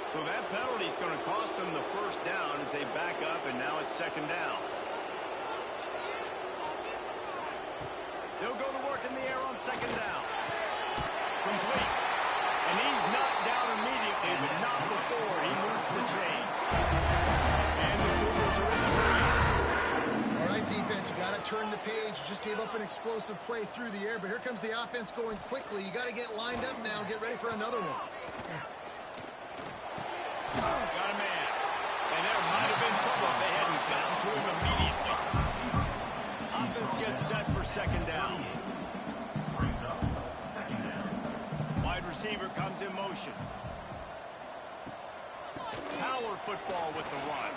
So that penalty is going to cost them the first down as they back up, and now it's second down. They'll go to work in the air on second down. Complete. And he's knocked down immediately, but not before he moves the chains. And the Cougars are in the lead. All right, defense, you got to turn the page. You just gave up an explosive play through the air, but here comes the offense going quickly. You got to get lined up now and get ready for another one. Got a man. And there might have been trouble if they hadn't gotten to him immediately. Offense gets set for second down. Wide receiver comes in motion. Power football with the run.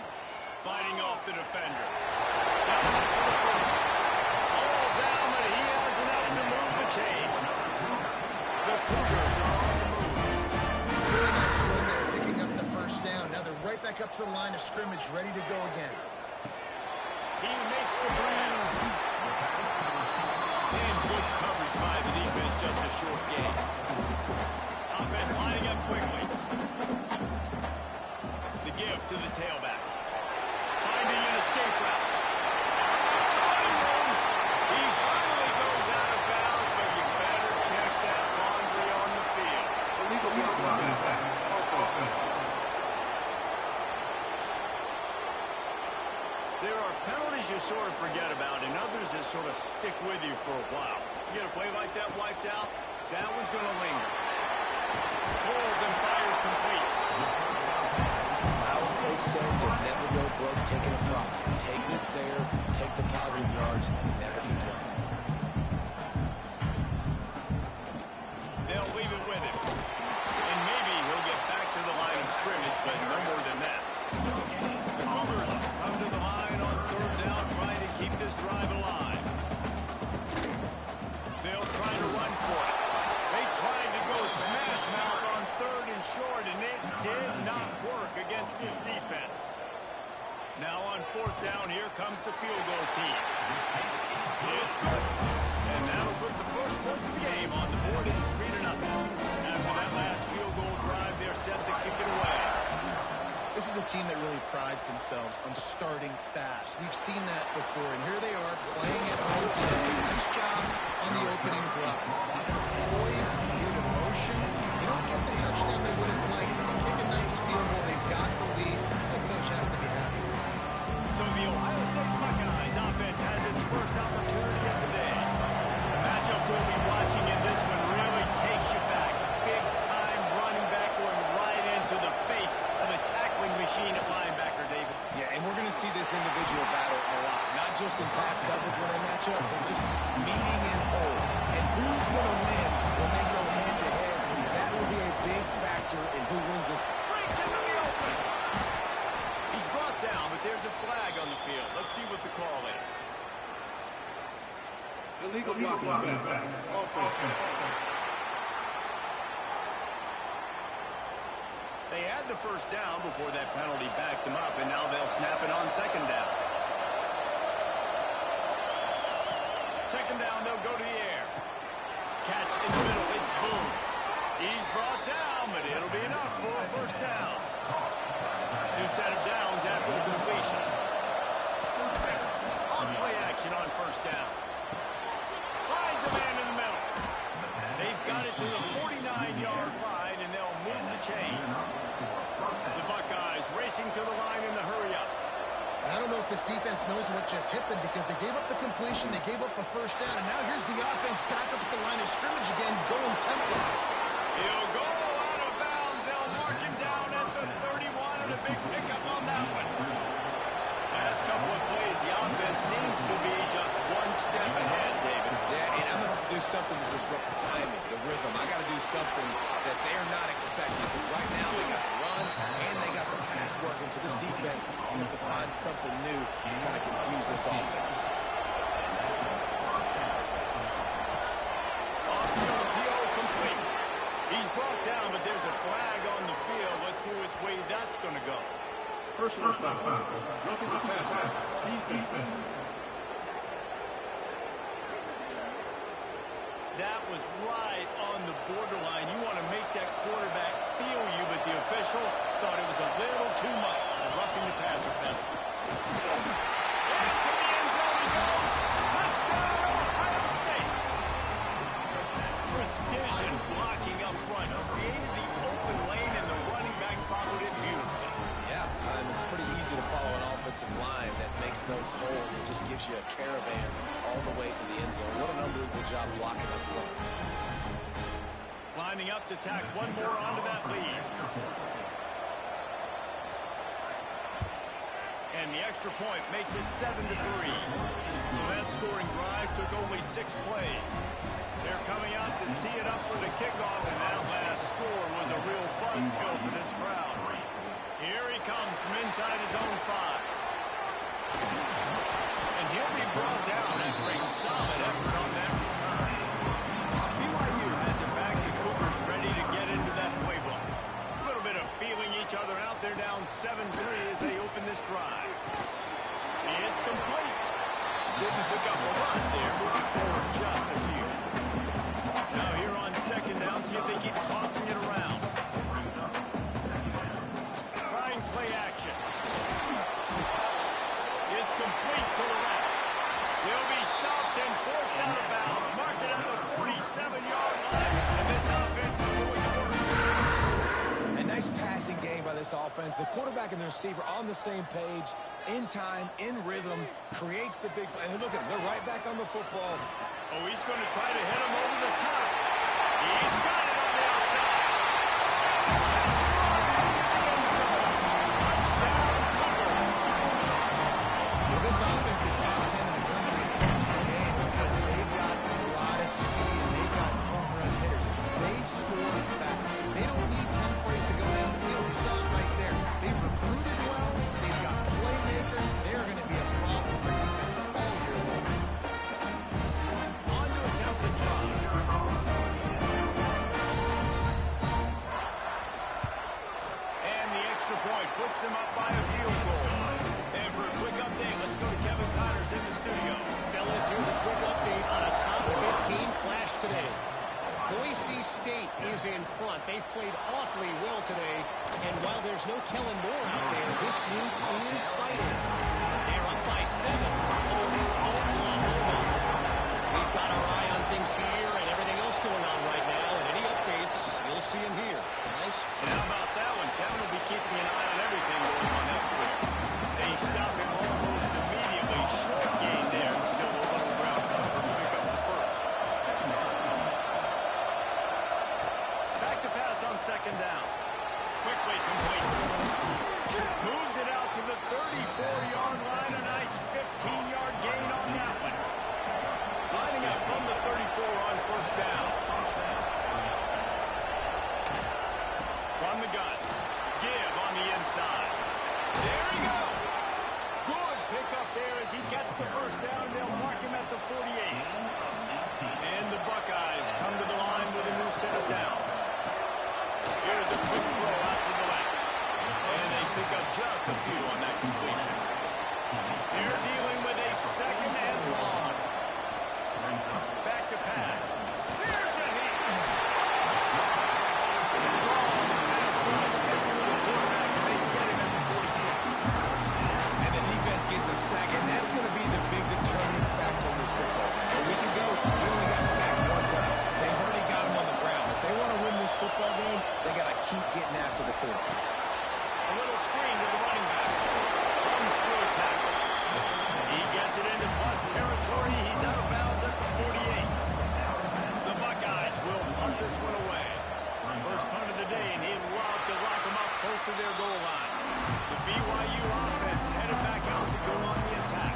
Fighting off the defender. Down for the first. All down, but he has enough to move the chains. The Cougars are on the move. Really nice run there, picking up the first down. Now they're right back up to the line of scrimmage, ready to go again. He makes the grab. And good coverage by the defense, just a short gain. Offense lining up quickly. The give to the tailback. Finding an escape route. It's running room. He finally goes out of bounds, but you better check that laundry on the field. There are penalties you sort of forget about and others that sort of stick with you for a while. You get a play like that wiped out, that one's going to linger. Pulls and fires complete. Our coach said to never go broke taking a profit. Take what's there, take the positive yards, and never complain. They'll leave it with him. And maybe he'll get back to the line of scrimmage, but no more than that. The Cougars come to the line on third down, trying to keep this drive alive. They'll try to run for it. They tried to go smash mouth on third and short, and it did not work against this defense. Now on fourth down, here comes the field goal team. It's good. And that'll put the first points of the game on the board. It's 3-0. After that last field goal drive, they're set to kick it away. This is a team that really prides themselves on starting fast. We've seen that before, and here they are playing at home today. Nice job on the opening drive. Lots of poise, good emotion. They don't get the touchdown they would have liked, but they kick a nice field goal. They've got the lead. The coach has to be happy. So the Ohio State Buckeyes offense has its first opportunity of the day. The matchup we'll be watching in this one really takes you back. Big time running back going right into the face of a tackling machine at linebacker, David. Yeah, and we're going to see this individual battle a lot. Not just in pass coverage when they match up, but just meeting in holes. And who's going to win when they go head-to-head? That will be a big factor in who wins this. Breaks into the open. He's brought down, but there's a flag on the field. Let's see what the call is. Illegal blocking back. They had the first down before that penalty backed them up, and now they'll snap it on second down. Second down, they'll go to the air. Catch in the middle, it's Boone. He's brought down, but it'll be enough for a first down. New set of downs after the completion. On-play action on first down. Finds a man in the middle. They've got it to the 49-yard line, and they'll move the chains. The Buckeyes racing to the line in the hurry-up. I don't know if this defense knows what just hit them because they gave up the completion, they gave up a first down, and now here's the offense back up at the line of scrimmage again, going tempo. He'll go out of bounds. They'll mark him down at the 31, and a big pickup on that one. Last couple of plays, the offense seems to be just one step ahead, David. Yeah, and I'm going to have to do something to disrupt the timing, the rhythm. I got to do something that they're not expecting. Because right now they got the run and they got the pass working. So this defense, you have to find something new to kind of confuse this offense. Off-field PO complete. He's brought down, but there's a flag on the field. Let's see which way that's going to go. Personal foul. Roughing the passer. Defense. That was right on the borderline. You want to make that quarterback feel you, but the official blocking up front. Created the open lane, and the running back followed it beautifully. Yeah, it's pretty easy to follow an offensive line that makes those holes and just gives you a caravan all the way to the end zone. What an unbelievable job blocking up front. Lining up to tack one more onto that lead. And the extra point makes it 7-3. So that scoring drive took only 6 plays. They're coming out to tee it up for the kickoff, and that last score was a real buzzkill for this crowd. Here he comes from inside his own 5. And he'll be brought down after a solid effort on that return. BYU has it back. The Cougars ready to get into that playbook. A little bit of feeling each other out. They're down 7-3 as they open this drive. It's complete. Didn't pick up a run there, moving forward just a few. Now here on second down, see if they keep tossing it around. Trying play action. It's complete to the left. He'll be stopped and forced out of bounds. Marked it at the 47-yard line, and this offense is going to work. A nice passing game by this offense. The quarterback and the receiver on the same page, in time, in rhythm, creates the big play. And look at them, they're right back on the football. Oh, he's going to try to hit him over the top. He's got it on the outside. Touchdown, Cougars. Well, this offense is top 10 in the country in points per game because they've got a lot of speed and they've got home run hitters. They score fast. They don't need 10 plays to go down the field. You saw it right there. They've recruited well. They've got playmakers. They're going to be a problem for defenses all year long. On to attempt the drive. And the extra point puts them up by a field goal. And for a quick update, let's go to Kevin Connors in the studio. Fellas, here's a quick update on a top 15 clash today. Boise State is in front. They've played awfully well today. And while there's no Kellen Moore out there, this group is fighting. They're up by 7 over Oklahoma. We've got our eye on things here and everything else going on right now. And any updates, you'll see them here. Guys? And how about that one? Kevin will be keeping an eye on everything going on that score. They stop him almost immediately. Short gain there, and still a little ground cover to pick up the first. Back to pass on second down. Quickly complete. Moves it out to the 34-yard line. A nice 15-yard gain on that one. Lining up from the 34 on first down. From the gun. Give on the inside. There he goes. Good pickup there as he gets the first down. They'll mark him at the 48. And the Buckeyes come to the line with a new set of downs. Here's a quick throw out to the left. And they pick up just a few on that completion. They're dealing with a second and long. Back to pass. Here's a hit. Strong pass rush gets to the quarterback, and they get him at the 46. And the defense gets a sack, and that's going to be the big determining factor in this football game. A week ago, he only got sacked 1 time. They've already got him on the ground. If they want to win this football game, they got to keep getting after the quarterback. A little screen to the running back. Runs through a tackle. He gets it into plus territory. He's out of bounds at the 48. The Buckeyes will punt this one away. First punt of the day, and he'd love to lock them up close to their goal line. The BYU offense headed back out to go on the attack.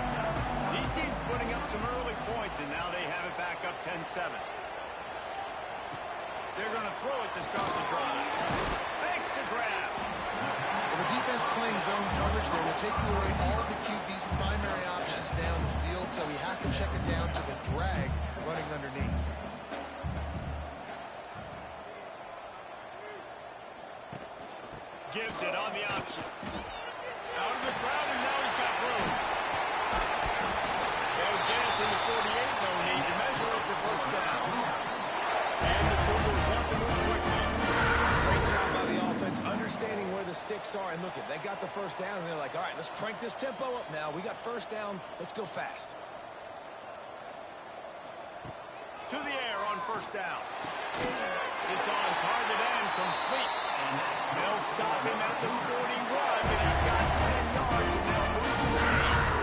These teams putting up some early points, and now they have it back up 10-7. They're going to throw it to start the drive. Thanks to grab. Well, the defense playing zone coverage there. They're taking away all of the QB's primary options down the field, so he has to check it down to the drag running underneath. Gives it on the option. Out of the crowd, and now he's got room. They'll get it to the 48. No need to measure. It's a first down. And the Cougars want to move quickly. Great job by the offense, understanding where the sticks are. And look, they got the first down, and they're like, all right, let's crank this tempo up now. We got first down. Let's go fast. To the air on first down. It's on target and complete. They'll stop him at the 41, but he's got 10 yards and they'll move the chains.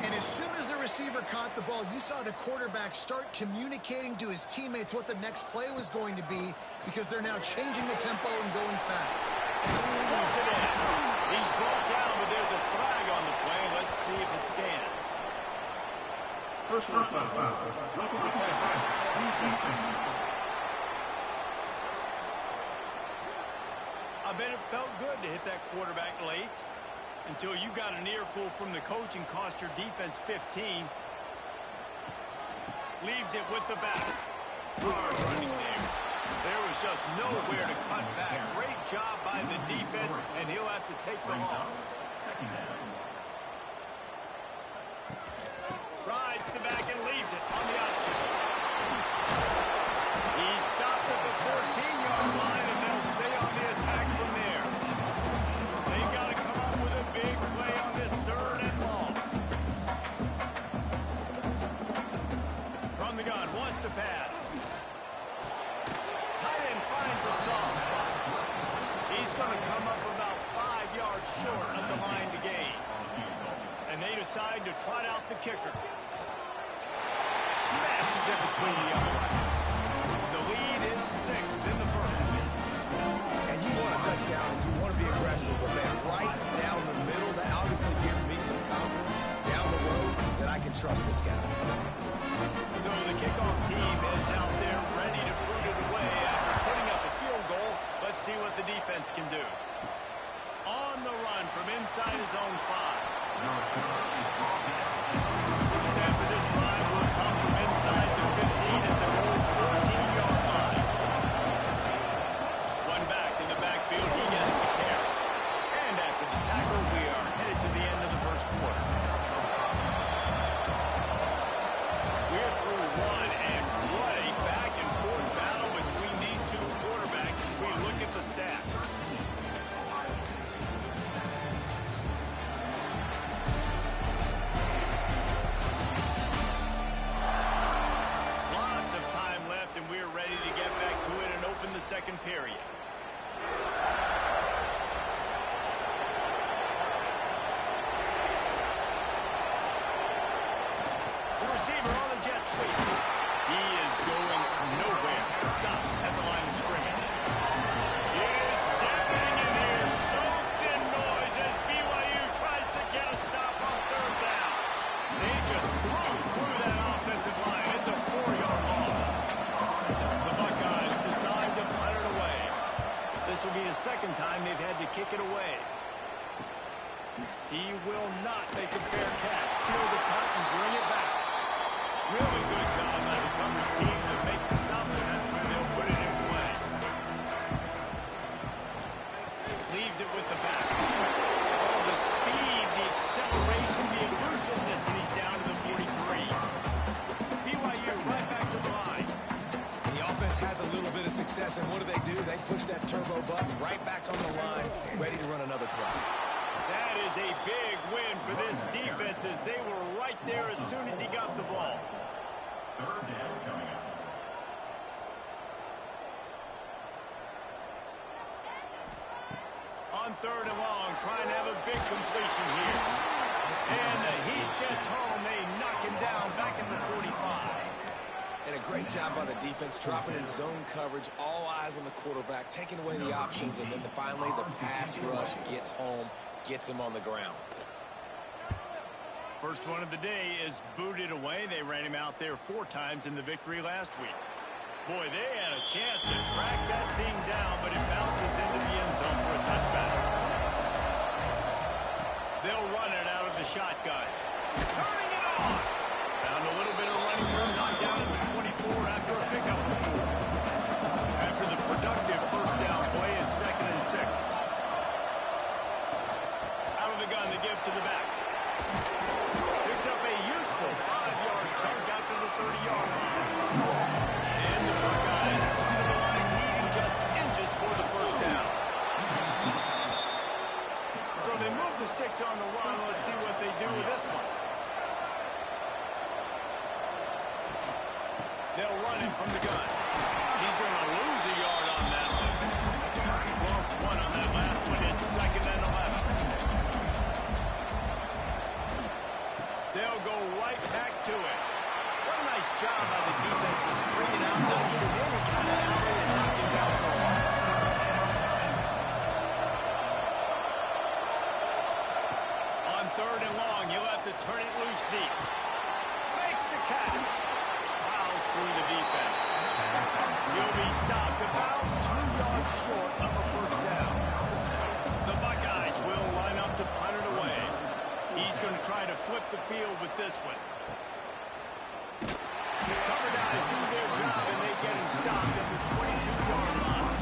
And as soon as the receiver caught the ball, you saw the quarterback start communicating to his teammates what the next play was going to be because they're now changing the tempo and going fast. Pulls it in. He's brought down, but there's a flag on the play. Let's see if it stands. Personal foul. Roughing the passer. Defense. I bet it felt good to hit that quarterback late until you got an earful from the coach and cost your defense 15. Leaves it with the back. Hard running there. There was just nowhere to cut back. Great job by the defense, and he'll have to take the loss. Rides the back and leaves it on the option. He stopped at the 14-yard line, and they'll stay on the attack from there. They got to come up with a big play on this 3rd and long. From the gun, wants to pass. Tight end finds a soft spot. He's going to come up about 5 yards short of the line to gain. And they decide to trot out the kicker. Smashes it between the uprights. The lead is 6 in the first. And you want a touchdown, and you want to be aggressive, but man, right down the middle, that obviously gives me some confidence down the road that I can trust this guy. So the kickoff team is out there ready to put it away after putting up a field goal. Let's see what the defense can do. On the run from inside his own 5. First snap of this drive will come from inside the 15 at their own 14-yard line. One back in the backfield. He gets the carry. And after the tackle, we are headed to the end of the first quarter. We're through one, and what a back-and-forth battle between these two quarterbacks as we look at the stats. Lots of time left, and we're ready to get back to it and open the second period. The receiver on the jet sweep. He is going nowhere. Stop at the line of scrimmage. He is diving in here, soaked in noise as BYU tries to get a stop on 3rd down. They just blew through that offensive line. It's a 4-yard loss. The Buckeyes decide to punt it away. This will be the second time they've had to kick it away. He will not make a fair catch. Field the punt and bring it back. Really good job by the coverage team to make the stop, and that's where they'll put it in play. Leaves it with the back. Oh, the speed, the acceleration, the elusiveness, and he's down to the 43. BYU right back to the line. The offense has a little bit of success, and what do? They push that turbo button right back on the line, ready to run another play. That is a big win for this defense as they were right there as soon as he got the ball. 3rd down coming up. On 3rd and long, trying to have a big completion here. And the heat gets home. They knock him down back in the 45. And a great job by the defense, dropping in zone coverage, all eyes on the quarterback, taking away the options, and then finally the pass rush gets home, gets him on the ground. First one of the day is booted away. They ran him out there 4 times in the victory last week. Boy, they had a chance to track that thing down, but it bounces into the end zone for a touchback. They'll run it out of the shotgun. Turning it on. Found a little bit of running room, knocked down at the 24 after a pickup. After the productive first down play, it's 2nd and 6. Out of the gun to give to the back. Picks up a useful 5-yard chunk after the 30-yard line. And the Buckeyes come to the line needing just inches for the first down. So they move the sticks on the run. Let's see what they do with this one. They'll run it from knocked about 2 yards short of a first down. The Buckeyes will line up to punt it away. He's going to try to flip the field with this one. Cover guys do their job, and they get him stopped at the 22-yard line.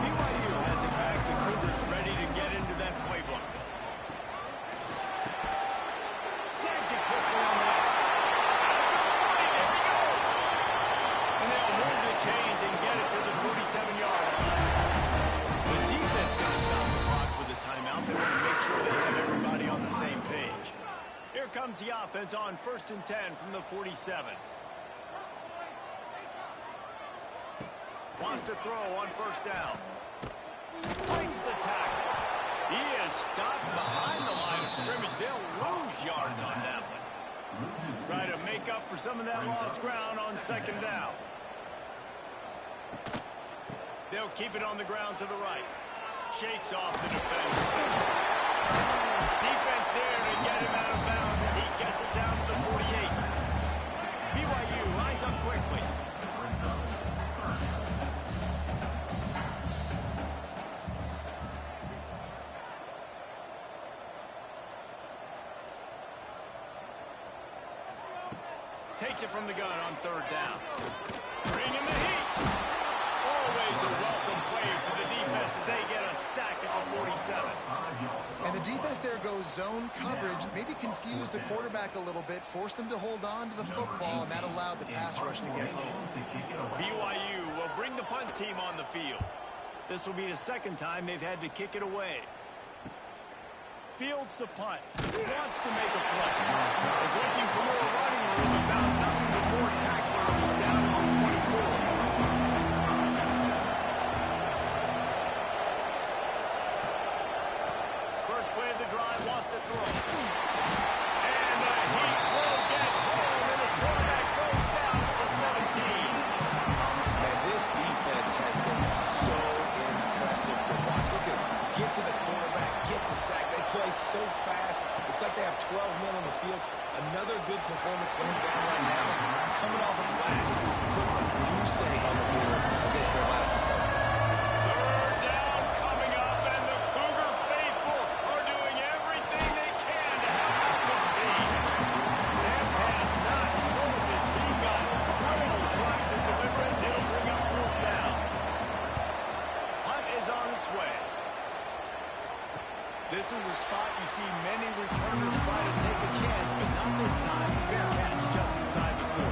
BYU has it back. The Cougars ready to get into that playbook. Snags it quickly on the left. There we go. And they'll move the chains and get it to the 47-yard line. The defense going to stop the clock with a timeout. They want to make sure they have everybody on the same page. Here comes the offense on 1st and 10 from the 47. Wants to throw on first down. Breaks the tackle. He is stopped behind the line of scrimmage. They'll lose yards on that one. Try to make up for some of that lost ground on 2nd down. They'll keep it on the ground to the right. Shakes off the defense. Defense there to get him out of bounds as he gets it down to the 48. BYU lines up quickly. Takes it from the gun on 3rd down. Bring in the heat. Always a welcome play for the defense as they get a sack at the 47. And the defense there goes zone coverage, maybe confused the quarterback a little bit, forced him to hold on to the football, and that allowed the pass rush to get home. BYU will bring the punt team on the field. This will be the 2nd time they've had to kick it away. Fields the punt. Wants to make a play. Is looking for more running room and found nothing but more tacklers. He's down on 24. First play of the drive, wants to throw. And the heat will get home, and the quarterback goes down at the 17. Man, this defense has been so impressive to watch. Look at him. Get to the quarterback, get the sack. They play so fast. It's like they have 12 men on the field. Another good performance going down right now. Coming off of last week, putting a goose egg on the board against their last opponent. 3rd down coming up, and the Cougar faithful are doing everything they can to help out this team. That pass not Moses. He got drilled trying to deliver it. They'll bring up 4th down. Hunt is on its way. This is a spot you see many returners try to take a chance, but not this time. Fair catch just inside the 40.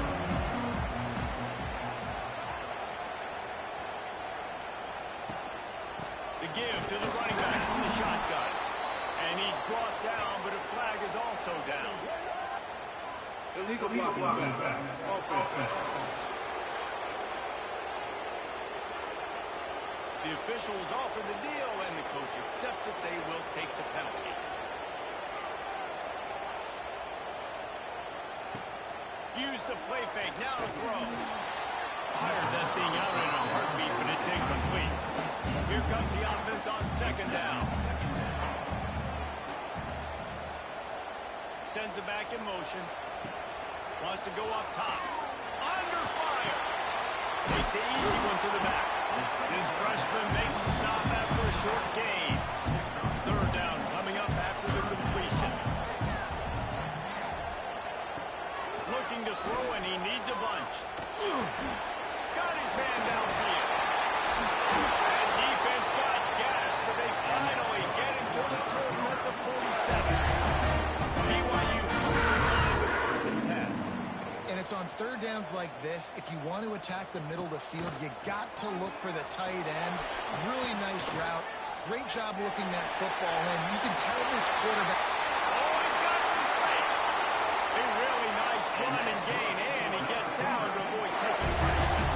The give to the running back from the shotgun. And he's brought down, but a flag is also down. Illegal blocking back. Offense. The officials offer the deal, and the coach accepts it. They will take the penalty. Use the play fake. Now to throw. Fired that thing out in a heartbeat, but it's incomplete. Here comes the offense on 2nd down. Sends it back in motion. Wants to go up top. Under fire. Takes the easy one to the back. This freshman makes the stop after a short gain. 3rd down coming up after the completion. Looking to throw, and he needs a bunch. Got his man downfield. And defense got gas, but they finally get him to the total at the 47. BYU with 1st and 10. And it's on 3rd downs like this. If you want to attack the middle of the field, you got to look for the tight end. Really nice route. Great job looking that football in. You can tell this quarterback. Oh, he's got some space. A really nice run and gain, and he gets down to avoid taking punishment.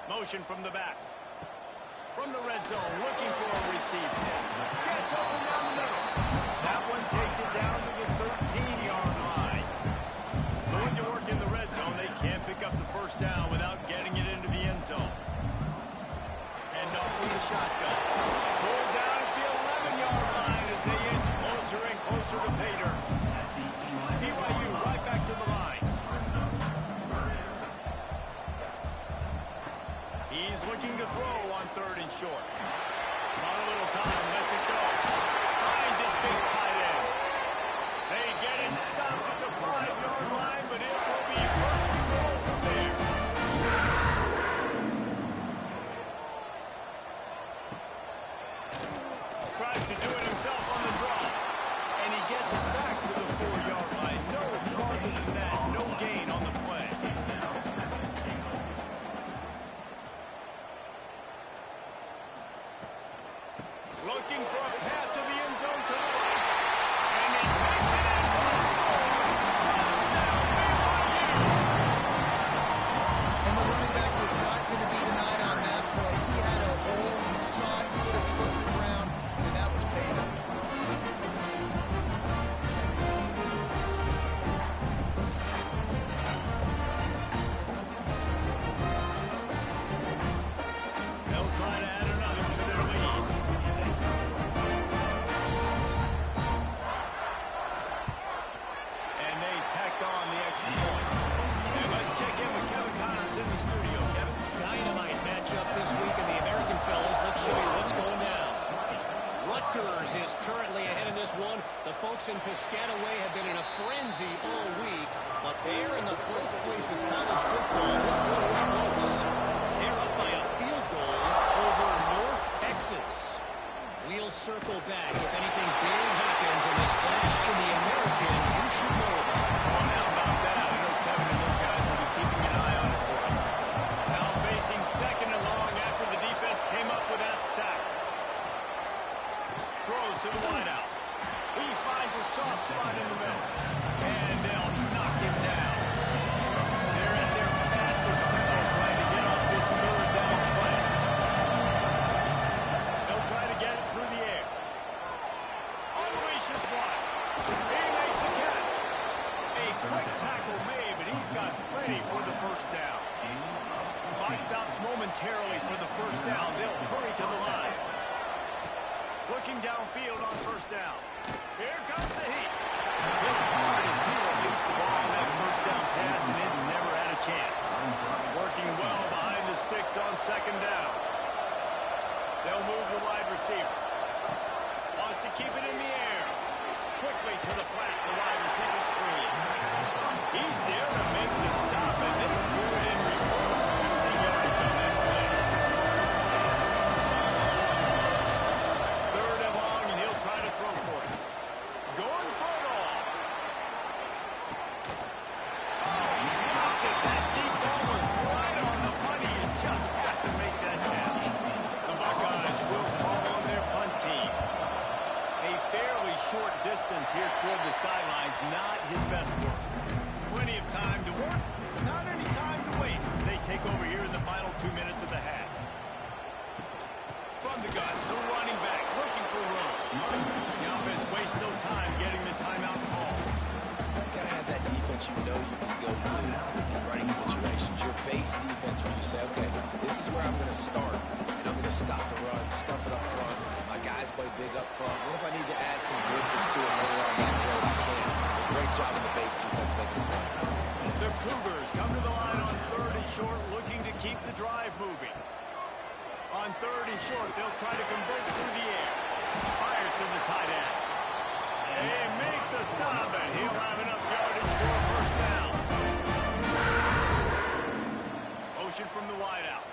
Motion from the back. From the red zone, looking for a receiver. Gets open down the middle. That one takes it down to the 13-yard line. Going to work in the red zone. They can't pick up the first down without getting it into the end zone. And off from the shotgun. Pulled down at the 11-yard line as they inch closer and closer to pay dirt. BYU right back to the line. is looking to throw on 3rd and short. Not a little time, lets it go. Finds his big tight end. They get him stopped at the 5-yard line, but it will be 1st and goal from there. Tries to do it himself on the draw. And he gets it back to the 4-yard line. No farther than that. No gain on the play. Looking for a path to the end zone to the right. And he takes it in for a score. Touchdown, BYU. And the running back was not going to be denied on that play. He had a hole, he saw it, he put his foot in the ground, and that was paid up. They'll try to add another to their lead. And they tacked on the extra point. And let's check in with Kevin Connors in the studio. Kevin? Dynamite matchup this week in the American fellas. Let's show you what's going down. Rutgers is currently ahead in this one. The folks in Piscataway have been in a frenzy all week, but they're in the birthplace of college football. This one is close. They're up by a field goal over North Texas. We'll circle back. If anything big happens in this clash in the American, you should know about it. Oh, now about that, I know Kevin and those guys will be keeping an eye on it for us. Now facing 2nd and long after the defense came up with that sack. Throws to the wideout. He finds a soft spot in the middle. And they'll knock him down. They're at their fastest tempo trying to get off this 3rd down play. They'll try to get it through the air. Unleashes one. He makes a catch. A quick tackle made, but he's got plenty for the 1st down. Clock stops momentarily for the 1st down. They'll hurry to the line. Looking downfield on 1st down. Here comes the heat. Hit hard as he released the ball on that 1st down pass, and it never had a chance. Working well behind the sticks on 2nd down. They'll move the wide receiver. Wants to keep it in the air. Quickly to the flat, the wide receiver screen. He's there to make the stop, and they threw it in reverse, losing yardage on that play. 3rd and long, and he'll try to throw for it. Going for it all. Oh, he's dropped it. That deep ball was right on the money. You just have to make that catch. The Buckeyes will call on their punt team. A fairly short distance here toward the sidelines, not his best work. Plenty of time to work, not any time to waste as they take over here in the final 2 minutes of the half. From the gun, the running back, looking for room. The offense wastes no time getting the timeout call. Got to have that defense you know you can go to in running situations. Your base defense where you say, okay, this is where I'm going to start, and I'm going to stop the run, stuff it up front. My guys play big up front. What if I need to add some blitzes to it later on down the road? I can. A great job in the base defense making the play. The Cougars come to the line on 3rd and short, looking to keep the drive moving. On 3rd and short, they'll try to convert through the air. Fires to the tight end. They make the stop, and he'll have enough yardage for a 1st down. Motion from the wideout.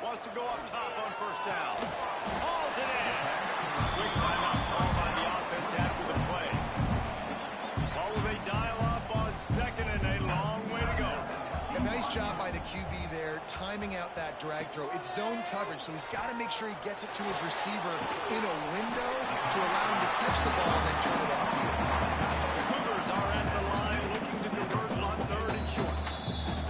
Wants to go up top on 1st down. Hauls it in. Quick timeout call by the offense after the play. Ball will they dial up on 2nd and a long way to go. A nice job by the QB there, timing out that drag throw. It's zone coverage, so he's got to make sure he gets it to his receiver in a window to allow him to catch the ball and then turn it offfield. The Cougars are at the line looking to convert on 3rd and short.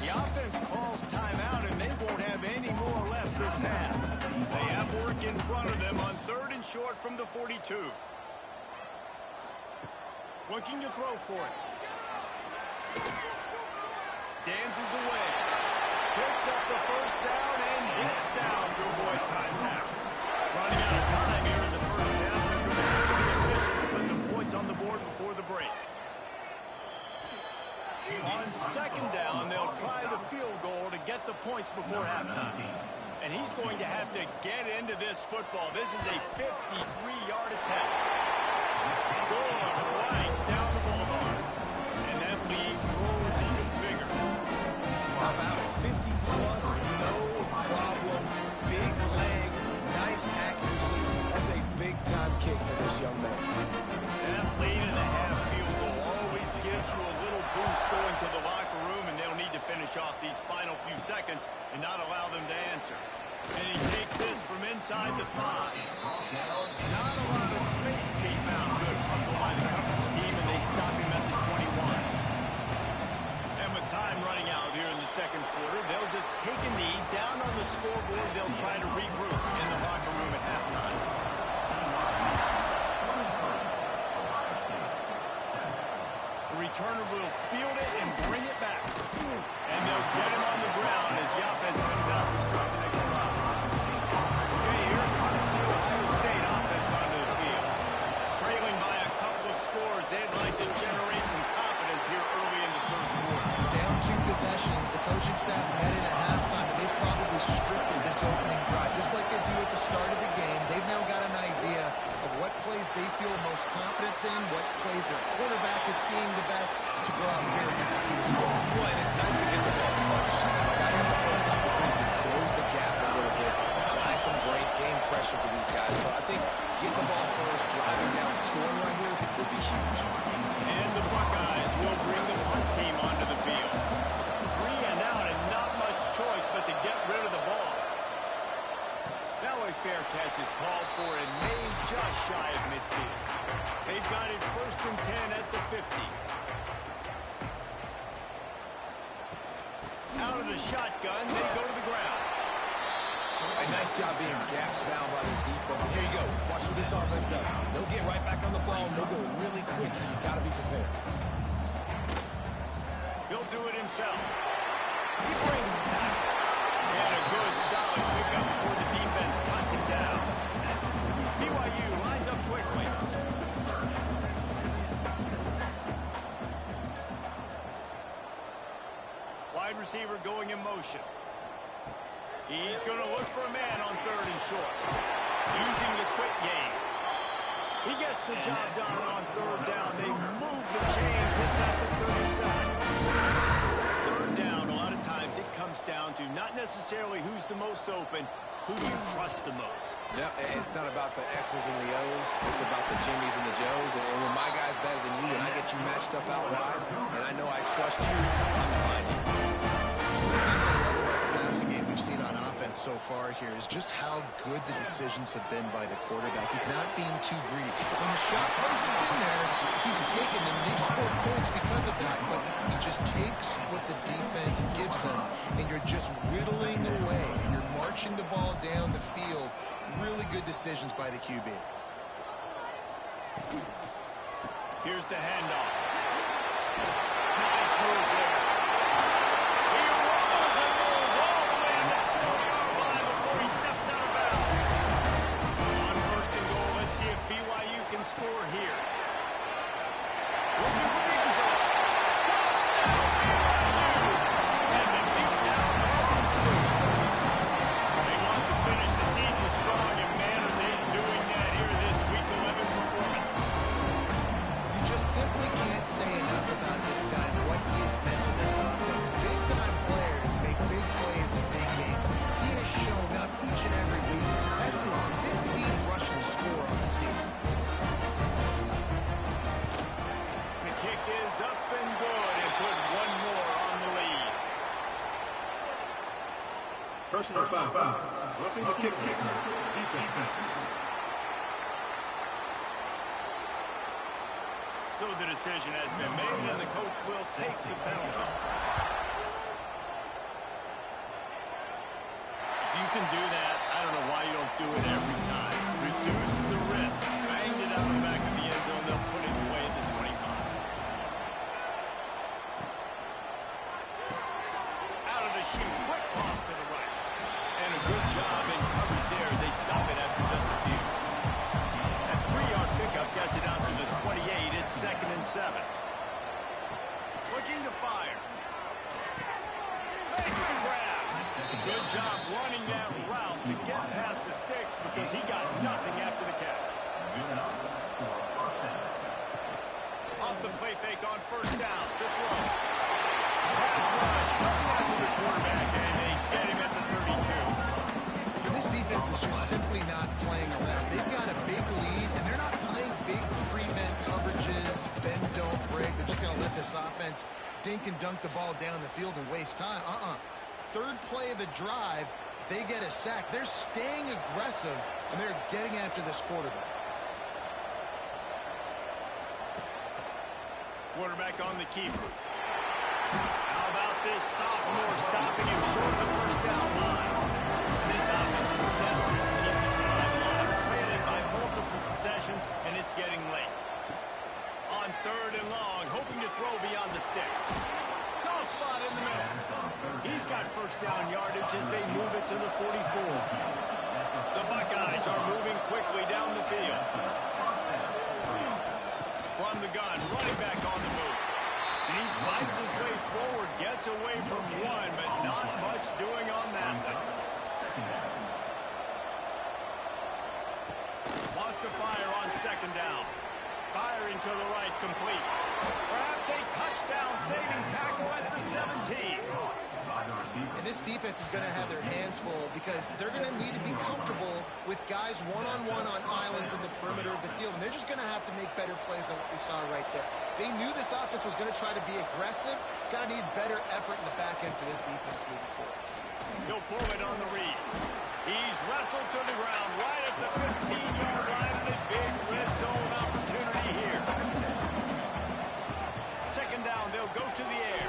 The offense calls timeout, and they won't have any more left this half. They have work in front of them on 3rd and short from the 42. Looking to throw for it. Dances away. Picks up the 1st down and gets down to avoid contact. Running out of time here in the 1st half. They're going to have to be efficient to put some points on the board before the break. On second down, they'll try the field goal to get the points before halftime. And he's going to have to get into this football. This is a 53-yard attempt. Good, right down the boulevard. And that lead grows even bigger. How about it? 50-plus, no problem. Big leg, nice accuracy. That's a big-time kick for this young man. That late in the half field goal always gives you a little boost going to the locker room, and they'll need to finish off these final few seconds and not allow them to answer. And he takes this from inside the 5. Not a lot of space to be found. Good hustle by the coverage team, and they stop him at the 21. And with time running out here in the second quarter, they'll just take a knee down on the scoreboard. They'll try to regroup in the locker room at halftime. The returner will field it and bring it back. And they'll get him on the ground as the offense comes out to start the next drive. Okay, here comes the Ohio State offense onto the field. Trailing by a couple of scores, they'd like to generate some confidence here early in the third quarter. Down 2 possessions, the coaching staff met in at halftime, and they've probably scripted this opening drive, just like they do at the start of the game. They've now got an idea of what plays they feel most confident in, what plays their quarterback is seeing the best to go out here and execute a score. Well, and it's nice to get the ball first. Like I got the first opportunity to close the gap a little bit, apply some great game pressure to these guys. So I think getting the ball first, driving down, scoring right here would be huge. And the Buckeyes will bring the punt team onto the field. 3 and out and not much choice but to get rid of the ball. Now a fair catch is called for and made just shy of midfield. They've got it 1st and 10 at the 50. Out of the shotgun, they go to the ground. A nice job being gap sound by this defense. And here you go. Watch what this offense does. They'll get right back on the ball, and they'll go really quick, so you've got to be prepared. He'll do it himself. He brings it back. And a good, solid pickup before the defense cuts it down. BYU lines up quickly. Wide receiver going in motion. He's going to look for a man on 3rd and short. Using the quick game. He gets the job done on 3rd down. They move the chains. It's at the 37. 3rd down, a lot of times it comes down to not necessarily who's the most open, who do you trust the most. Yeah, it's not about the X's and the O's. It's about the Jimmies and the Joes. And when my guy's better than you and I get you matched up out wide, and I know I trust you, I'm finding you. One of the things I love about the passing game we've seen on offense so far here is just how good the decisions have been by the quarterback. He's not being too greedy. When the shot plays have been there, he's taken them. They've scored points because of that, but he just takes what the defense gives him, and you're just whittling away, and you're marching the ball down the field. Really good decisions by the QB. Here's the handoff. Nice move there. He rolls and rolls all the way to the 20-yard line before he steps out of bounds. On 1st and goal, let's see if BYU can score here. Looking for the end zone. Touchdown, BYU! And the beatdown has ensued. They want to finish the season strong, and man, are they doing that here in this Week 11 performance. You just simply can't say enough about this guy and what he has meant to this offense. Big-time players make big plays in big games. He has shown up each and every week. That's his 15th rushing score on the season. The kick is up and good and put one more on the lead. Personal foul. Roughing the kick. Defense. So the decision has been made, and the coach will take the penalty. If you can do that, I don't know why you don't do it every time. Reduce the risk. Banged it out the back of the end zone. They'll put it away at the 25. Out of the chute. Quick toss to the right. And a good job in coverage there. They stop it after just a few. That 3-yard pickup gets it out to the 28. It's 2nd and 7. Looking to fire. Makes the grab. Good job running that route to get past the sticks because he got nothing after the catch. Off the play fake on first down. To throw. Pass rush. Coming after the quarterback, and they get him at the 32. And this defense is just simply not playing around. They've got a big lead, and they're not playing big prevent coverages, bend, don't break. They're just going to let this offense dink and dunk the ball down the field and waste time. Third play of the drive, they get a sack. They're staying aggressive, and they're getting after this quarterback. Quarterback on the keeper. How about this sophomore stopping him short of the first down line? And this offense is desperate to keep this drive alive, trailing by multiple possessions, and it's getting late. On third and long, hoping to throw beyond the sticks. Soft spot in the middle. He's got first down yardage as they move it to the 44. The Buckeyes are moving quickly down the field. From the gun, running back on the move. And he fights his way forward, gets away from one, but not much doing on that one. Wants to fire on second down. Firing to the right, complete. Perhaps a touchdown-saving tackle at the 17. And this defense is going to have their hands full because they're going to need to be comfortable with guys one-on-one on islands in the perimeter of the field. And they're just going to have to make better plays than what we saw right there. They knew this offense was going to try to be aggressive. Got to need better effort in the back end for this defense moving forward. He'll pull it on the read. He's wrestled to the ground right at the 15-yard line, and a big red zone opportunity here. Second down, they'll go to the air.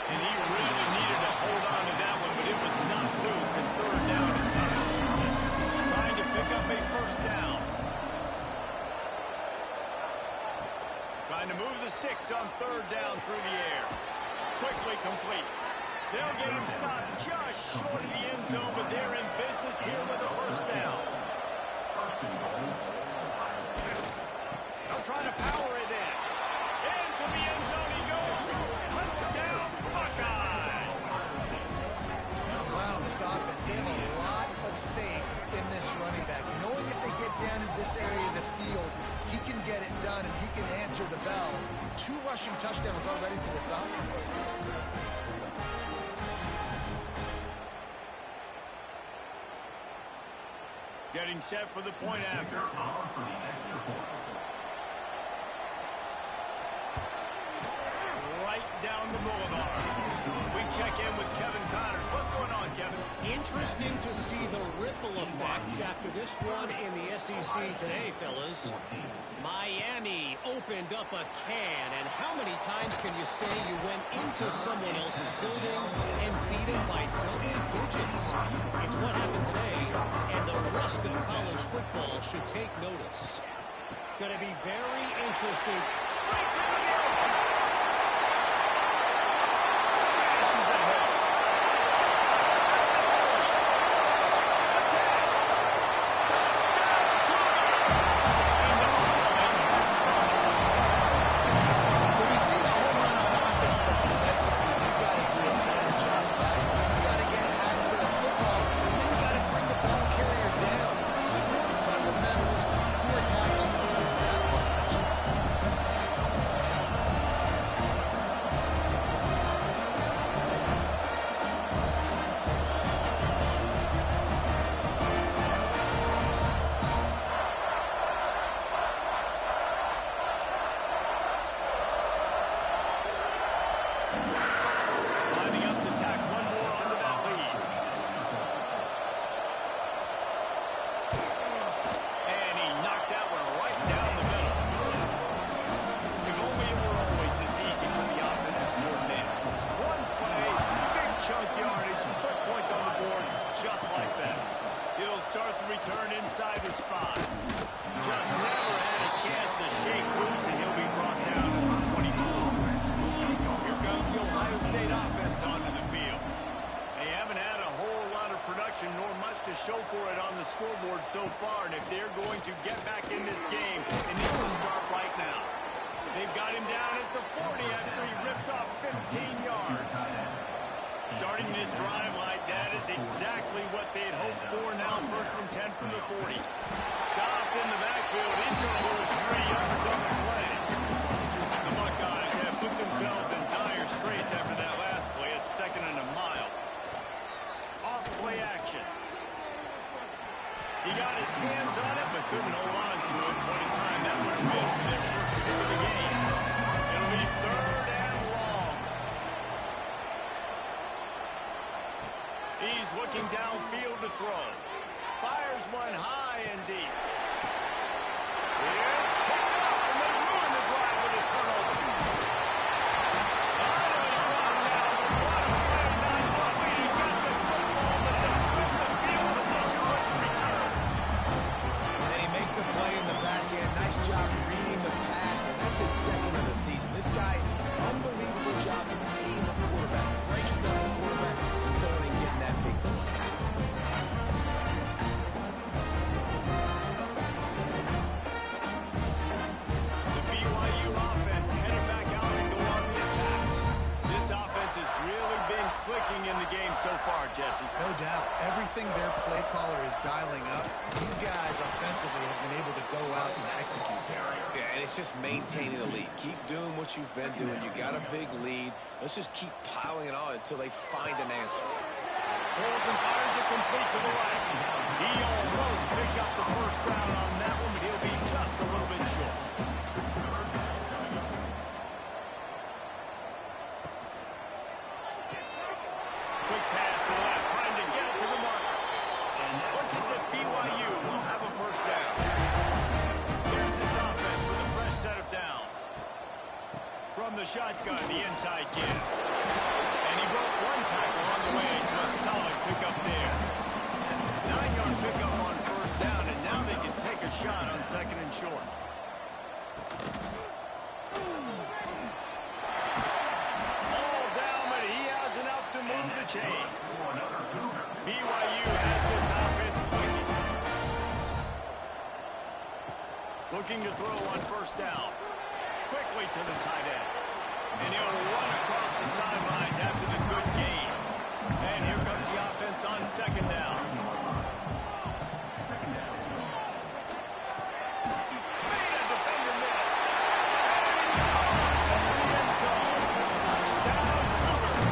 And he really needed to hold on to that one, but it was not loose, and third down is coming. Trying to pick up a first down. Trying to move the sticks on third down through the air. Quickly complete. They'll get him stopped just short of the end zone, but they're in business here with a first down. They'll try to power it in. Into the end zone he goes. Touchdown, Buckeyes! Wow, this offense, they have a lot of faith in this running back. Knowing if they get down in this area of the field, he can get it done and he can answer the bell. 2 rushing touchdowns already for this offense. Getting set for the point after. Right down the boulevard. We check in with Kevin Connors. What's going on, Kevin? Interesting to see the ripple effects after this one in the SEC today, fellas. Miami opened up a can, and how many times can you say you went into someone else's building and beat them by double digits? It's what happened today, and the rest of college football should take notice. Going to be very interesting. Breaks into the open. Smashes ahead. Attack. Touchdown, Cougar. And the line has started. When we see the home run on offense, but defensively, you've got to do a better job, Ty. You've got to get hats to the football, and then you've got to bring the ball carrier down. More fundamentals, more tackling, that one touchdown. exactly what they had hoped for. Now 1st and 10 from the 40. Stopped in the backfield. He's going to lose 3 yards on the play. The Buckeyes have put themselves in dire straits after that last play. It's 2nd and a mile. Off play action. He got his hands on it, but couldn't hold on to it. What a time that would have been for their first pick of the game. It'll be 3rd and long. He's looking downfield to throw. Fires one high and deep. It's picked up, and they ruin the drive with a turnover. A play in the back end. Nice job reading the pass, and that's his 2nd of the season. This guy, unbelievable job seeing the quarterback, breaking up the quarterback, and going and getting that big play. The BYU offense headed back out and go on the attack. This offense has really been clicking in the game so far, Jesse. No doubt. Everything their play caller is dialing up, these guys offensively have been able to go out and execute. Yeah, and it's just maintaining the lead. Keep doing what you've been doing. You got a big lead. Let's just keep piling it on until they find an answer. Pulls and fires it complete to the right. He almost picked up the first down on that one, but he'll be just a little bit short. Quick pass to the left, trying to get it to the marker. Looks as if BYU will have a first down. Here's this offense with a fresh set of downs. From the shotgun, the inside give. And he broke one tackle on the way to a solid pickup there. 9-yard pickup on first down, and now they can take a shot on 2nd and short. All down, but he has enough to move the chains. BYU has this offense clicking. Looking to throw on first down. Quickly to the tight end. And he'll run across the sidelines after the good gain. And here comes the offense on 2nd down. Made a defender miss. And he goes in the end zone. Touchdown, Cougar.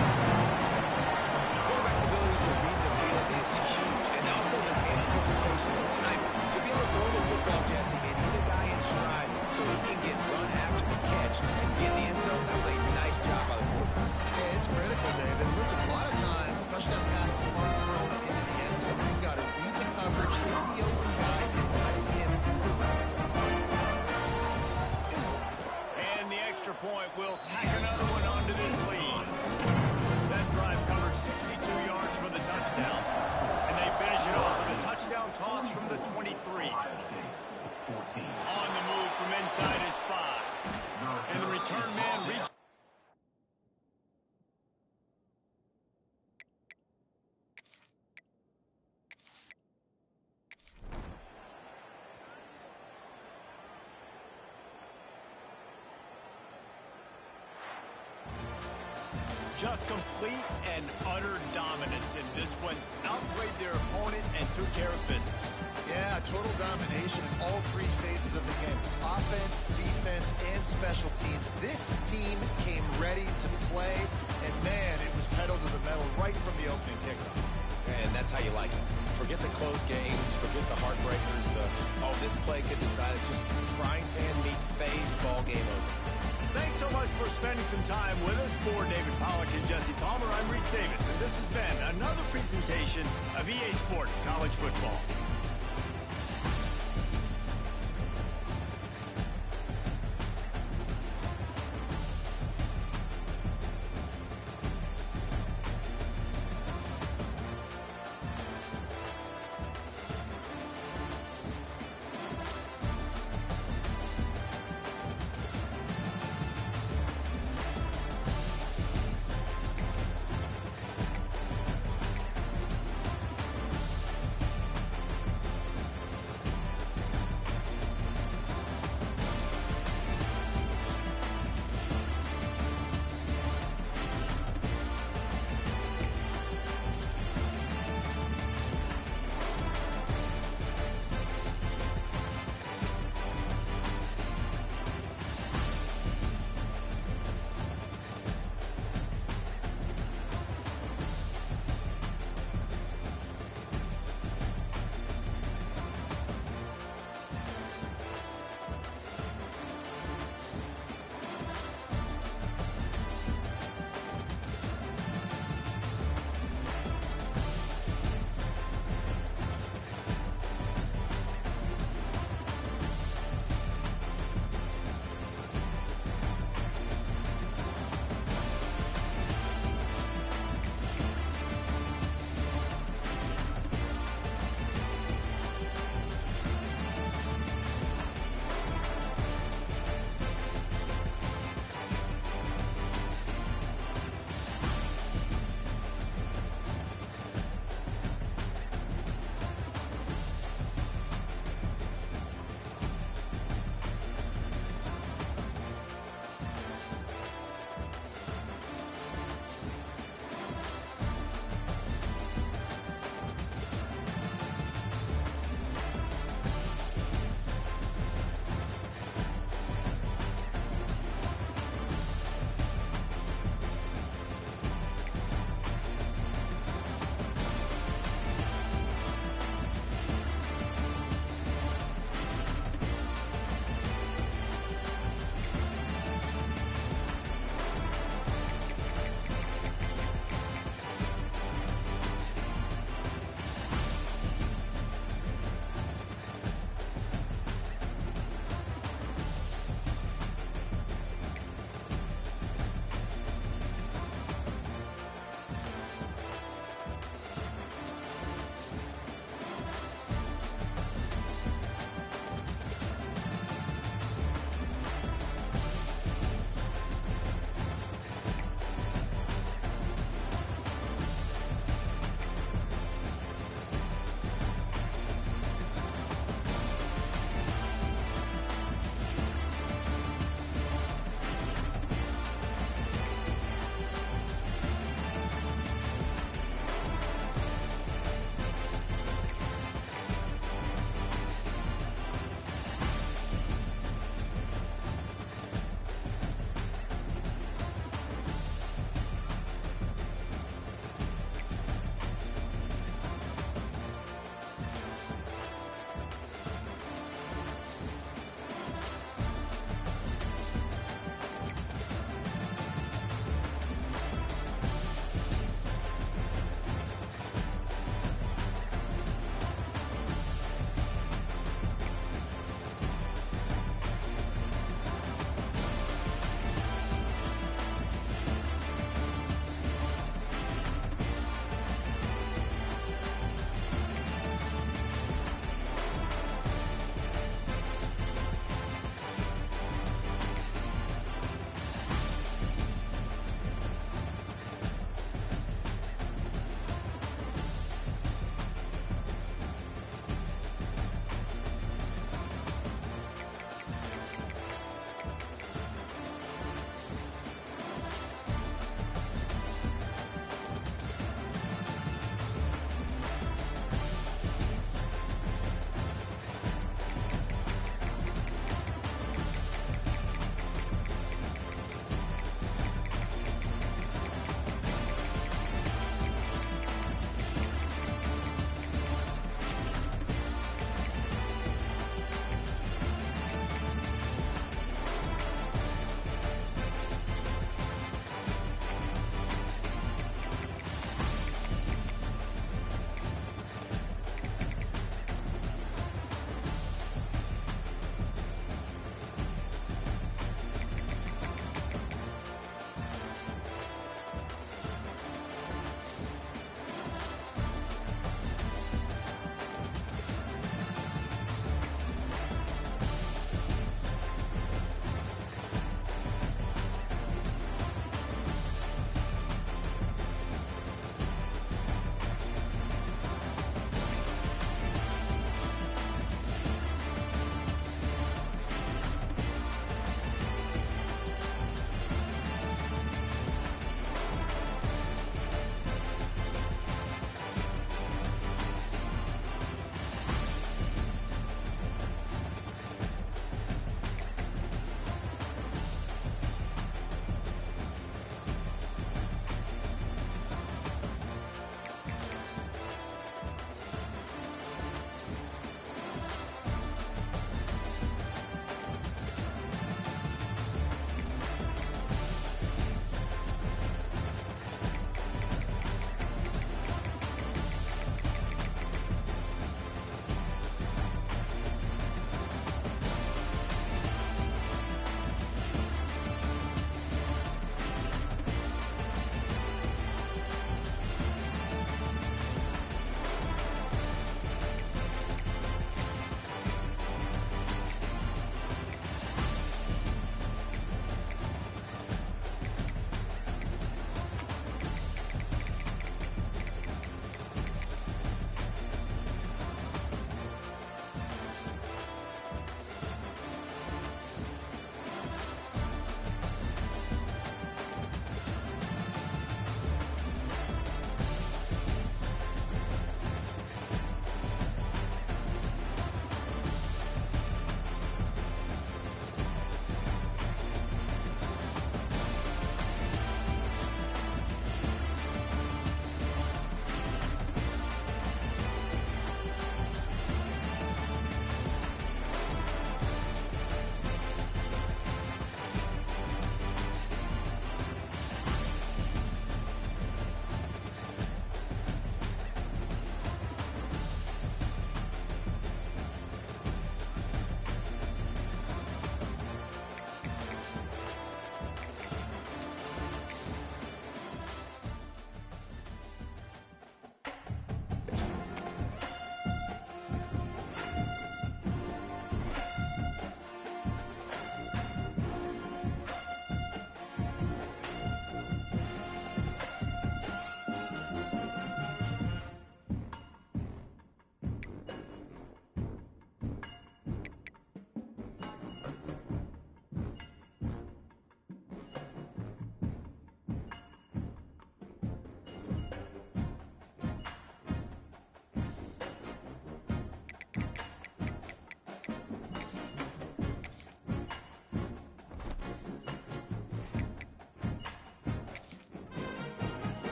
Quarterback's ability to read the field is huge, and also the anticipation and timing. To be able to throw the football, Jesse, and hit a guy in stride so he can get run after the catch and get in the end zone, that was a nice job by the quarterback. Yeah, it's critical, David. Listen, a lot of times, touchdown passes aren't thrown into the end zone. You've got to read the coverage, hit the open guy, and let him do the rest. And the extra point will tack another one onto this lead. That drive covers 62 yards for the touchdown. And they finish it off with a touchdown toss from the 23. On the move from inside his 5. And the return man reaches. Just complete and utter dominance in this one. Outplayed their opponent and took care of business. Yeah, total domination in all 3 phases of the game. Offense, defense, and special teams. This team came ready to play, and man, it was pedal to the metal right from the opening kickoff. And that's how you like it. Forget the close games, forget the heartbreakers, this play could decide it. Just frying pan meat phase, ball game over. Thanks so much for spending some time with us. For David Pollack and Jesse Palmer, I'm Reese Davis, and this has been another presentation of EA Sports College Football.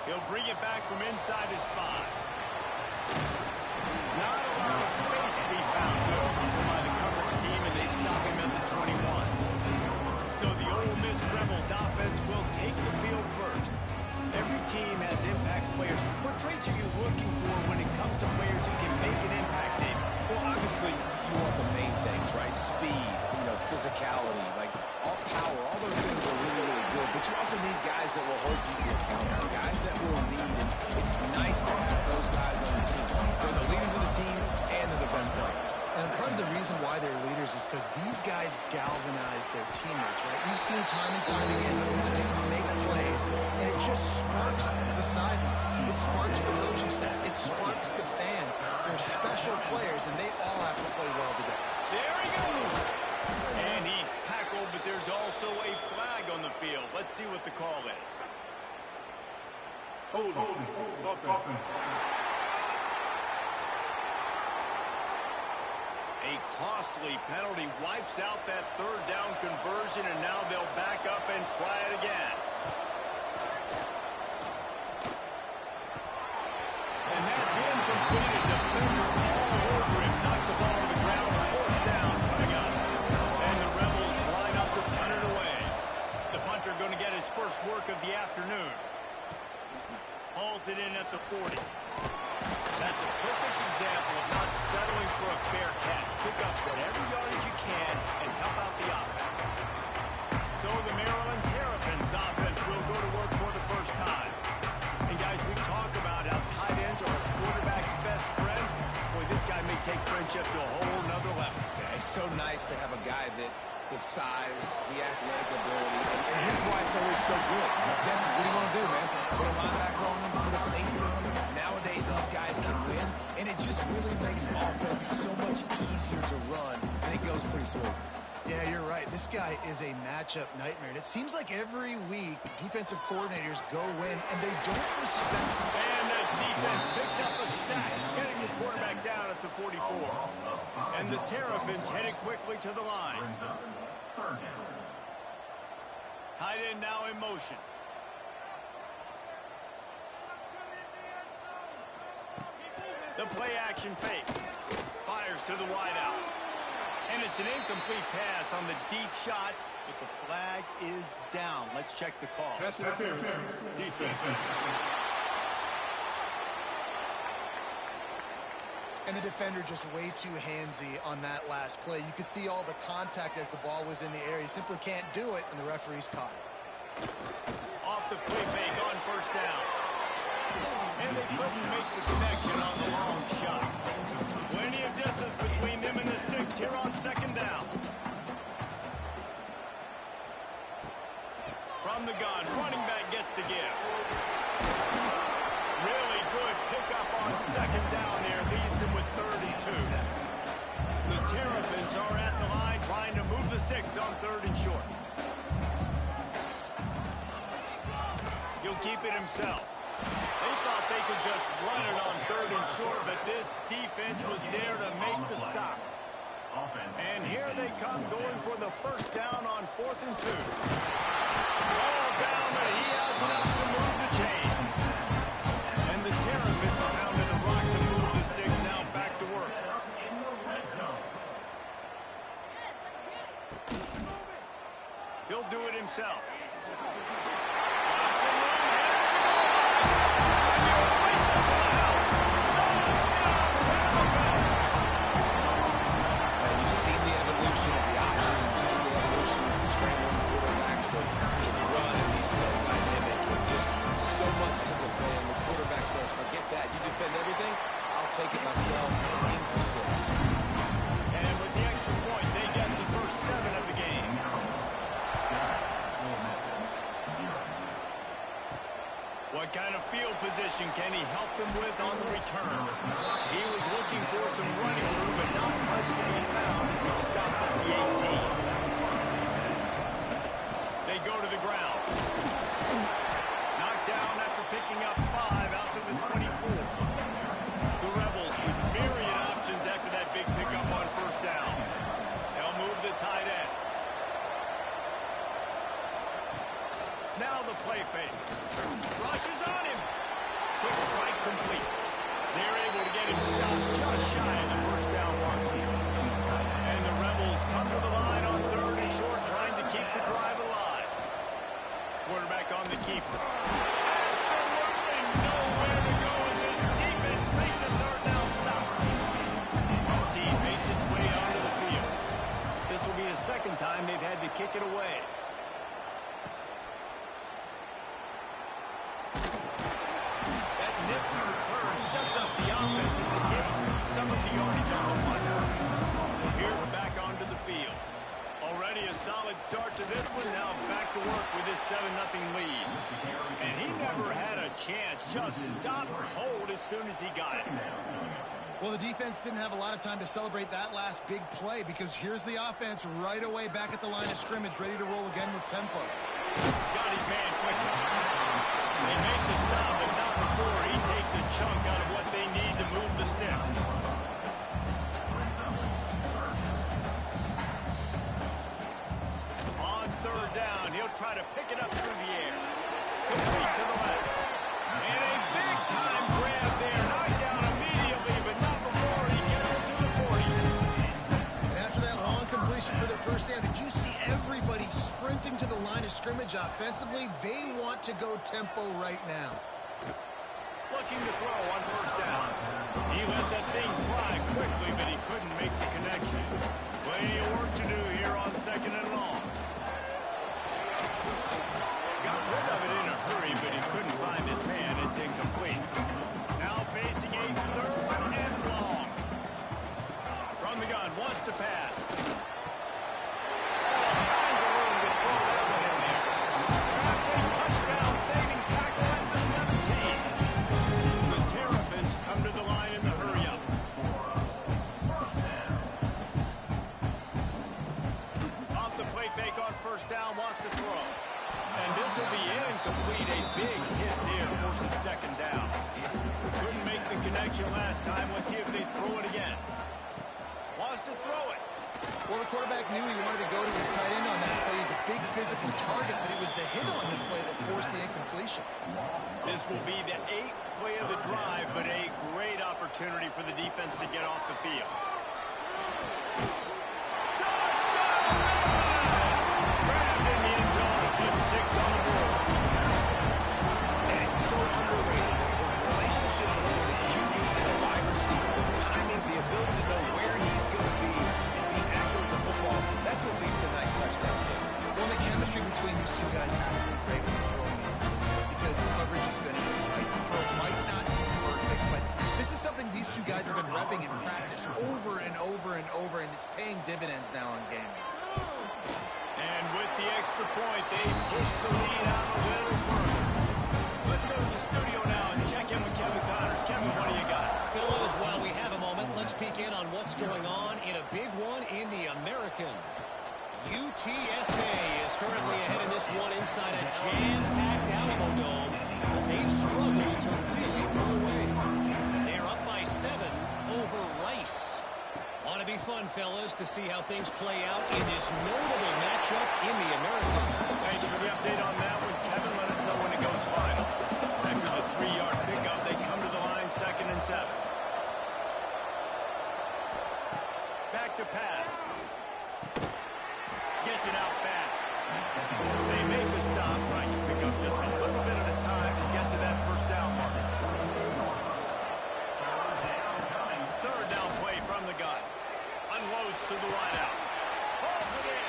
He'll bring it back from inside his 5. Not a lot of space to be found. Good hustle by the coverage team, and they stop him at the 21. So the Ole Miss Rebels offense will take the field first. Every team has impact players. What traits are you looking for when it comes to players who can make an impact, Dave? Well, obviously, you want the main things, right? Speed, physicality, like all power, all those things are really, really good. But you also need guys that will hold people accountable, guys that will lead. And it's nice to have those guys on your team. They're the leaders of the team, and they're the best players. And part of the reason why they're leaders is because these guys galvanize their teammates, right? We've seen time and time again, these dudes make plays, and it just sparks the sideline. It sparks the coaching staff. It sparks the fans. They're special players, and they all have to play well together. There he goes. And he's tackled, but there's also a flag on the field. Let's see what the call is. Hold offense. A costly penalty wipes out that third down conversion, and now they'll back up and try it again. And that's incomplete. A defender all over him. Knocked the ball to the ground. Fourth down coming up. And the Rebels line up to punt it away. The punter going to get his first work of the afternoon. Hauls it in at the 40. That's a perfect example of not settling for a fair catch. Pick up whatever yardage you can and help out the offense. So the Maryland Terrapins offense will go to work for the first time. And guys, we talk about how tight ends are a quarterback's best friend. Boy, this guy may take friendship to a whole nother level. Yeah, it's so nice to have a guy that the size, the athletic ability, and here's why it's always so good. Jesse, what do you want to do, man? Put a linebacker on him, put a safety on him. Nowadays, these guys can win, and it just really makes offense so much easier to run, and it goes pretty smooth. Yeah, you're right. This guy is a matchup nightmare. And it seems like every week defensive coordinators go in and they don't respect him. And the defense picks up a sack, getting the quarterback down at the 44. And the Terrapins headed quickly to the line. Tight end now in motion. The play action fake. Fires to the wideout. And it's an incomplete pass on the deep shot, but the flag is down. Let's check the call. Pass interference. Defense. And the defender just way too handsy on that last play. You could see all the contact as the ball was in the air. He simply can't do it, and the referee's caught it. Off the play fake on first down. And they couldn't make the connection on the long shot. Plenty of distance between them and the sticks here on second down. From the gun, running back gets to give. Really good pickup on second down there. Leaves them with 32. The Terrapins are at the line trying to move the sticks on third and short. He'll keep it himself. They thought they could just run it on third and short, but this defense was there to make the stop. And here they come going for the first down on 4th and 2. Ball down, but he has enough to move the chains. And the Terrapins pounded the rock to move the sticks. Now back to work. He'll do it himself. Says, forget that. You defend everything, I'll take it myself. In for 6. And with the extra point, they get the first 7 of the game. What kind of field position can he help them with on the return? He was looking for some running room, but not much to be found as he stopped at the 18. They go to the ground. Knocked down after picking up 5 out to the 24. The Rebels with myriad options after that big pickup on first down. They'll move the tight end. Now the play fake. Rushes on him. just shy of the first down mark. And the Rebels come to the line on 3rd and short, trying to keep the drive alive. Quarterback on the keeper. Absolutely nowhere to go as this defense makes a 3rd down stop. The team makes its way onto the field. This will be the 2nd time they've had to kick it away. That nifty return sets up the offense at the gates. Some of the yardage on the punt. Here, back onto the field. Already a solid start to this one. Now back to work with this 7-0 lead. And he never had a chance. Just stopped cold as soon as he got it. Well, the defense didn't have a lot of time to celebrate that last big play because here's the offense right away back at the line of scrimmage, ready to roll again with tempo. Got his man quickly. They make the stop, but not before he takes a chunk out of what they need to move the sticks. On 3rd down, he'll try to pick it up through the air. Complete to the left. And a big-time grab there. Knocked down immediately, but not before he gets it to the 40. And after that long completion for their first down, did you see everybody sprinting to the line of scrimmage offensively? They want to go tempo right now. Looking to throw on 1st down. He let that thing fly quickly, but he couldn't make the connection. Plenty of work to do here on 2nd and long. Got rid of it in a hurry, but he couldn't find his man. It's incomplete. Now facing a 3rd and long. From the gun, wants to pass. All kinds of room to throw that one in there. Grabs a touchdown, saving tackle at the 17. The Terrapins come to the line in the hurry-up. Off the play fake on 1st down, wants to throw. And this will be incomplete. A big hit there forces 2nd down. Couldn't make the connection last time. Let's see if they throw it again. Wants to throw it. Well, the quarterback knew he wanted to go to his tight end on that play. He's a big physical target, but it was the hit on the play that forced the incompletion. This will be the 8th play of the drive, but a great opportunity for the defense to get off the field. Grabbed in the end zone to put 6 on the board. And it's so underrated. The relationship between a QB and a wide receiver, the timing, the ability to know where he's going to be and be accurate with the football, that's what leads to nice touchdowns, Jason. Well, the chemistry between these two guys has to be great when they're throwing it because coverage is going to be tight. The throw might not be perfect, but this is something these two guys have been repping in practice over and over and over, and it's paying dividends now on game. And with the extra point, they push the lead out a little further. Let's go to the studio now and check in with Kevin Connors. Kevin, what do you got? Fellas, while we have a moment, let's peek in on what's going on in a big one in the American. UTSA is currently ahead in this one inside a jam-packed Alamo Dome, but they've struggled to really pull away. They're up by 7 over Rice. Ought to be fun, fellas, to see how things play out in this notable matchup in the American. Thanks for the update on that one, Kevin. Let us know when it goes final. After the 3-yard pickup, they come to the line 2nd and 7. Back to pass. Gets it out fast. They make the stop, trying to pick up just a little bit at a time to get to that 1st down mark. 3rd down play from the gun. Unloads to the wideout. Pulls it in.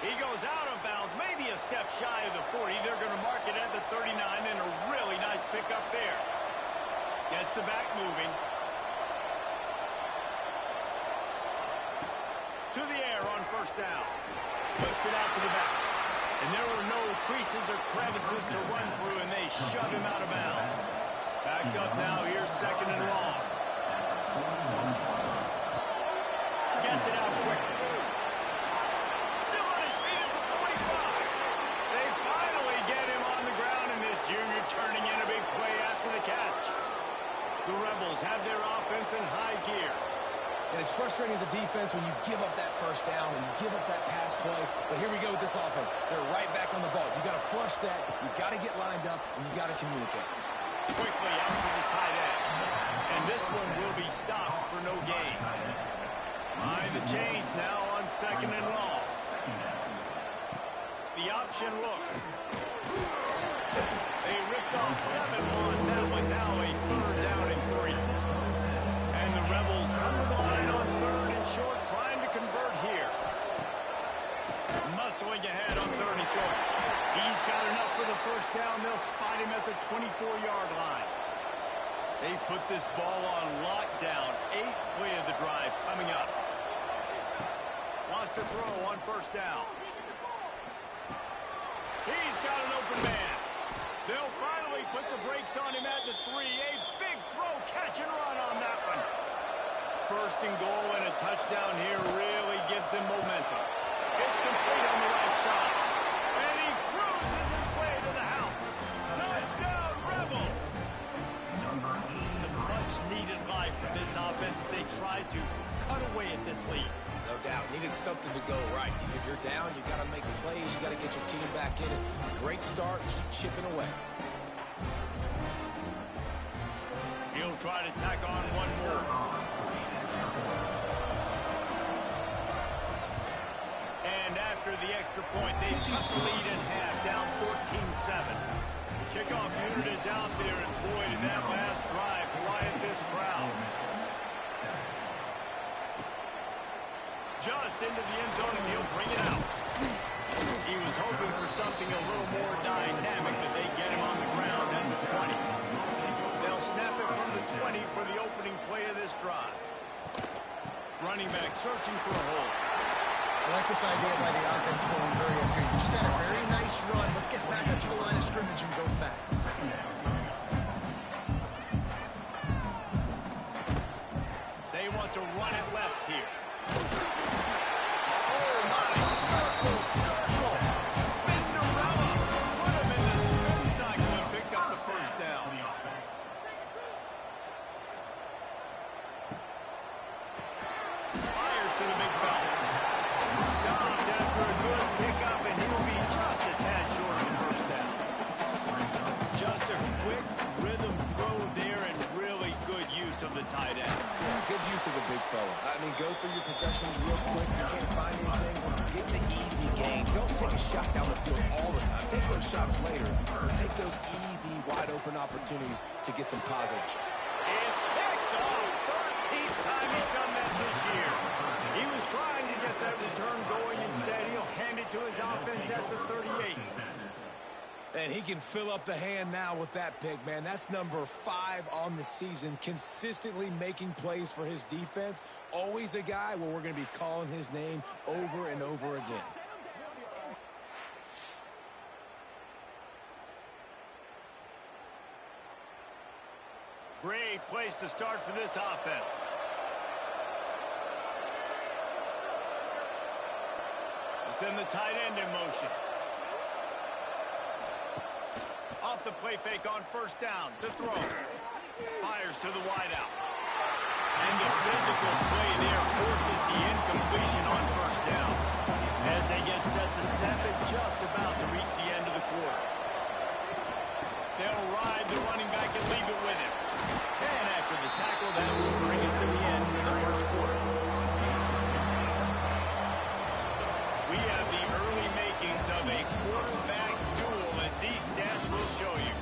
He goes out of bounds, maybe a step shy of the 40. They're going to mark it at the 39, and a really nice pickup there. Gets the back moving. To the air on 1st down. Flips it out to the back. And there were no creases or crevices to run through, and they shove him out of bounds. Backed up now, here's 2nd and long. Gets it out quickly. Still on his feet at the 45. They finally get him on the ground, and this junior turning in a big play after the catch. The Rebels have their offense in high gear. And it's frustrating as a defense when you give up that 1st down and you give up that pass play. But here we go with this offense. They're right back on the ball. You got to flush that. You got to get lined up, and you got to communicate. Quickly out to the tight end. And this one will be stopped for no gain. Mind the change now on 2nd and long. The option look. They ripped off 7 on that one. Now a 3rd down and 3. And the Rebels come to the line on 3rd and short, trying to convert here. Muscling ahead on 3rd and short. He's got enough for the 1st down. They'll spot him at the 24-yard line. They've put this ball on lockdown. 8th play of the drive coming up. Wants to throw on 1st down. He's got an open man. They'll finally put the brakes on him at the 3. A big throw, catch and run on that one. 1st and goal and a touchdown here really gives them momentum. It's complete on the right side. And he cruises his way to the house. Touchdown, Rebels! It's a much-needed life for this offense as they try to cut away at this lead. No doubt. Needed something to go right. If you're down, you got to make plays. You got to get your team back in it. Great start. Keep chipping away. He'll try to tack on one more. And after the extra point, they've cut the lead in half, down 14-7. The kickoff unit is out there, and boy, did that last drive quiet this crowd. Just into the end zone, and he'll bring it out. He was hoping for something a little more dynamic, but they get him on the ground at the 20. They'll snap it from the 20 for the opening play of this drive. Running back searching for a hole. I like this idea by the offense going very up here. You just had a very nice run. Let's get back up to the line of scrimmage and go fast. They want to run it left here. Oh, my. Circle, circle. Spinderella. Put him in the spin cycle and picked up the 1st down. Fires to the big fella. Stopped after a good pickup, and he'll be just a tad short of the 1st down. Just a quick rhythm throw there and really good use of the tight end. Yeah, good use of the big fella. I mean, go through your progressions real quick. You can't find anything. Get the easy gain. Don't take a shot down the field all the time. Take those shots later. But take those easy, wide-open opportunities to get some positive. It's picked off. 13th time he's done that this year. He was trying to get that return going. Instead, he'll hand it to his offense at the 38. And he can fill up the hand now with that pick, man. That's number 5 on the season, consistently making plays for his defense. Always a guy where we're going to be calling his name over and over again. Great place to start for this offense. Send the tight end in motion. Off the play fake on 1st down. To throw. Fires to the wideout. And the physical play there forces the incompletion on 1st down. As they get set to snap it, just about to reach the end of the quarter. They'll ride the running back and leave it with him. And after the tackle, that will bring us to the end of the 1st quarter. We have the early makings of a quarterback duel, as these stats will show you.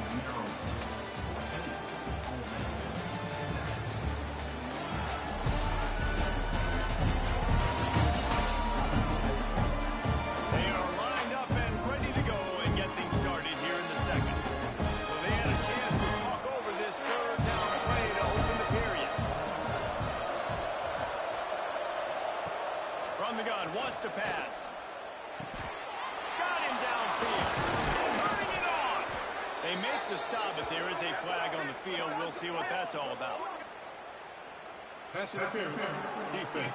They are lined up and ready to go and get things started here in the 2nd. So they had a chance to talk over this 3rd down play to open the period. From the gun, wants to pass. They make the stop, but there is a flag on the field. We'll see what that's all about. Pass interference. Defense.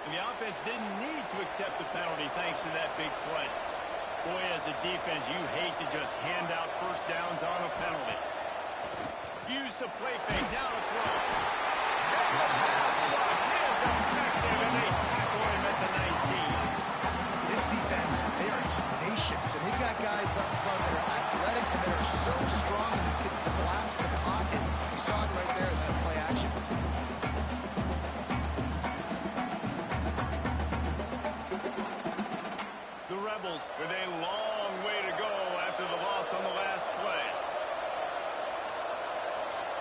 And the offense didn't need to accept the penalty thanks to that big play. Boy, as a defense, you hate to just hand out 1st downs on a penalty. Use the play fake, now to throw. And the pass rush is effective, and they tackle him at the 19. This defense, they are tenacious, and they've got Rebels with a long way to go after the loss on the last play.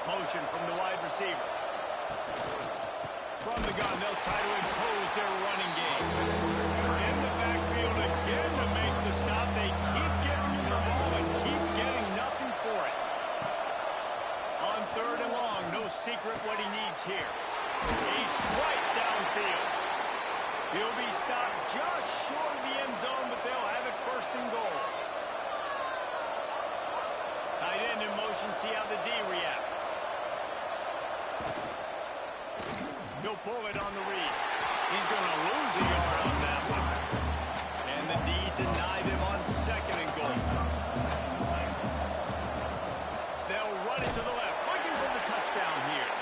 Motion from the wide receiver. From the gun, they'll try to impose their running game. In the backfield again to make the stop. They keep giving him the ball and keep getting nothing for it. On third and long, no secret what he needs here. A strike downfield. He'll be stopped just short of the end zone, but they'll have it first and goal. Tight end in motion, see how the D reacts. He'll pull it on the read. He's going to lose a yard on that one. And the D denied him on second and goal. They'll run it to the left, looking for the touchdown here.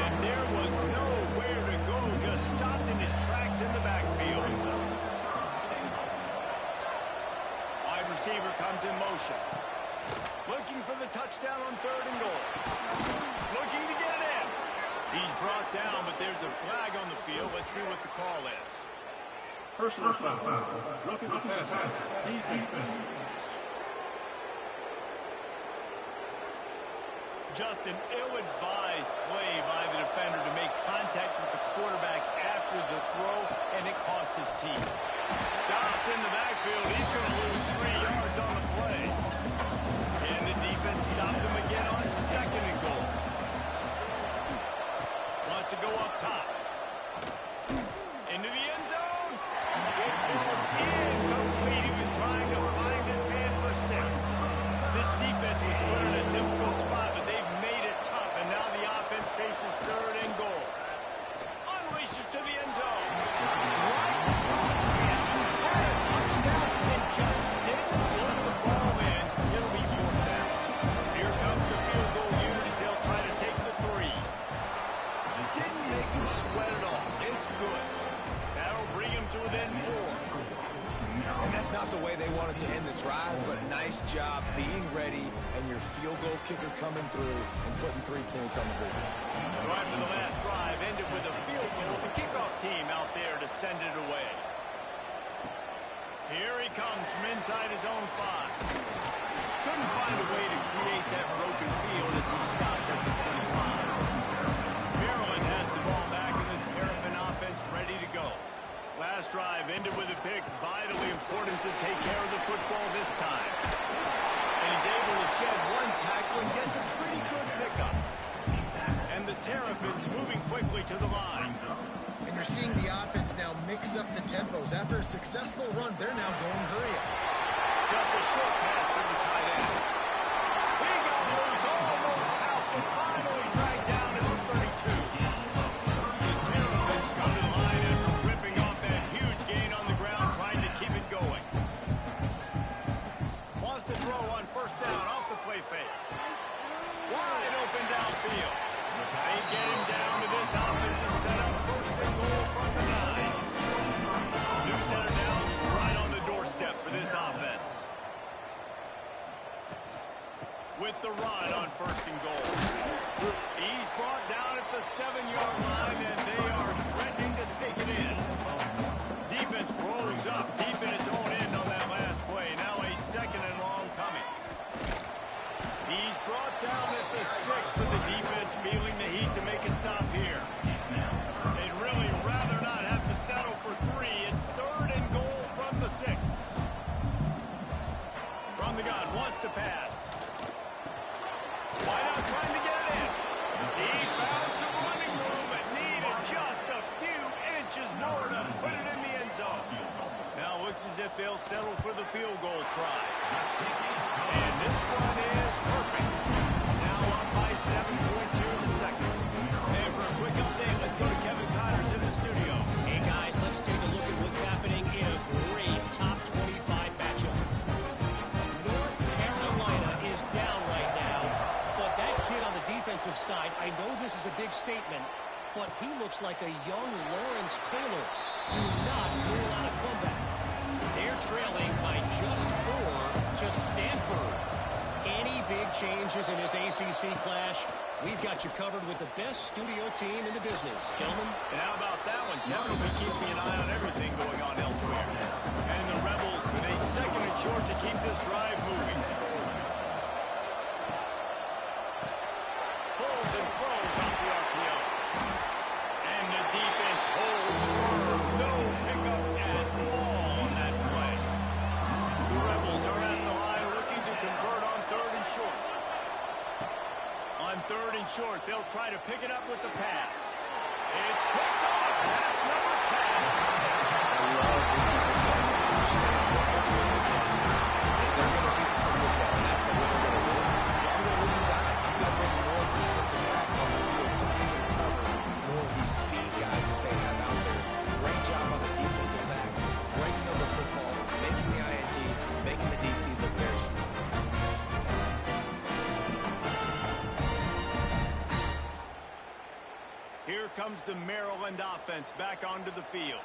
And there was nowhere to go, just stopped in his tracks in the backfield. Wide receiver comes in motion. Looking for the touchdown on third and goal. Looking to get it in. He's brought down, but there's a flag on the field. Let's see what the call is. Personal foul. Roughing the passer. Defense. Just an ill-advised play by the defender to make contact with the quarterback after the throw, and it cost his team. Stopped in the backfield. He's going to lose 3 yards on the play. And the defense stopped him again on second and goal. Wants to go up top. Into the end zone. It falls incomplete. He was trying to find his man for 6. This defense was put in a difficult spot, but they've made it tough, and now the offense faces third and goal. Unleashes to the end zone. Right across the edge. Had a touchdown and just didn't put the ball in. It'll be 4th down. Here comes the field goal unit as they'll try to take the 3. Didn't make him sweat at all. It's good. That'll bring him to within 4. And that's not the way they wanted to end the drive, but nice job being ready and your field goal kicker coming through and putting 3 points on the board. So after the last drive ended with a field goal, the kickoff team out there to send it away. Here he comes from inside his own 5. Couldn't find a way to create that broken field as he stopped at the 25. Maryland has the ball back and the Terrapin offense ready to go. Last drive ended with a pick. Vitally important to take care of the football this time. And he's able to shed 1 tackle and gets a pretty good pickup. And the Terrapins moving quickly to the line. And you're seeing the offense now mix up the tempos. After a successful run, they're now going hurry up. Just a short pass to the tight end. He got loose, almost housed and finally dragged down at the 32. The Terrapins come to the line after ripping off that huge gain on the ground, trying to keep it going. Wants to throw on first down off the play fake. Wide open downfield. They get him down to this offense to set up first and goal from the 9. New center down, right on the doorstep for this offense. With the run on first and goal. He's brought down at the 7-yard line, and they are threatening to take it in. Defense rolls up deep in its own end on that last play. Now a 2nd and long coming. He's brought down at the 6, but the defense feeling the heat to make a stop here. They'd really rather not have to settle for 3. It's 3rd and goal from the 6. From the gun, wants to pass. Why not trying to get it in? He found some running room and needed just a few inches more to put it in the end zone. Now looks as if they'll settle for the field goal try. And this one is perfect. Now up by 7 points here in the second. And for a quick update, let's go to Kevin Connors in the studio. Hey, guys, let's take a look at what's happening in a great top 25 matchup. North Carolina is down right now, but that kid on the defensive side, I know this is a big statement, but he looks like a young Lawrence Taylor. Do not rule out a comeback. They're trailing by just 4 to Stanford. Any big changes in this ACC clash. We've got you covered with the best studio team in the business, gentlemen. And how about that one? Kevin will be keeping an eye on everything going on elsewhere. And the Rebels with a second and short to keep this drive moving. Pulls and throws off the RPO. And the defense holds firm. No pickup at all on that play. The Rebels are at the line looking to convert on third and short. On third and short, they'll try to pick it up with the pass. It's picked off. Pass number 10. I love when people start to understand what they're doing defensively. If they're going to beat us the football, and that's the way they're going to win, I'm going to leave them die. I'm going to bring more defensive backs on the field so they can cover more of these speed guys that they have out there. Great job on the defensive back, breaking up the football, making the INT, making the DC look very smart. Here comes the Maryland offense back onto the field.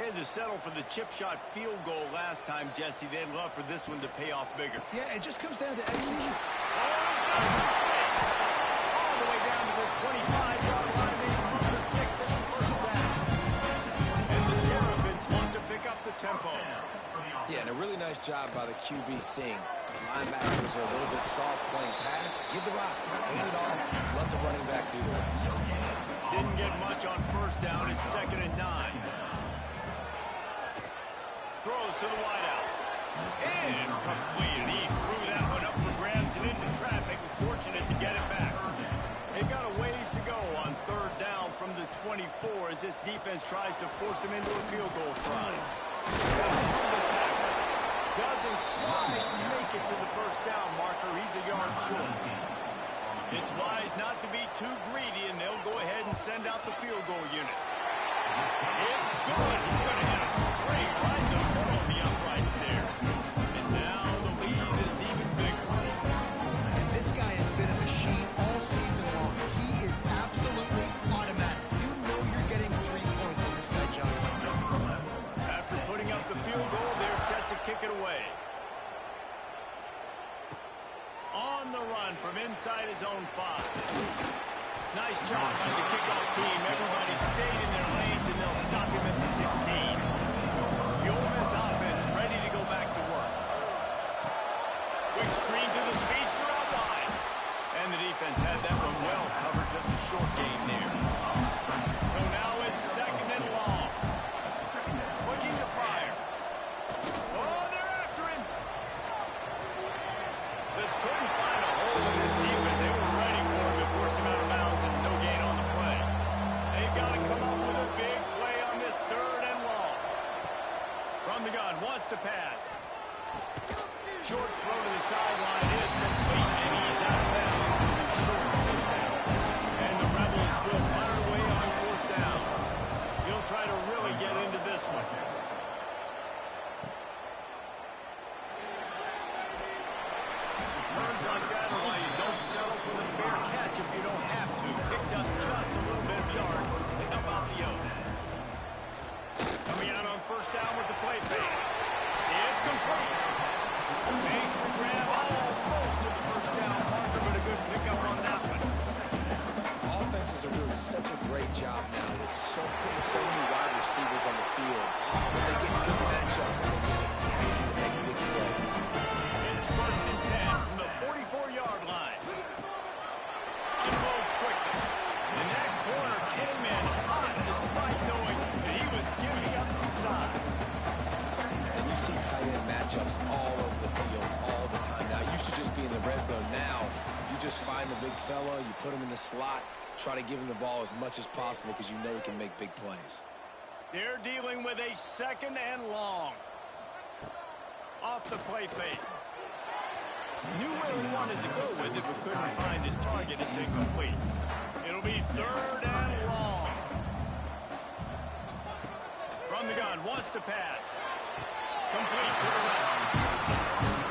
They had to settle for the chip shot field goal last time, Jesse. They'd love for this one to pay off bigger. Yeah, it just comes down to execution. Oh, he's got some space. All the way down to the 25-yard line. They move the sticks at the first down. And the Terrapins want to pick up the tempo. Yeah, and a really nice job by the QB seeing. Linebackers are a little bit soft playing pass. Give the rock, hand it off, let the running back do the rest. Didn't get much on first down. It's 2nd and 9. Throws to the wideout. Incomplete. He threw that one up for grabs and into traffic. Fortunate to get it back. They've got a ways to go on third down from the 24 as this defense tries to force him into a field goal try. Doesn't quite make it to the first down marker. He's a yard short. It's wise not to be too greedy, and they'll go ahead and send out the field goal unit. It's good. He's going to hit a straight right in the middle of the uprights there. And now the lead is even bigger. This guy has been a machine all season long. He is absolutely automatic. You know you're getting 3 points when this guy jogs on the field. After putting up the field goal, they're set to kick it away. On the run from inside his own 5. Nice job by the kickoff team. Everybody stayed in their lanes, and they'll stop him at the 16. The Ole Miss offense ready to go back to work. Quick screen to the speedster out wide. And the defense had that one well covered. Just a short gain there. So now it's 2nd and long. Looking to fire. Oh, they're after him. Just couldn't find a hole in this defense. They were ready for him to force him out of bounds, and no gain on the play. They've got to come up with a big play on this 3rd and long. From the gun, wants to pass. Short throw to the sideline is complete, and he's out of bounds. Short goes down. And the Rebels will fire away on 4th down. He'll try to really get into this one. Turns like that, or why you don't settle for the fair catch if you don't have to. Picks up just a little bit of yards. Pick up out the yoke. Coming out on 1st down with the play fake. It's complete. Makes the grab almost to the 1st down marker, but a good pickup on that one. Offenses are doing such a great job now with putting so many wide receivers on the field. When they get good matchups and they just attack you to make big plays. It's 1st and 10 from the 44-yard line. Unloads quickly. And that corner came in hot despite knowing that he was giving up some size. And you see tight end matchups all over the field all the time. Now, it used to just be in the red zone. Now, you just find the big fella, you put him in the slot, try to give him the ball as much as possible because you know he can make big plays. They're dealing with a 2nd and long. Off the play fake. Knew where he wanted to go with it, but couldn't find his target. It's incomplete. It'll be 3rd and long. From the gun, wants to pass. Complete to the left.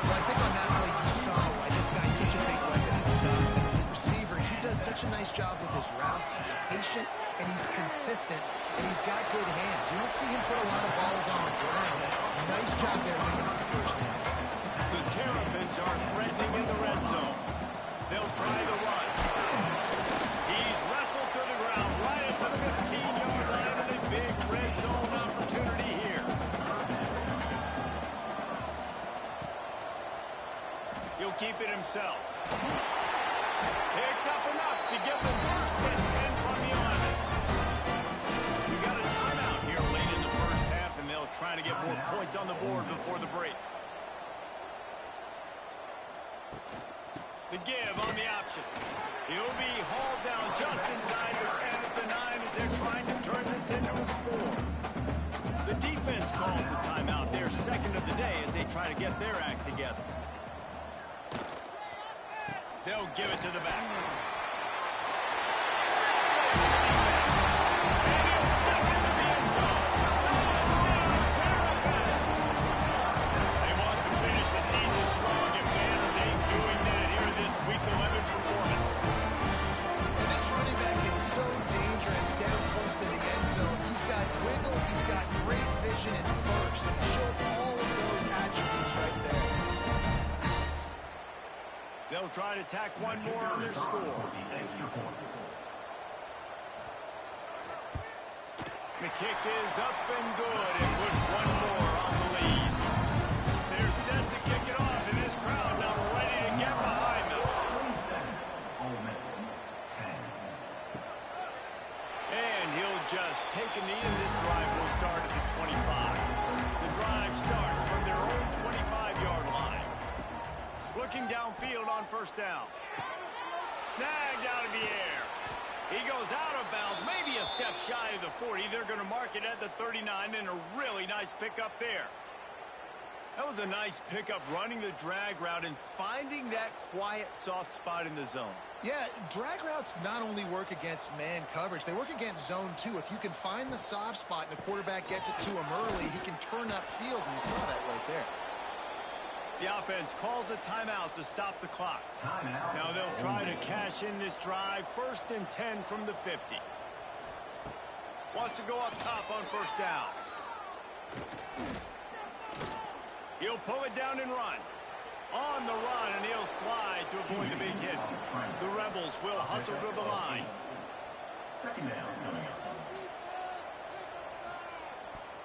Well, I think on that play you saw why this guy's such a big weapon in this offense. At receiver, he does such a nice job with his routes. He's patient, and he's consistent, and he's got good hands. You don't see him put a lot of balls on the ground. Nice job there making up the 1st down. The Terrapins are threatening in the red zone. He'll keep it himself. Picks up enough to give them first and 10 from the 11. We got a timeout here late in the first half, and they'll try to get more points on the board before the break. The give on the option. He'll be hauled down just inside the 10 at the 9 as they're trying to turn this into a score. The defense calls the timeout, their second of the day, as they try to get their act together. They'll give it to the back. And he'll step into the end zone. They want to finish the season strong, and man, are they doing that here in this Week 11 performance. And this running back is so dangerous down close to the end zone. He's got wiggle, he's got great vision and burst. He showed all of those attributes right there. They'll try to tack one more on their score. The kick is up and good, and put one more on the lead. They're set to kick it off, and this crowd now ready to get behind them. And he'll just take a knee, and this drive will start at the 25. The drive starts from their own 25-yard line. Looking downfield on first down. Snagged out of the air. He goes out of bounds, maybe a step shy of the 40. They're going to mark it at the 39, and a really nice pickup there. That was a nice pickup, running the drag route and finding that quiet, soft spot in the zone. Yeah, drag routes not only work against man coverage, they work against zone too. If you can find the soft spot and the quarterback gets it to him early, he can turn upfield, and you saw that right there. The offense calls a timeout to stop the clock. Now they'll try to cash in this drive. First and 10 from the 50. Wants to go up top on first down. He'll pull it down and run. On the run, and he'll slide to avoid the big hit. The Rebels will hustle to the line. Second down coming up.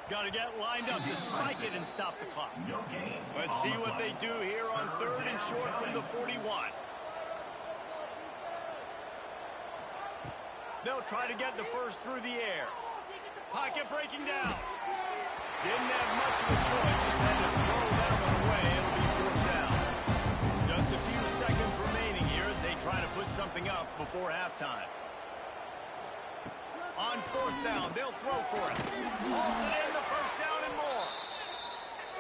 Got to get lined up to spike it and stop the clock. No gain. Let's see what they do here on third and short from the 41. They'll try to get the first through the air. Pocket breaking down. Didn't have much of a choice, just had to throw that one away. It'll be fourth down. Just a few seconds remaining here as they try to put something up before halftime. On fourth down, they'll throw for it. Hauls it in, the first down and more.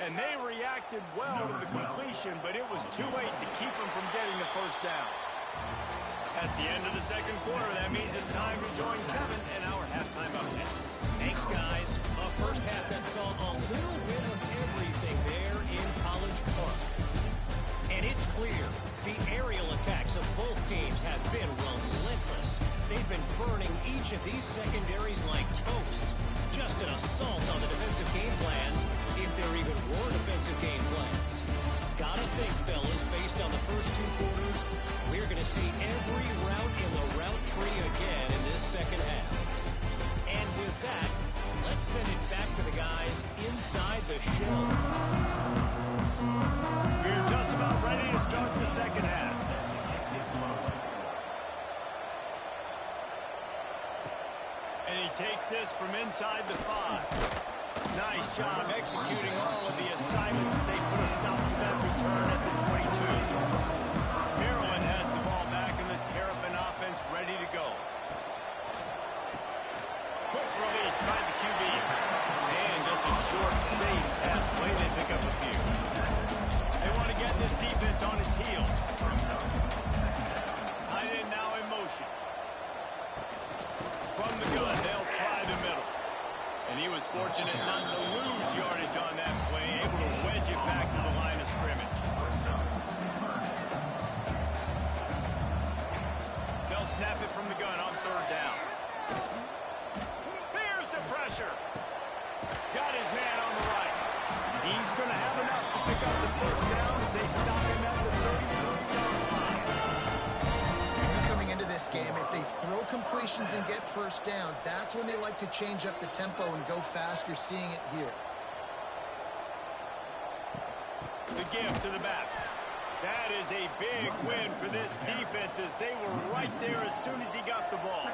And they reacted well to the completion, but it was too late to keep them from getting the first down. That's the end of the second quarter. That means it's time to join Kevin and our halftime update. Thanks, guys. A first half that saw a little bit of everything there in College Park. And it's clear the aerial attacks of both teams have been relentless. They've been burning each of these secondaries like toast. Just an assault on the defensive game plans, if there even were defensive game plans. Gotta think, fellas, based on the first two quarters, we're going to see every route in the route tree again in this second half. And with that, let's send it back to the guys inside the shell. We're just about ready to start the second half. And he takes this from inside the 5. Nice job executing all of the assignments as they put a stop to that return at the 22. Maryland has the ball back and the Terrapin offense ready to go. Quick release by the QB. And just a short, safe pass play. They pick up a few. They want to get this defense on its heels. Tight end now in motion. From the gun, they'll try the middle. And he was fortunate not to lose yardage on that play, able to wedge it back to the line of scrimmage. They'll snap it from the gun on third down. Here's the pressure. Got his man on the right. He's going to have enough to pick up the first down as they stop him at the 33-yard line. Coming into this game, if they throw completions and get first downs, that's when they like to change up the tempo and go fast. You're seeing it here. The give to the back. That is a big win for this defense as they were right there as soon as he got the ball.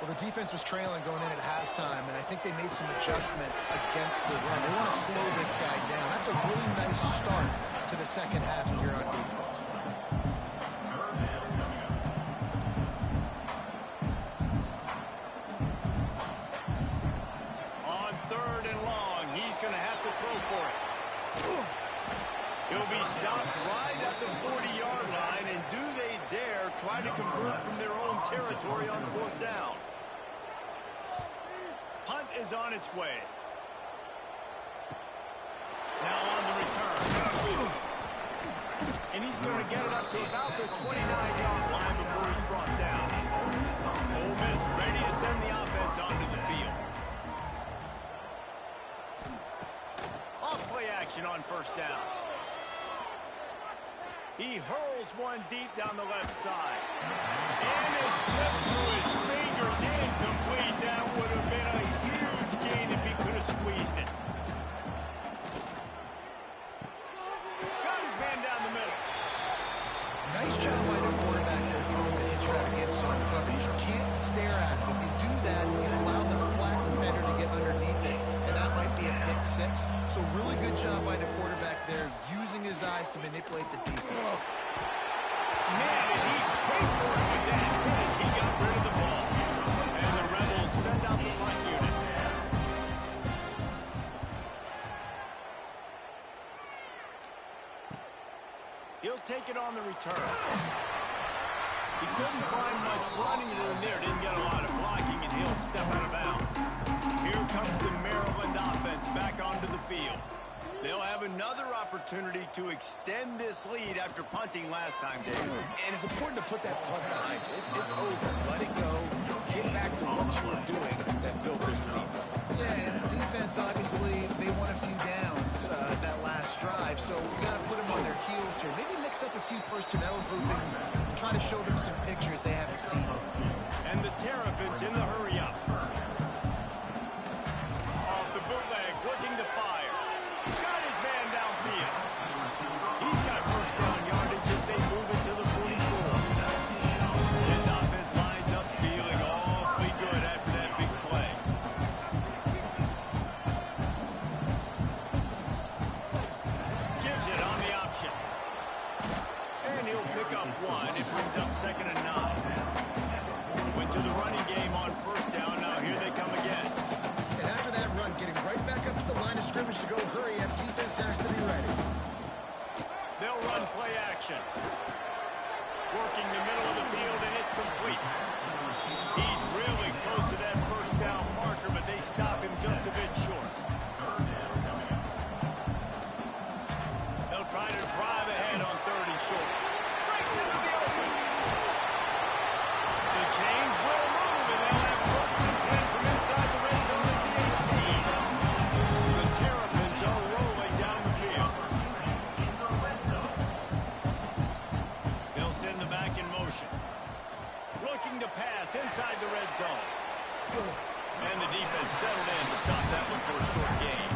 Well, the defense was trailing going in at halftime, and I think they made some adjustments against the run. They want to slow this guy down. That's a really nice start to the second half if you're on defense. On 3rd and long, he's going to have to throw for it. He'll be stopped right at the 40-yard line, and do they dare try to convert from their own territory on 4th down? Punt is on its way. Now on the return. And he's going to get it up to about the 29-yard line before he's brought down. Ole Miss ready to send the offense onto the field. Off-play action on 1st down. He hurls one deep down the left side. And it slips through his fingers, incomplete. That would have been a huge gain if he could have squeezed it. Got his man down the middle. Nice job by the quarterback there throwing the hitch route against zone coverage. You can't stare at it. If you do that, you allow the flat defender to get underneath it, and that might be a pick 6. So really good job by the quarterback there, using his eyes to manipulate the defense. Man, did he wait for it with that as he got rid of the ball. And the Rebels send out the run unit. He'll take it on the return. He couldn't find much running room there, didn't get a lot of blocking, and he'll step out of bounds. Here comes the Maryland offense back onto the field. They'll have another opportunity to extend this lead after punting last time, David. And it's important to put that punt behind you. It's over. Let it go. Get back to what you were doing that built this lead. Yeah, and defense, obviously, they won a few downs that last drive, so we got to put them on their heels here. Maybe mix up a few personnel groupings and try to show them some pictures they haven't seen. And the Terrapins in the hurry-up. Off the bootleg, looking to fire. Got his man downfield. He's got 1st down yardage as they move it to the 44. This offense lines up feeling awfully good after that big play. Gives it on the option. And he'll pick up 1. It brings up 2nd and 9. Went to the running game on 1st down. Now here they come again. And after that run, getting right back up to the line of scrimmage to go hurry up, defense has to be ready. They'll run play action. Working the middle of the field, and it's complete. He's really close to that 1st down marker, but they stop him just a bit short. They'll try to drive ahead on 3rd and short. Breaks into the open. The change will move, and they'll have 1st and 10 from inside the red zone at the 18. The Terrapins are rolling down the field. They'll send the back in motion. Looking to pass inside the red zone. And the defense settled in to stop that one for a short gain.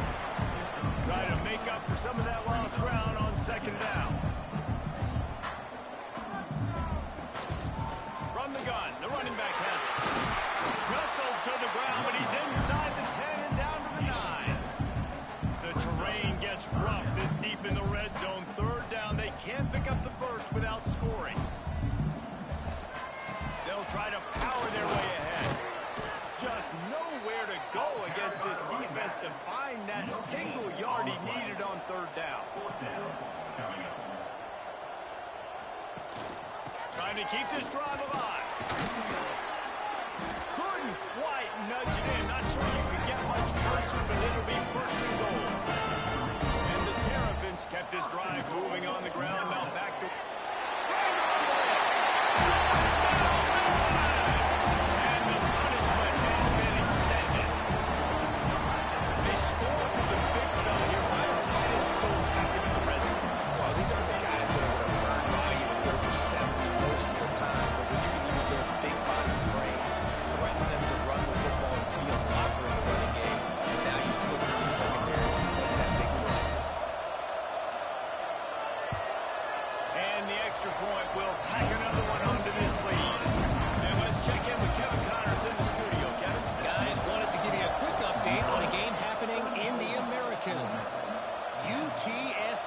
Try to make up for some of that lost ground on 2nd down. From the gun, the running back has it. Wrestled to the ground, but he's inside the 10 and down to the 9. The terrain gets rough this deep in the red zone. 3rd down, they can't pick up the 1st without scoring. They'll try to power their way ahead. Just nowhere to go against this defense to find that single yard he needed on 3rd down. Trying to keep this drive alive. Couldn't quite nudge it in. Not sure you could get much closer, but it'll be 1st and goal. And the Terrapins kept this drive moving on the ground. Now back to... And the punishment has been extended. They score for the big fella here. Why are tight so happy in the red zone? Well, these aren't the guys that are going to burn volume and go for 70 most of the time, but when you can use their big body frames, threaten them to run the football and be a blocker in the running game, and now you slip in the secondary and make that big play.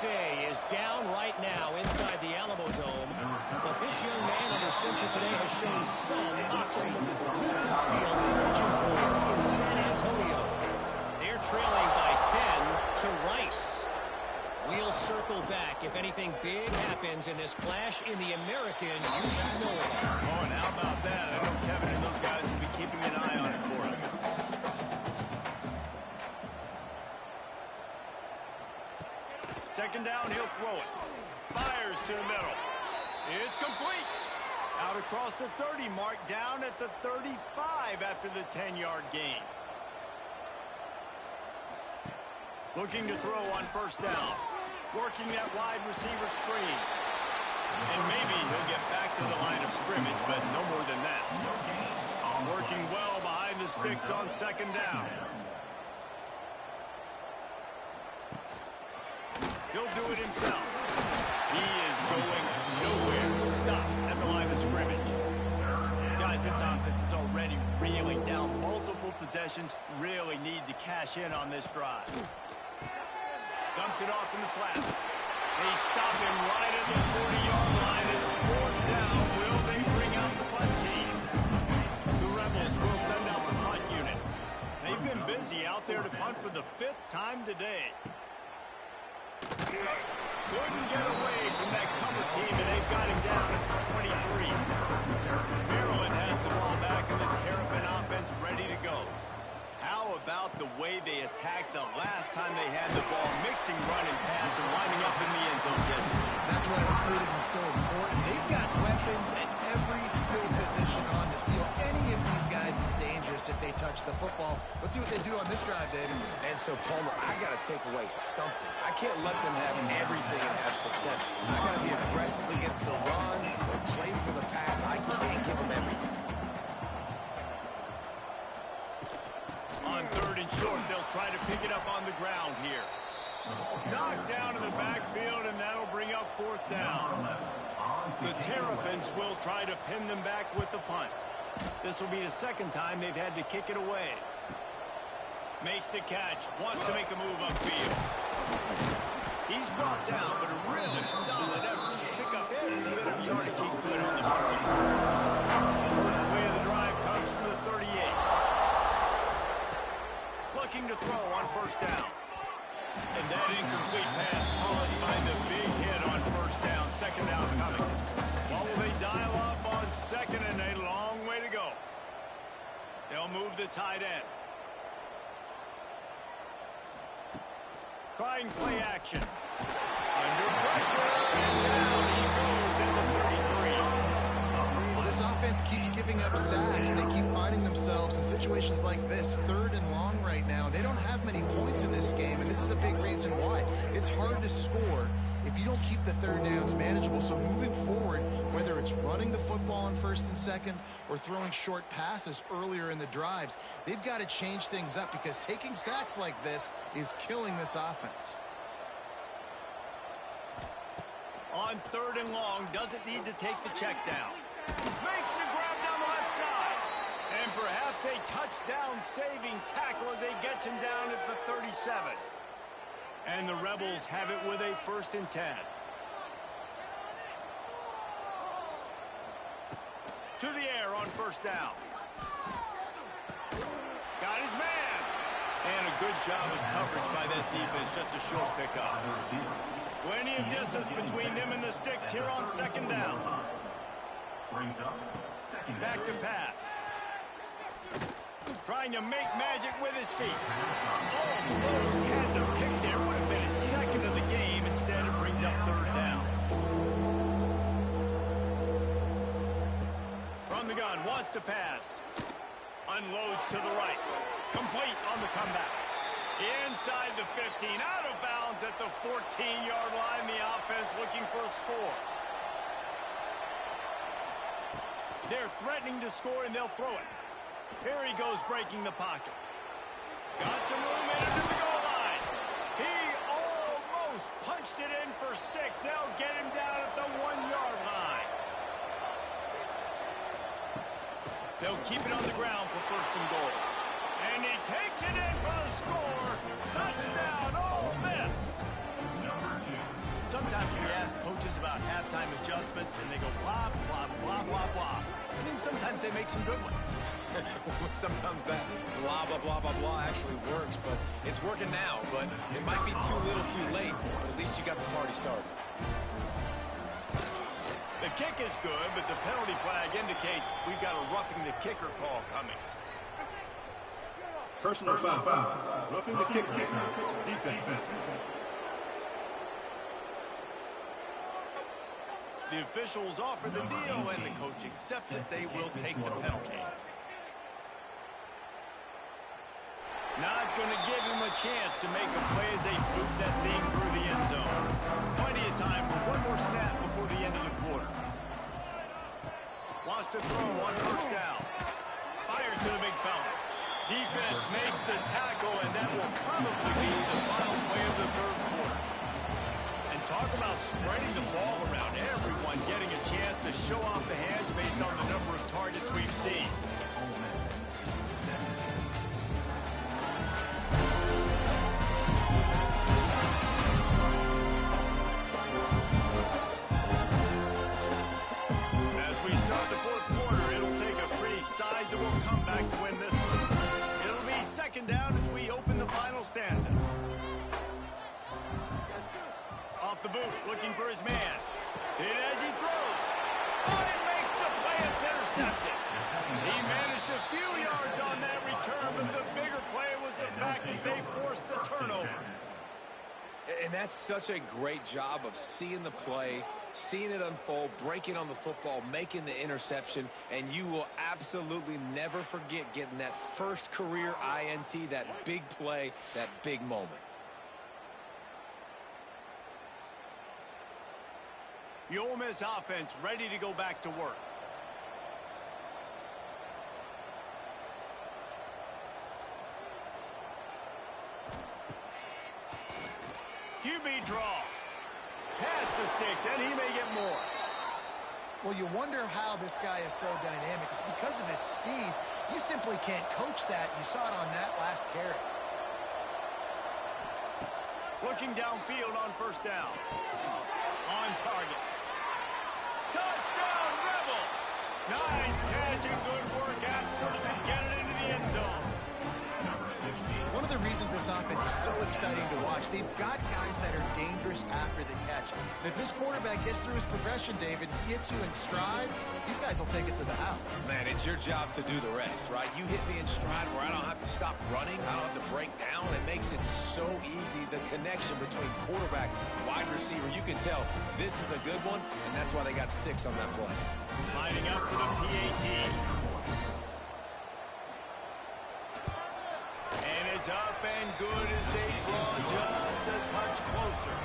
say, is down right now inside the Alamo Dome. But this young man under center today has shown some moxie. Who could see a legend born in San Antonio? They're trailing by 10 to Rice. We'll circle back. If anything big happens in this clash in the American, you should know about it. Oh, and how about that? I know Kevin and those guys will be keeping an eye on it for us. Second down, he'll throw it. Fires to the middle. It's complete. Out across the 30 mark, down at the 35 after the 10-yard gain. Looking to throw on first down. Working that wide receiver screen. And maybe he'll get back to the line of scrimmage, but no more than that. Working well behind the sticks on second down. He'll do it himself. He is going nowhere. Stop at the line of scrimmage. Guys, this offense is already reeling down multiple possessions. Really need to cash in on this drive. Dumps it off in the flats. They stop him right at the 40-yard line. It's fourth down. Will they bring out the punt team? The Rebels will send out the punt unit. They've been busy out there to punt for the 5th time today. Couldn't get away from that cover team, and they've got him down at the 23. Maryland has the ball back, and the Terrapin offense ready to go. How about the way they attacked the last time they had the ball, mixing run and pass and winding up in the end zone, Jesse? That's why recruiting is so important. They've got weapons at every skill position on the field. Any of these guys is dangerous if they touch the football. Let's see what they do on this drive, David. And so, Palmer, I got to take away something. I can't let them have everything and have success. I got to be aggressive against the run or play for the pass. I can't give them everything. On third and short, they'll try to pick it up on the ground here. Knocked down in the backfield, and that'll bring up fourth down. The Terrapins will try to pin them back with the punt. This will be the second time they've had to kick it away. Makes the catch, wants to make a move upfield. He's brought down, but a really solid effort to pick up every bit of yardage he could on the mark. First play of the drive comes from the 38. Looking to throw on first down. And that incomplete pass caused by the big hit on first down. Second down coming. What will they dial up on second, and a long way to go. They'll move the tight end. Trying play action. Under pressure, and down he goes at the 33. Well, this offense keeps giving up sacks. They keep finding themselves in situations like this, third and long right now. They don't have many points in this game, and this is a big reason why. It's hard to score if you don't keep the third downs manageable. So moving forward, whether it's running the football on first and second or throwing short passes earlier in the drives, they've got to change things up because taking sacks like this is killing this offense. On third and long, doesn't need to take the check down. Makes the grab down the left side. And perhaps a touchdown-saving tackle as they get him down at the 37. And the Rebels have it with a 1st and 10. To the air on first down. Got his man. And a good job of coverage by that defense. Just a short pickup. Plenty of distance between them and the sticks here on second down. Back to pass. Trying to make magic with his feet. Almost had the pick there. Would have been his second of the game. Instead, it brings up third down. From the gun, wants to pass. Unloads to the right. Complete on the comeback. Inside the 15. Out of bounds at the 14-yard line. The offense looking for a score. They're threatening to score, and they'll throw it. Here he goes, breaking the pocket. Got some room in under the goal line. He almost punched it in for 6. They'll get him down at the 1-yard line. They'll keep it on the ground for first and goal. And he takes it in for the score. Touchdown, Ole Miss. Sometimes we ask coaches about halftime adjustments, and they go blah, blah, blah, blah, blah. I mean, sometimes they make some good ones. Sometimes that blah, blah, blah, blah, blah actually works, but it's working now. But it might be too little too late, but at least you got the party started. The kick is good, but the penalty flag indicates we've got a roughing the kicker call coming. Personal foul. Roughing the kicker. Defense. The officials offer the deal, and the coach accepts it. They will take the penalty. Not going to give him a chance to make a play as they boot that thing through the end zone. Plenty of time for one more snap before the end of the quarter. Wants to throw on first down. Fires to the big foul. Defense makes the tackle, and that will probably be the final play of the third quarter. And talk about spreading the ball around. Everyone getting a chance to show off the hands based on the number of targets we've seen. As we start the fourth quarter, it'll take a pretty sizable comeback to win this one. It'll be second down as we open the final stanza. Off the boot, looking for his man. Hit as he throws. Oh, it makes the play. It's intercepted. He managed a few yards on that return, but the bigger play was the fact that they forced the turnover. And that's such a great job of seeing the play, seeing it unfold, breaking on the football, making the interception, and you will absolutely never forget getting that first career INT, that big play, that big moment. The Ole Miss offense ready to go back to work. QB draw. Pass the sticks, and he may get more. Well, you wonder how this guy is so dynamic. It's because of his speed. You simply can't coach that. You saw it on that last carry. Looking downfield on first down. On target. Touchdown, Rebels! Nice catch and good work afterwards to get it into the end zone. One of the reasons this offense is so exciting to watch, they've got guys that are dangerous after the catch. And if this quarterback gets through his progression, David, gets you in stride, these guys will take it to the house. Man, it's your job to do the rest, right? You hit me in stride where I don't have to stop running. I don't have to break down. It makes it so easy, the connection between quarterback, wide receiver. You can tell this is a good one, and that's why they got 6 on that play. Lining up for the PAT. And it's up and good as they draw just a touch closer.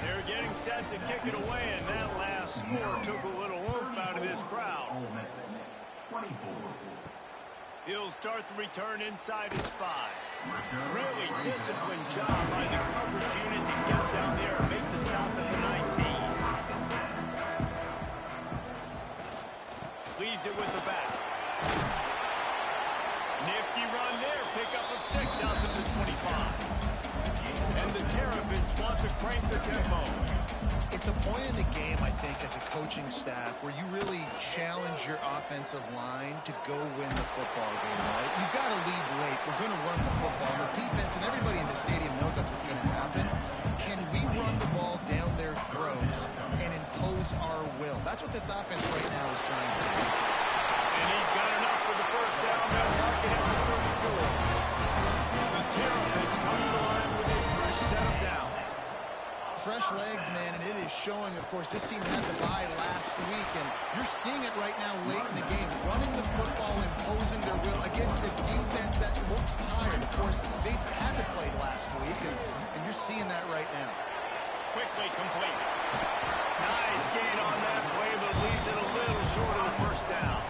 They're getting set to kick it away, and that last score took a little oomph out of this crowd. He'll start the return inside his 5. Really disciplined job by the coverage unit to get down there and make the stop at the 19. Leaves it with the back. Nifty run there, pickup of 6 out to the 25. And the Terrapins want to crank the tempo. It's a point in the game, I think, as a coaching staff where you really challenge your offensive line to go win the football game, right? You've got to lead late. We're going to run the football. The defense and everybody in the stadium knows that's what's going to happen. Can we run the ball down their throats and impose our will? That's what this offense right now is trying to do. And he's got enough for the first down. They'll mark it at the 34. The Terrapins come to the line with a fresh set of downs. Fresh legs, man, and it is showing, of course, this team had the bye last week, and you're seeing it right now late in the game. Running the football, imposing their will against the defense that looks tired. Of course, they had to play last week, and you're seeing that right now. Quickly complete. Nice gain on that play, but leaves it a little short of the first down.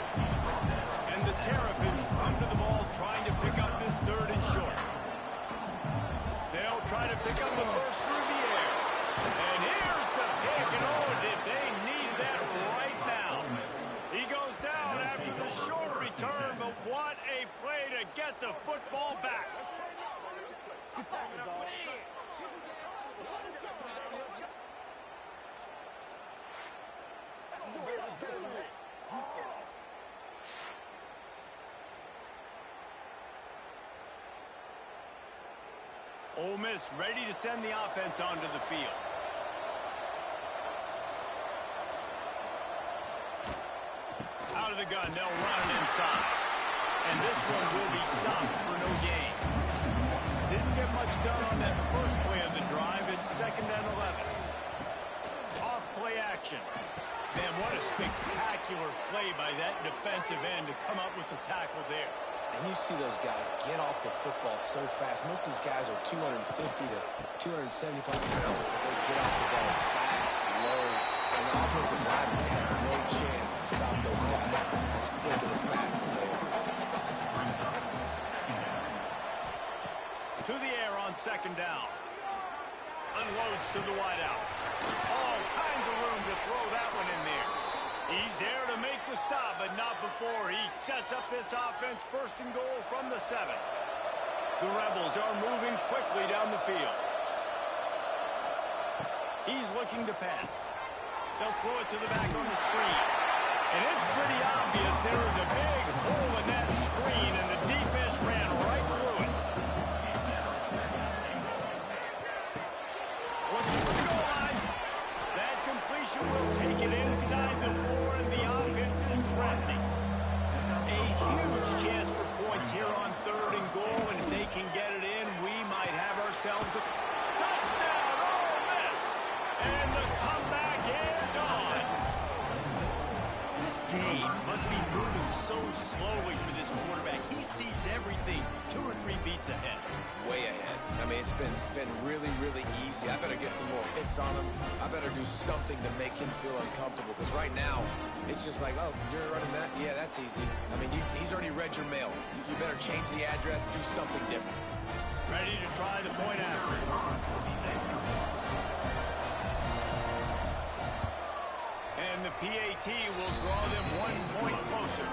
And the Terrapins come to the ball trying to pick up this 3rd and short. They'll try to pick up the first through the air. And here's the pick, and oh, did they need that right now. He goes down after the short return, but what a play to get the football back. Ole Miss ready to send the offense onto the field. Out of the gun, they'll run it inside. And this one will be stopped for no gain. Didn't get much done on that first play of the drive. It's 2nd and 11. Off play action. Man, what a spectacular play by that defensive end to come up with the tackle there. And you see those guys get off the football so fast. Most of these guys are 250 to 275 pounds, but they get off the ball fast, low. And the offensive line, they have no chance to stop those guys as quick and as fast as they are. To the air on 2nd down. Unloads to the wideout. All kinds of room to throw that one in there. He's there to make the stop, but not before he sets up this offense 1st and goal from the 7. The Rebels are moving quickly down the field. He's looking to pass. They'll throw it to the back on the screen. And it's pretty obvious there is a big hole in that screen, and the defense ran right through it. Looking for the goal line. That completion will take it inside the 4, and the offense is threatening. A huge chance for points here on 3rd and goal, and if they can get it in, we might have ourselves a touchdown, Ole Miss! And the comeback is on. This game must be moving so slowly for this quarterback. He sees everything 2 or 3 beats ahead. Way ahead. I mean, it's been really, really easy. I better get some more hits on him. I better do something to make him feel uncomfortable, because right now, it's just like, oh, you're running that? Yeah, that's easy. I mean, he's already read your mail. You better change the address, do something different. Ready to try the point after. And the PAT will draw them 1 point closer.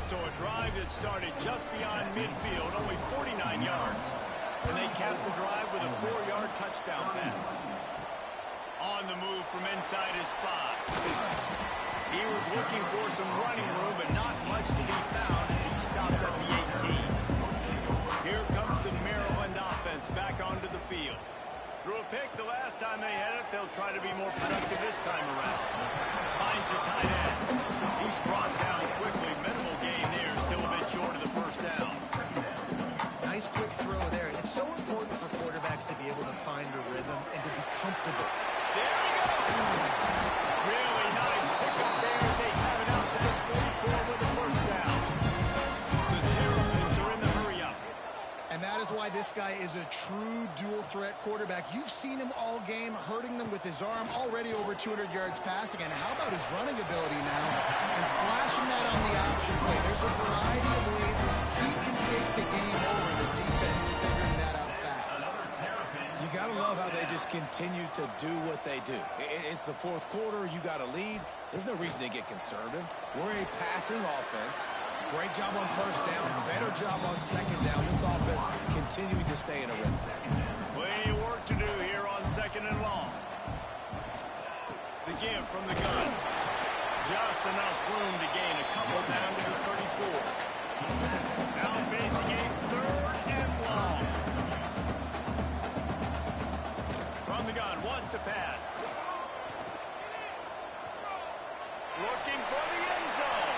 So a drive that started just beyond midfield, only 49 yards. And they capped the drive with a 4-yard touchdown pass. On the move from inside his spot. He was looking for some running room, but not much to be found as he stopped at the 18. Here comes the Maryland offense back onto the field. Threw a pick the last time they had it. They'll try to be more productive this time around. Finds a tight end. He's brought down quickly. Minimal gain there. Still a bit short of the 1st down. Nice quick throw there. It's so important for quarterbacks to be able to find a rhythm and to be comfortable. There we go. Really nice pickup there as they have it out to the 44 with the 1st down. The Terrapins are in the hurry-up. And that is why this guy is a true dual-threat quarterback. You've seen him all game, hurting them with his arm, already over 200 yards passing. And how about his running ability now? And flashing that on the option play. There's a variety of ways he can take the game over. The defense is figuring that out fast. You got to love how they just continue to do what they do. It's the 4th quarter. You got to lead. There's no reason to get conservative. We're a passing offense. Great job on 1st down. Better job on 2nd down. This offense continuing to stay in a rhythm. Plenty of work to do here on 2nd and long. The give from the gun. Just enough room to gain a couple down to the 34. Now facing a 3rd and long. From the gun, wants to pass. Looking for the end zone.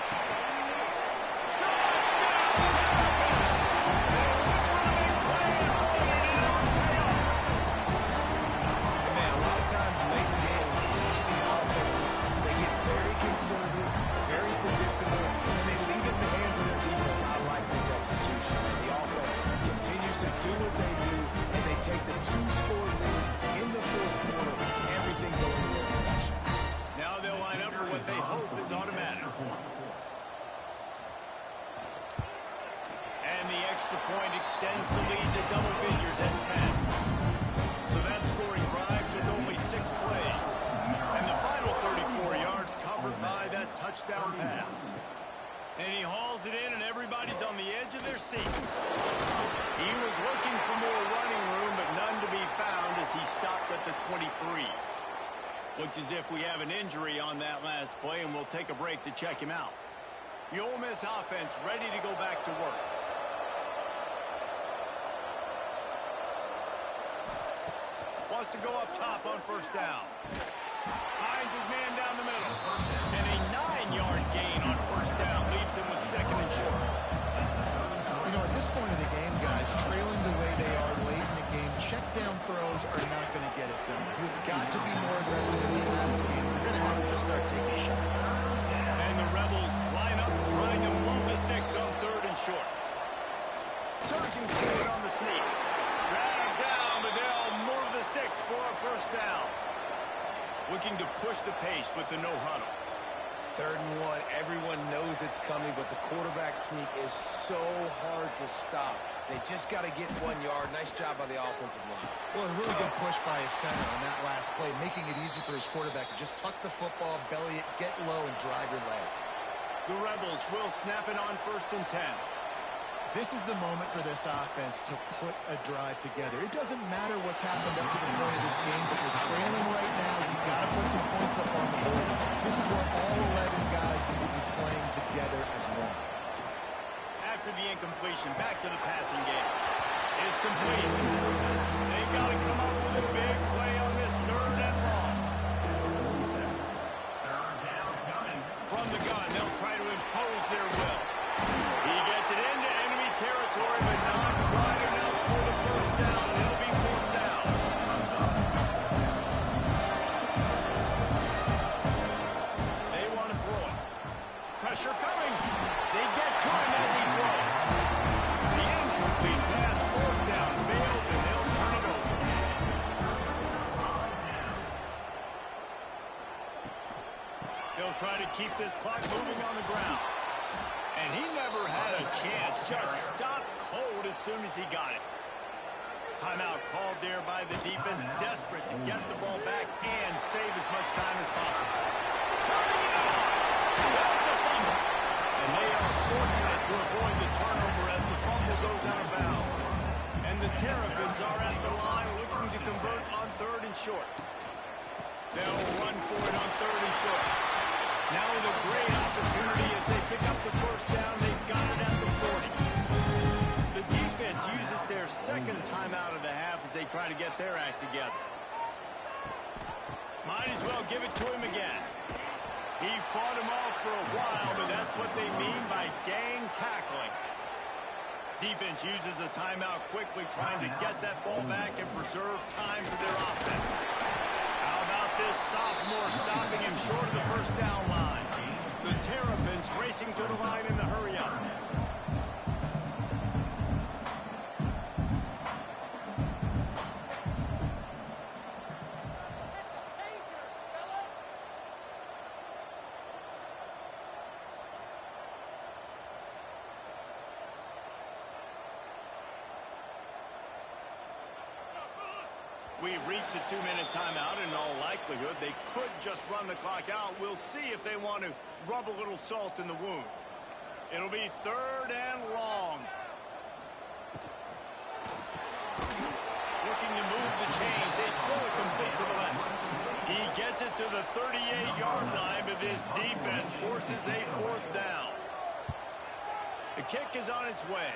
Conservative, very predictable, and they leave it in the hands of their defense. I like this execution, and the offense continues to do what they do, and they take the 2-score lead in the 4th quarter, everything going in their direction. Now they'll line up for what they hope is automatic. And the extra point extends the lead to double figures at 10. So that scoring drive took only 6 plays. And the final 34 yards covered by that touchdown pass. And he hauls it in, and everybody's on the edge of their seats. He was looking for more running room, but none to be found as he stopped at the 23. Looks as if we have an injury on that last play, and we'll take a break to check him out. The Ole Miss offense ready to go back to work. to go up top on first down. Finds his man down the middle. And a 9-yard gain on first down leaves him with second and short. You know, at this point of the game, guys, trailing the way they are late in the game, check down throws are not going to get it done. You've got to be more aggressive in the passing game. You're going to have to just start taking shots. And the Rebels line up, trying to move the sticks on third and short. Surging forward on the sneak. Drag down, but they'll move the sticks for a first down. Looking to push the pace with the no-huddle. 3rd and 1. Everyone knows it's coming, but the quarterback sneak is so hard to stop. They just got to get 1 yard. Nice job by the offensive line. Well, a really good push by his center on that last play, making it easy for his quarterback to just tuck the football, belly it, get low, and drive your legs. The Rebels will snap it on 1st and 10. This is the moment for this offense to put a drive together. It doesn't matter what's happened up to the point of this game, but you're trailing right now. You've got to put some points up on the board. This is where all 11 guys need to be playing together as one. After the incompletion, back to the passing game. It's complete. They've got to come up with a big play on this 3rd and long. From the gun, they'll try to impose their will. He gets it into enemy territory, but not quite enough for the first down. It'll be 4th down. They want to throw it. Pressure coming. They get to him as he throws. The incomplete pass, 4th down, fails, and they'll turn it over. They'll try to keep this clock moving on the ground. And he never had a chance. Just stopped cold as soon as he got it. Timeout called there by the defense, desperate to get the ball back and save as much time as possible. Turning it on! That's a fumble! And they are fortunate to avoid the turnover as the fumble goes out of bounds. And the Terrapins are at the line looking to convert on 3rd and short. They'll run for it on 3rd and short. Now with a great opportunity as they pick up the first down. They've got it at the 40. The defense uses their 2nd timeout of the half as they try to get their act together. Might as well give it to him again. He fought him off for a while, but that's what they mean by gang tackling. Defense uses a timeout quickly, trying to get that ball back and preserve time for their offense. How about this sophomore stopping him short of the first down line? The Terrapins racing to the line in the hurry-up. We've reached the 2-minute timeout. In all likelihood, they could just run the clock out. We'll see if they want to rub a little salt in the wound. It'll be 3rd and long. Looking to move the chains. They throw it complete to the left. He gets it to the 38-yard line, but this defense forces a 4th down. The kick is on its way.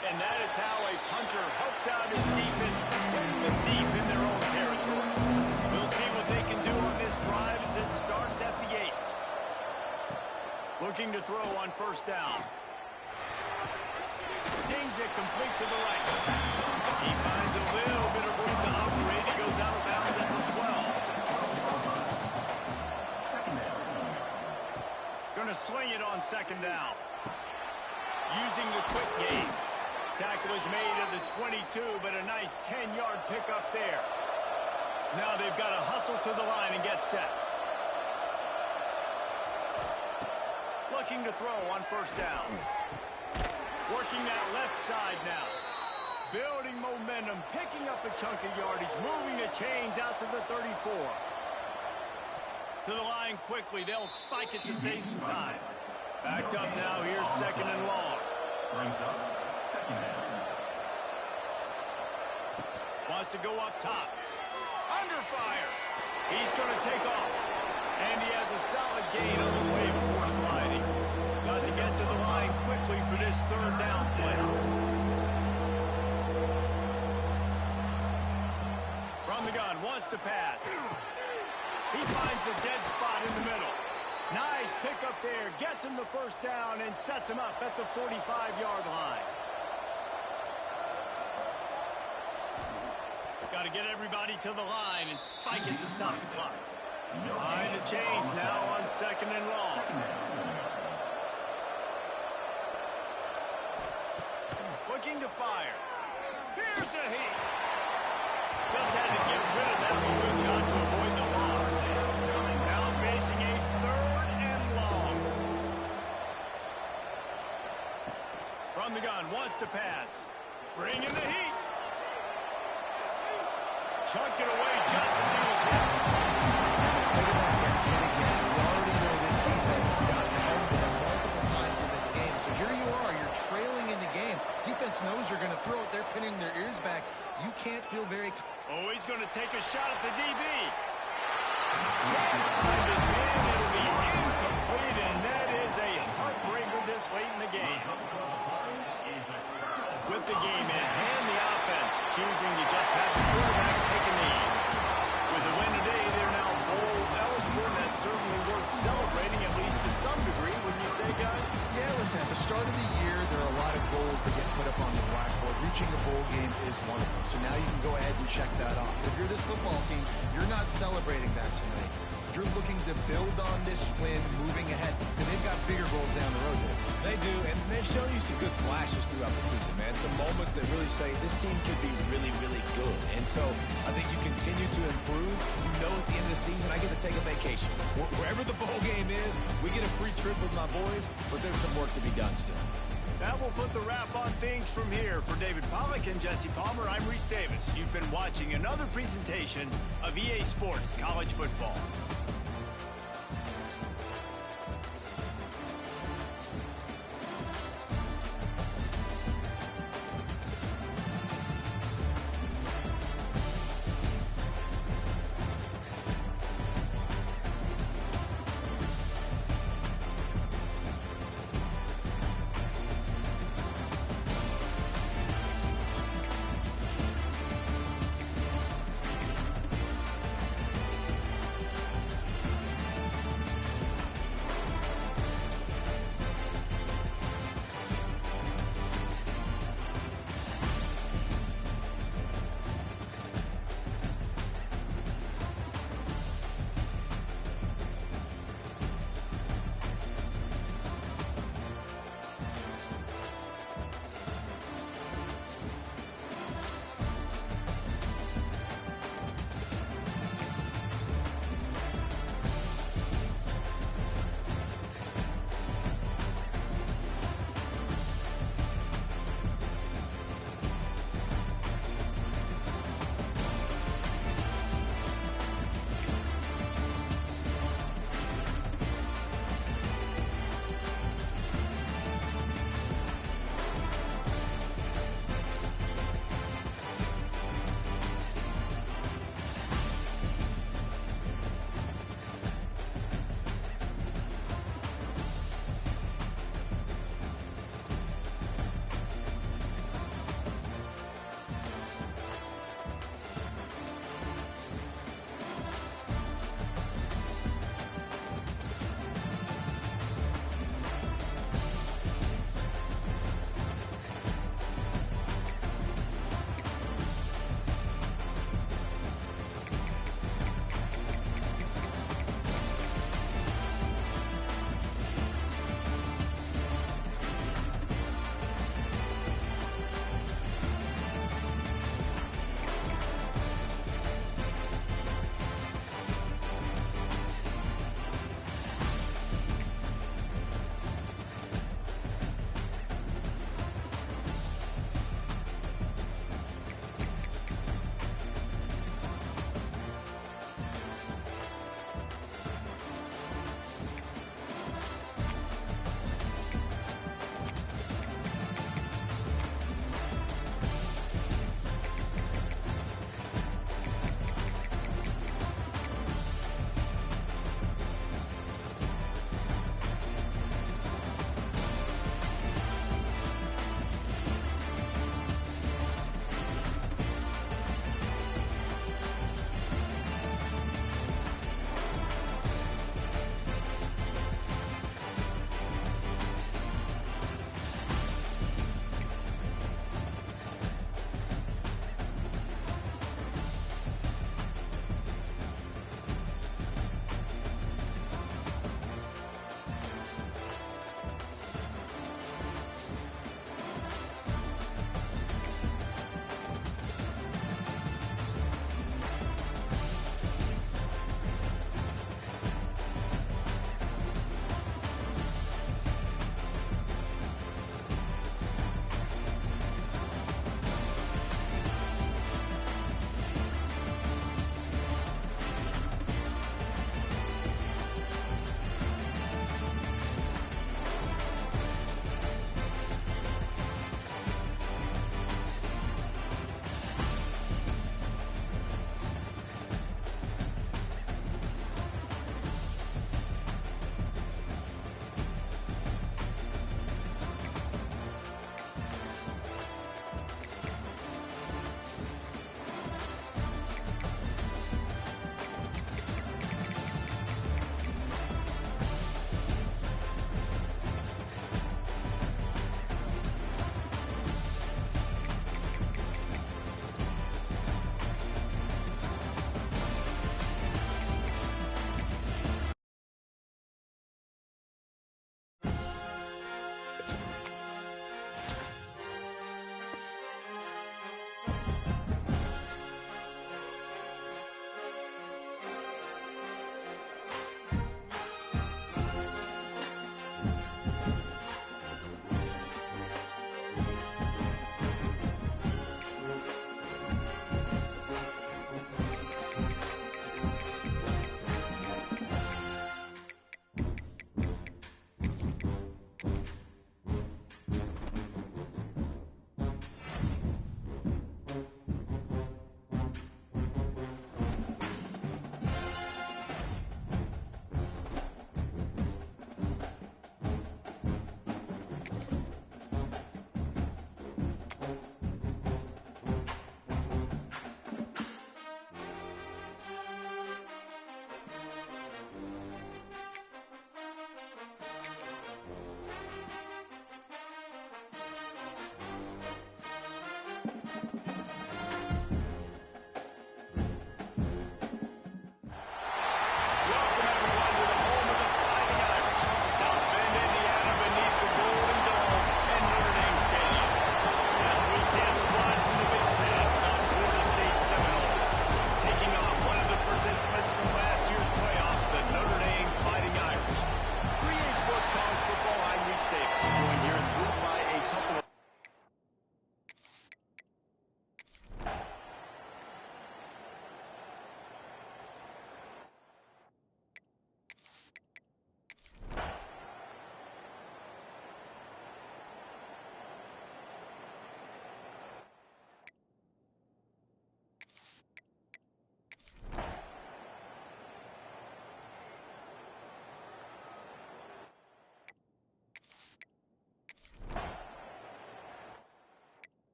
And that is how a punter helps out his defense, putting them deep in their own territory. We'll see what they can do on this drive as it starts at the 8. Looking to throw on first down. Zings it complete to the right. He finds a little bit of room to operate. He goes out of bounds at the 12. Going to swing it on 2nd down. Using the quick game. Tackle is made at the 22, but a nice 10-yard pickup there. Now they've got to hustle to the line and get set. Looking to throw on first down. Working that left side now. Building momentum, picking up a chunk of yardage, moving the chains out to the 34. To the line quickly. They'll spike it to save some time. Backed up now. Here's 2nd and long. Brings up 2nd down. Wants to go up top. Under fire. He's going to take off. And he has a solid gain on the way before sliding. Got to get to the line quickly for this 3rd down play. From the gun, wants to pass. He finds a dead spot in the middle. Nice pickup there. Gets him the first down and sets him up at the 45-yard line. Got to get everybody to the line and spike it to stop the clock. Behind the chains now on 2nd and long. Looking to fire. Here's a heat. Just had to get rid of that one, John, to avoid the loss. Now facing a 3rd and long. From the gun, wants to pass. Bring in the heat. Chucked it away just as he was hit. Quarterback gets hit again. We already know this defense has gotten home to them multiple times in this game. So here you are, you're trailing in the game. Defense knows you're going to throw it. They're pinning their ears back. You can't feel very... Oh, he's going to take a shot at the DB. Can't find his man. It'll be incomplete, and that is a heartbreaker this late in the game. With the game in hand, the offense choosing to just have the quarterback take a knee. With the win today, they're now bowl eligible, and that's certainly worth celebrating, at least to some degree, wouldn't you say, guys? Yeah, listen, at the start of the year, there are a lot of goals that get put up on the blackboard. Reaching a bowl game is one of them. So now you can go ahead and check that off. If you're this football team, you're not celebrating that tonight. You're looking to build on this win moving ahead because they've got bigger goals down the road there. They do, and they've shown you some good flashes throughout the season, man. Some moments that really say this team could be really, really good. And so I think you continue to improve. You know at the end of the season, I get to take a vacation. Wherever the bowl game is, we get a free trip with my boys, but there's some work to be done still. That will put the wrap on things from here. For David Pollack and Jesse Palmer, I'm Reese Davis. You've been watching another presentation of EA Sports College Football.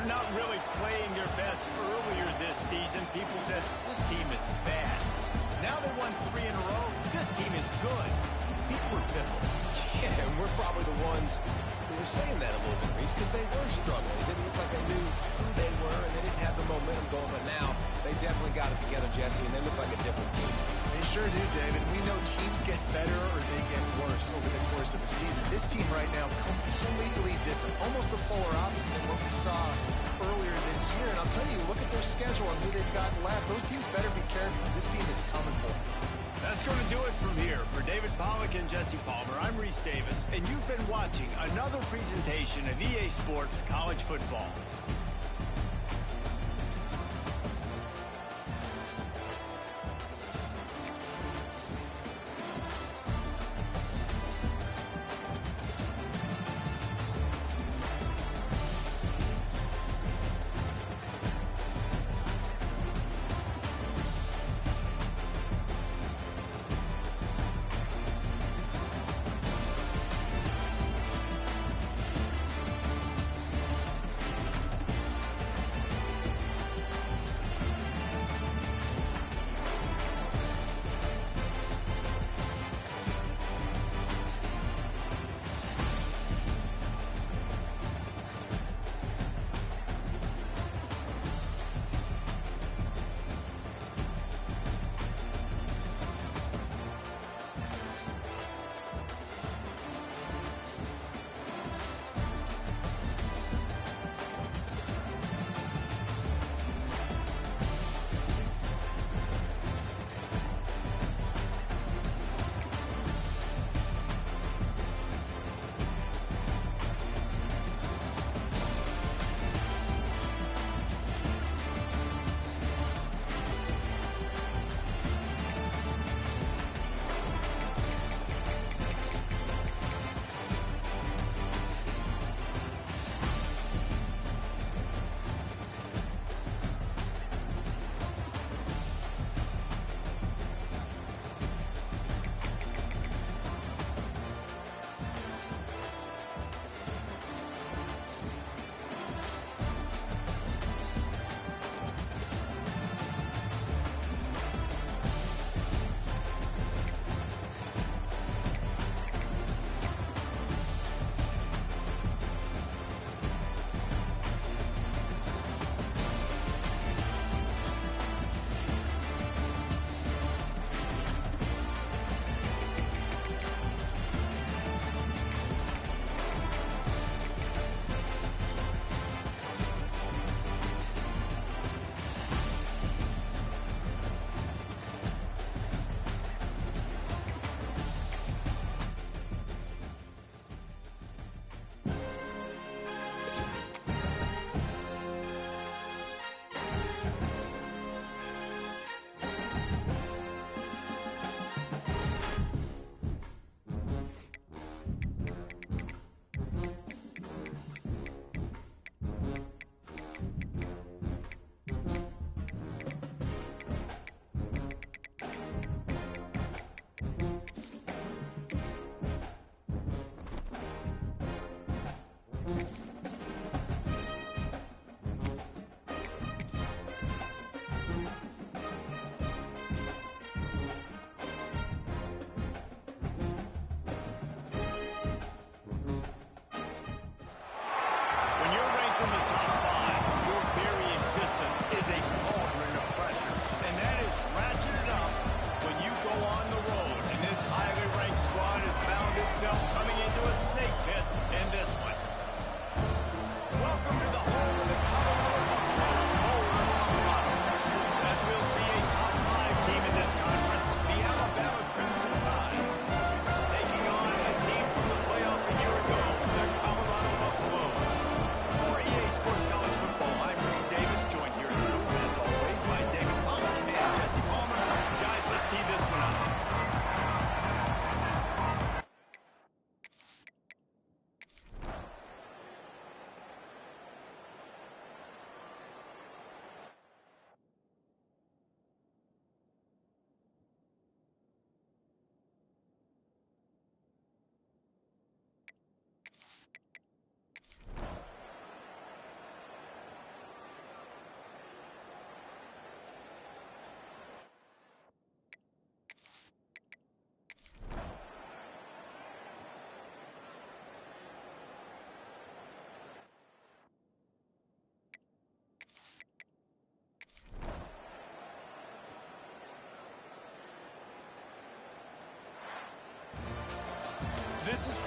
not really playing their best earlier this season, people said this team is bad. Now they won 3 in a row. This team is good. People were fickle. Yeah, and we're probably the ones who were saying that a little bit, Reese, because they were struggling. It didn't look like they knew who they were, and they didn't have the momentum going. But now they definitely got it together, Jesse, and they look like a different team. They sure do, David. We know teams get better or they get worse over the course of the season. This team right now, completely different. Almost the polar opposite than what we saw earlier this year. And I'll tell you, look at their schedule and who they've got left. Those teams better be careful. This team is coming for them. That's going to do it from here. For David Pollack and Jesse Palmer, I'm Reese Davis, and you've been watching another presentation of EA Sports College Football.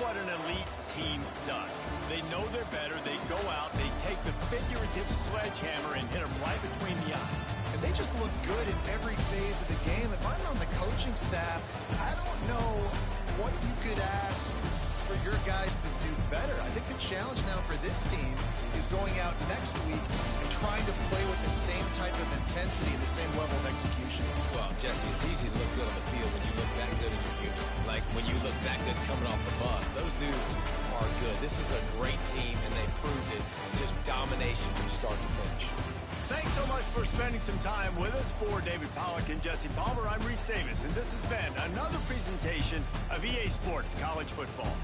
what an elite team does. They know they're better. They go out, they take the figurative sledgehammer and hit them right between the eyes. And they just look good in every phase of the game. If I'm on the coaching staff, I don't know what you could ask for your guys to do better. I think the challenge now for this team is going out next week and trying to play with the same type of intensity and the same level of execution. Well, Jesse, it's easy to look good on the field when you look that good in your unit. Like when you look that good coming off the bus. Those dudes are good. This is a great team, and they proved it. Just domination from start to finish. Thanks so much for spending some time with us. For David Pollack and Jesse Palmer, I'm Reese Davis, and this has been another presentation of EA Sports College Football.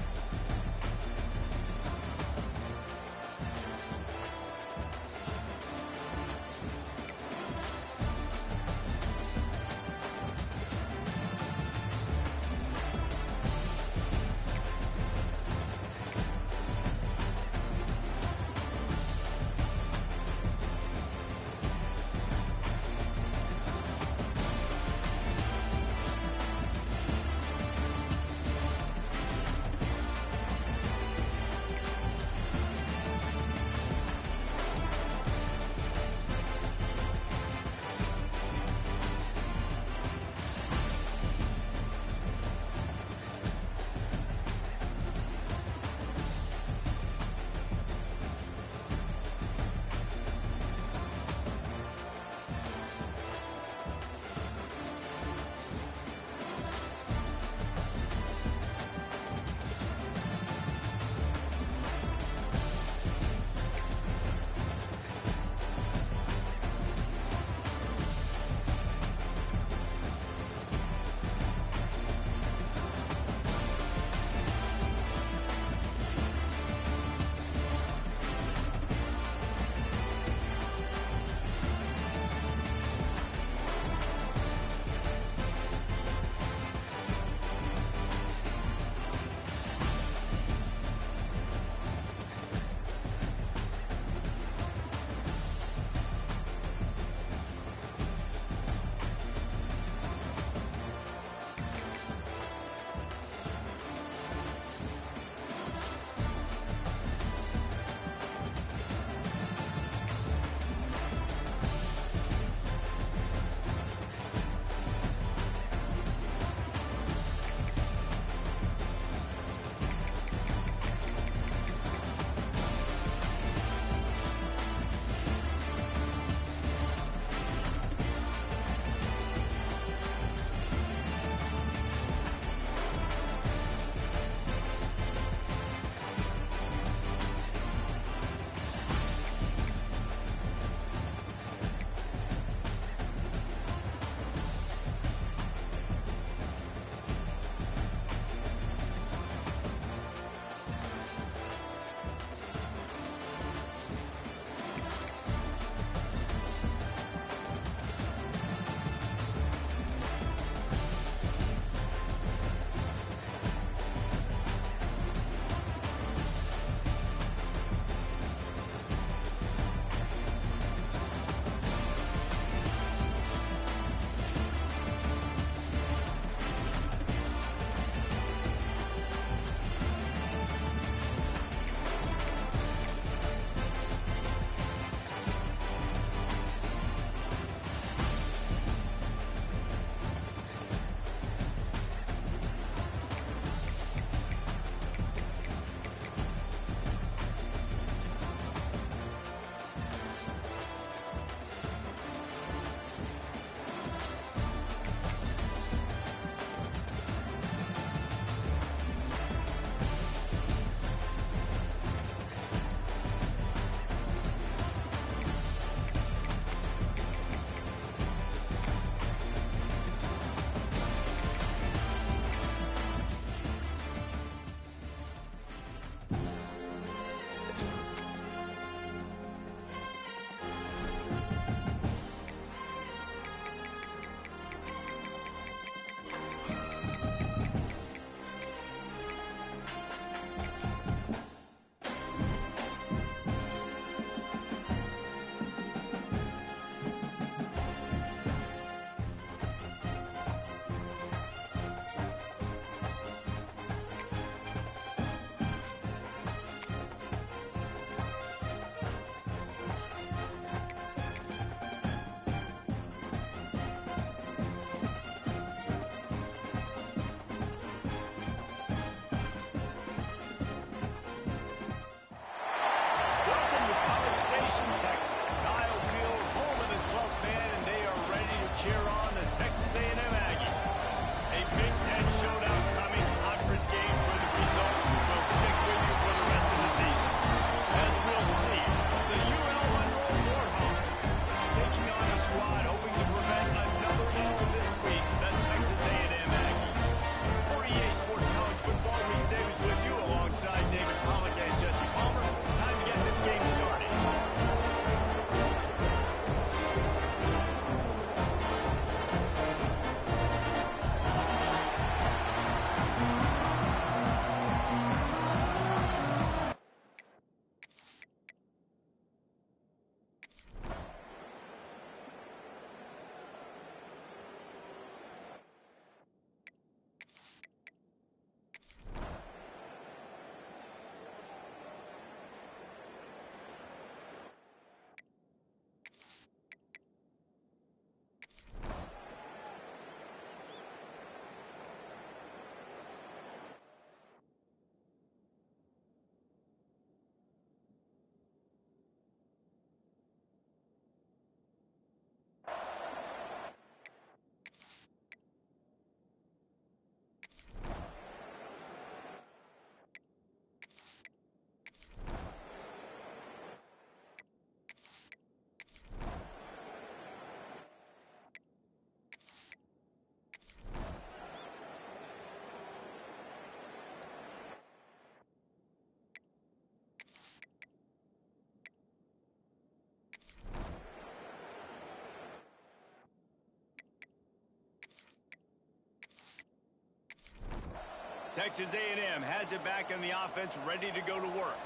Texas A&M has it back on the offense, ready to go to work.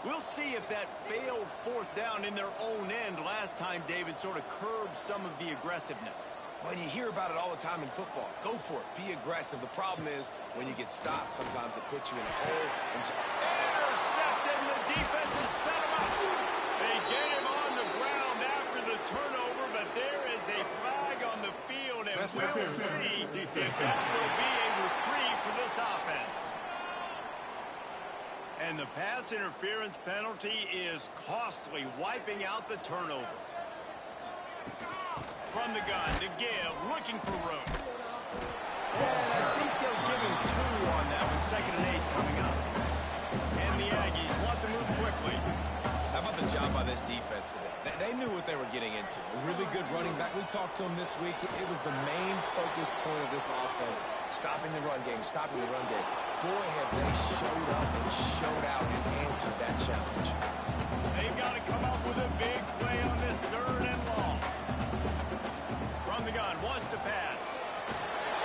We'll see if that failed fourth down in their own end last time, David, sort of curbed some of the aggressiveness. Well, you hear about it all the time in football. Go for it. Be aggressive. The problem is when you get stopped, sometimes it puts you in a hole. Intercepted, and the defense has set him up. They get him on the ground after the turnover, but there is a flag on the field, and we'll see if that will be a reprieve for this offense. And the pass interference penalty is costly, wiping out the turnover. From the gun to give, looking for room. And I think they'll give him 2 on that with 2nd and 8 coming up. And the Aggies want to move quickly. How about the job by this defense today? They knew what they were getting into. A really good running back. We talked to him this week. It was the main focus point of this offense. Stopping the run game, stopping the run game. Boy, have they showed up and showed out and answered that challenge. They've got to come up with a big play on this 3rd and long. From the gun, wants to pass.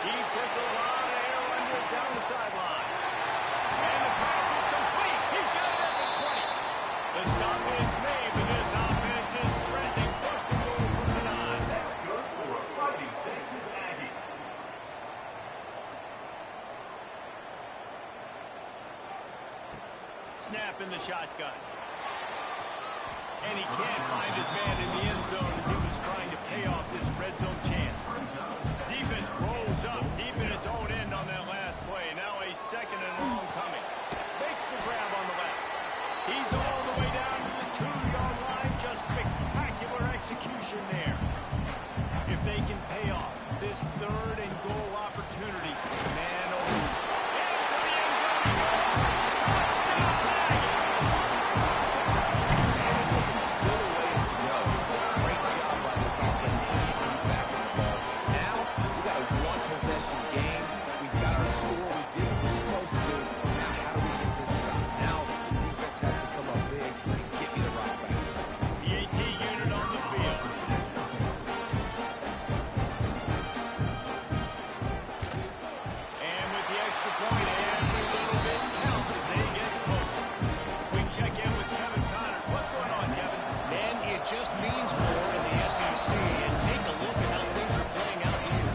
He puts a lot of air under it down the sideline. And the pass is complete. He's got it at the 20. The stop is made, but this offense is threatening. 1st and goal from the 9. That's good for a Fighting Texas Aggie. Snap in the shotgun. And he can't find his man in the end zone as he was trying to pay off this red zone chance. Defense rolls up deep in its own end on that last play. Now a 2nd and long coming. Makes the grab on the left. He's all the way down to the 2-yard line. Just spectacular execution there. If they can pay off this 3rd and goal opportunity, man, into the end zone. Touchdown, Aggies! Listen, still a ways to go. Great job by this offense getting back on the ball. Now, we got a 1-possession game. We got our score. We did what we're supposed to do. Now, how do we get this stopped? Now, the defense has to come up big and get me the rock back. The AT unit on the field. And with the extra point, every little bit counts as they get closer. We check in with Kevin Connors. What's going on, Kevin? Man, it just means more in the SEC. And take a look at how things are playing out here.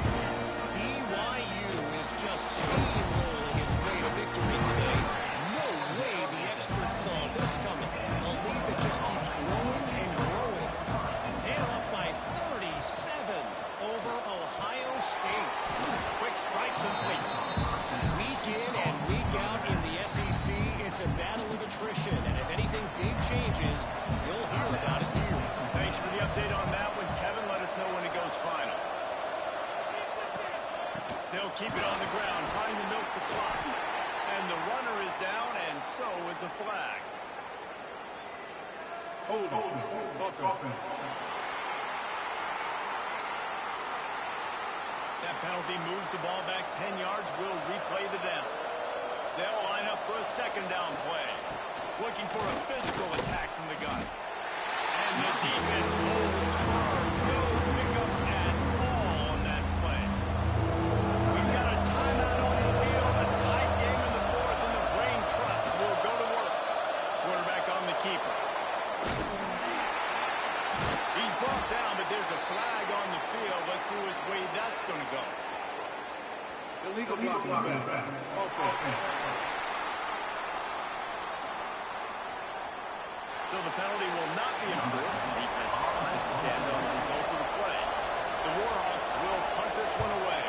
BYU is just steamrolling its way to victory today. No way the experts saw this coming. A lead that just keeps growing and growing. They're up by 37 over Ohio State. Quick strike complete. Week in and week out in the SEC, it's a battle of attrition. And if anything big changes, you'll hear about it here. Thanks for the update on that one, Kevin. Let us know when it goes final. They'll keep it on the ground, trying to milk the clock. And the runner is down, and so is the flag. Hold on. That penalty moves the ball back 10 yards. We'll replay the down. They'll line up for a 2nd down play. Looking for a physical attack from the gun. And the defense holds firm. No pickup at all on that play. We've got a timeout on the field. A tight game in the 4th, and the Brain Trust will go to work. Quarterback on the keeper. He's brought down, but there's a flag on the field. Let's see which way that's going to go. Illegal blocking back. So the penalty will not be enforced. The defense has to stand on the result of the play. The Warhawks will punt this one away.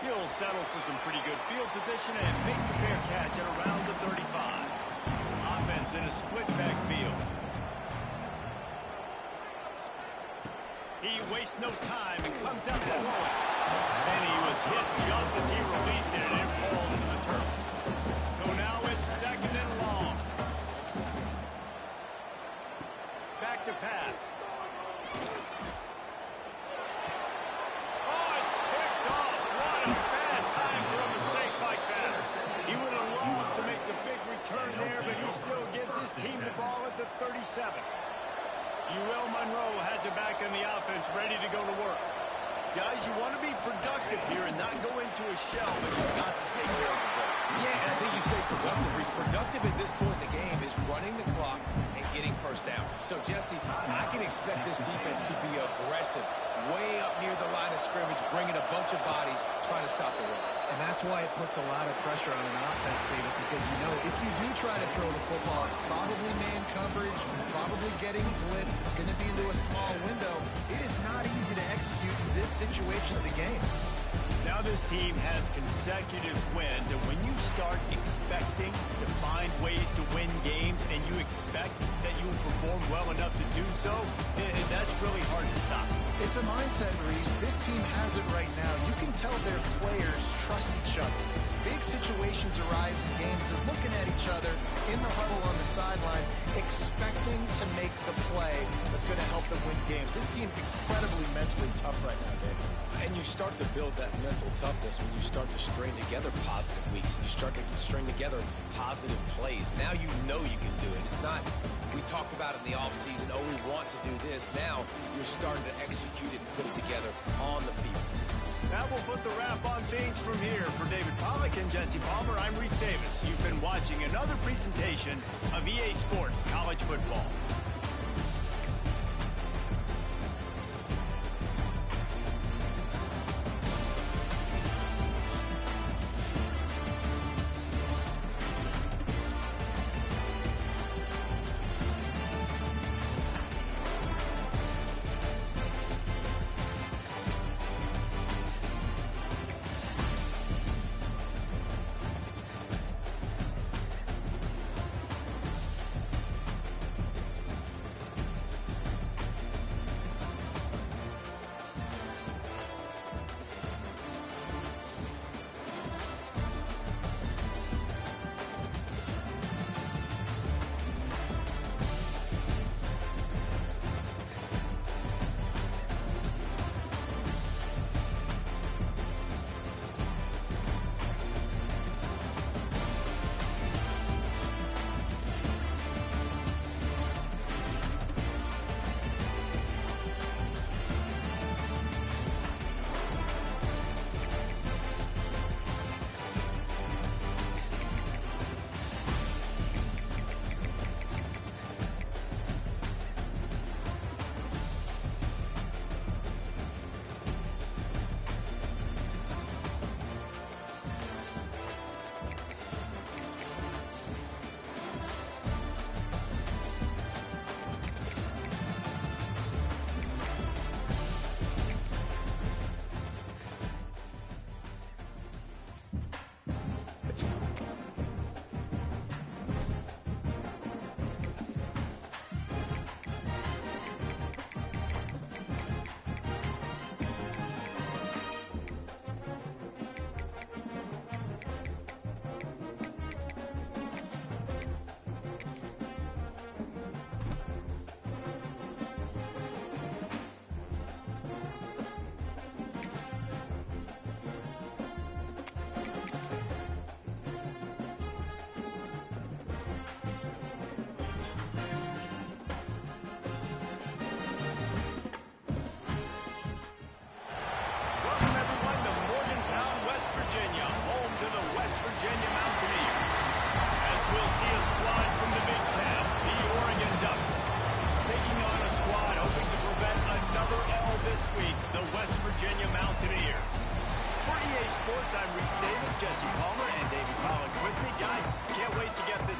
He'll settle for some pretty good field position and make the fair catch at around the 35. Offense in a split backfield. He wastes no time and comes out the hole. And he was hit just as he released it, and it falls to the turf. So now it's 2nd and long. Back to pass. Oh, it's picked off. What a bad time for a mistake like that. He would have loved to make the big return there, but he still gives his team the ball at the 37. UL Monroe has it back in the offense, ready to go to work. Guys, you want to be productive here and not go into a shell, but you've got to take care of the ball. Yeah, and I think you say productive. He's productive at this point in the game is running the clock and getting first down. So, Jesse, I can expect this defense to be aggressive, way up near the line of scrimmage, bringing a bunch of bodies, trying to stop the run. And that's why it puts a lot of pressure on an offense, David, because you know if you do try to throw the football, it's probably man coverage, probably getting blitzed. It's going to be into a small window. It is not easy to execute in this situation of the game. Now this team has consecutive wins, and when you start expecting to find ways to win games and you expect that you will perform well enough to do so, that's really hard to stop. It's a mindset, Reese. This team has it right now. You can tell their players trust each other. Big situations arise in games. They're looking at each other in the huddle on the sideline, expecting to make the play that's going to help them win games. This team incredibly mentally tough right now, David. And you start to build that mental toughness when you start to string together positive weeks and you start to string together positive plays. Now you know you can do it. It's not, we talked about it in the offseason, oh, we want to do this. Now you're starting to execute it and put it together on the field. That will put the wrap on things from here. For David Pollack and Jesse Palmer, I'm Reese Davis. You've been watching another presentation of EA Sports College Football. I'm Reese Davis, Jesse Palmer, and David Pollack with me. Guys, can't wait to get this.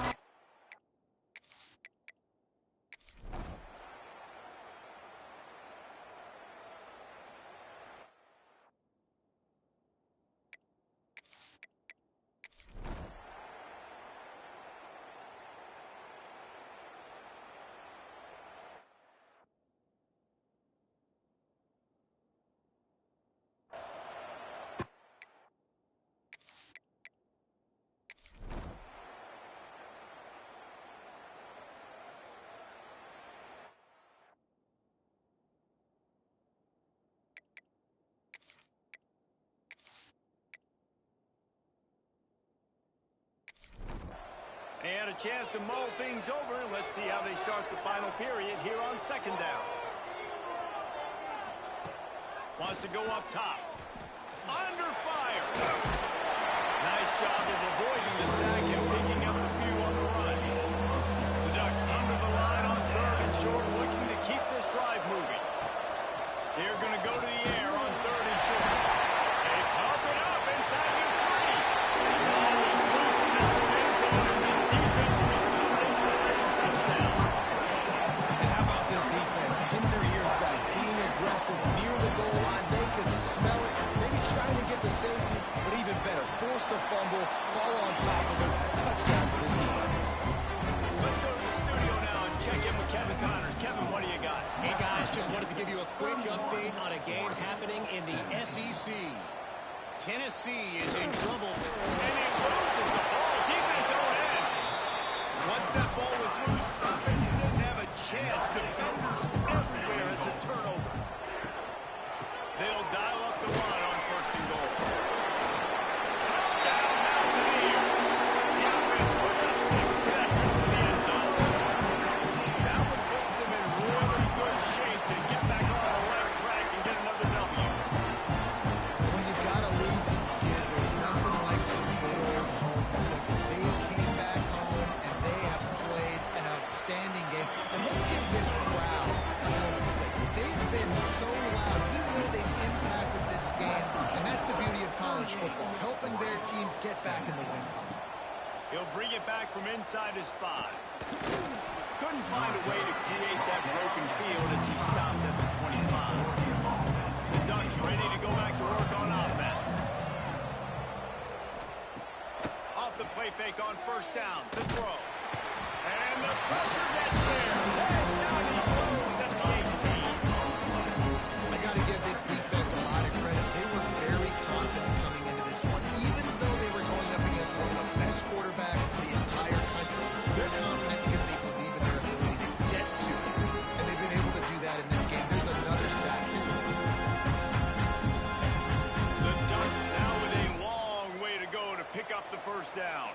And a chance to mull things over. Let's see how they start the final period here on second down. Wants to go up top. Under fire. Nice job of avoiding the sack and picking up a few on the run. The Ducks under the line on 3rd and short, looking to keep this drive moving. They're going to go to the air on 3rd and short. They pump it up inside the 3. Ball is loose in the end zone, and the defense recovered it for a touchdown. And how about this defense? In their years back, being aggressive near the goal line, they could smell it, maybe trying to get the safety, but even better, force the fumble, fall on top of it, touchdown for this defense. Let's go to the studio now and check in with Kevin Connors. Kevin, what do you got? Hey, guys, just wanted to give you a quick update on a game happening in the SEC. Tennessee is in trouble. And he loses the ball. Defense own end. Once that ball was loose, offense didn't have a chance. Defenders everywhere. It's a turnover. They'll dial up the run on 1st and goal. Touchdown now to the air. The offense puts up 6 for that jump to the end zone. That one puts them in really good shape to get back on the right track and get another W. When you've got a losing skid, there's nothing like some good old home cooking. They came back home, and they have played an outstanding game. And let's give this crowd a hell of a stick. They've been so loud. You know they've impacted this game, and that's the beauty of college football, helping their team get back in the win column. He'll bring it back from inside his 5. Couldn't find a way to create that broken field as he stopped at the 25. The Ducks ready to go back to work on offense. Off the play fake on 1st down. The throw. And the pressure gets there. And down he goes at the 18. I got to give this defense a lot of credit. They were very confident coming into this one. Even though they were going up against one of the best quarterbacks in the entire country, they're confident because they believe in their ability to get to it. And they've been able to do that in this game. There's another sack. The Ducks now with a long way to go to pick up the 1st down.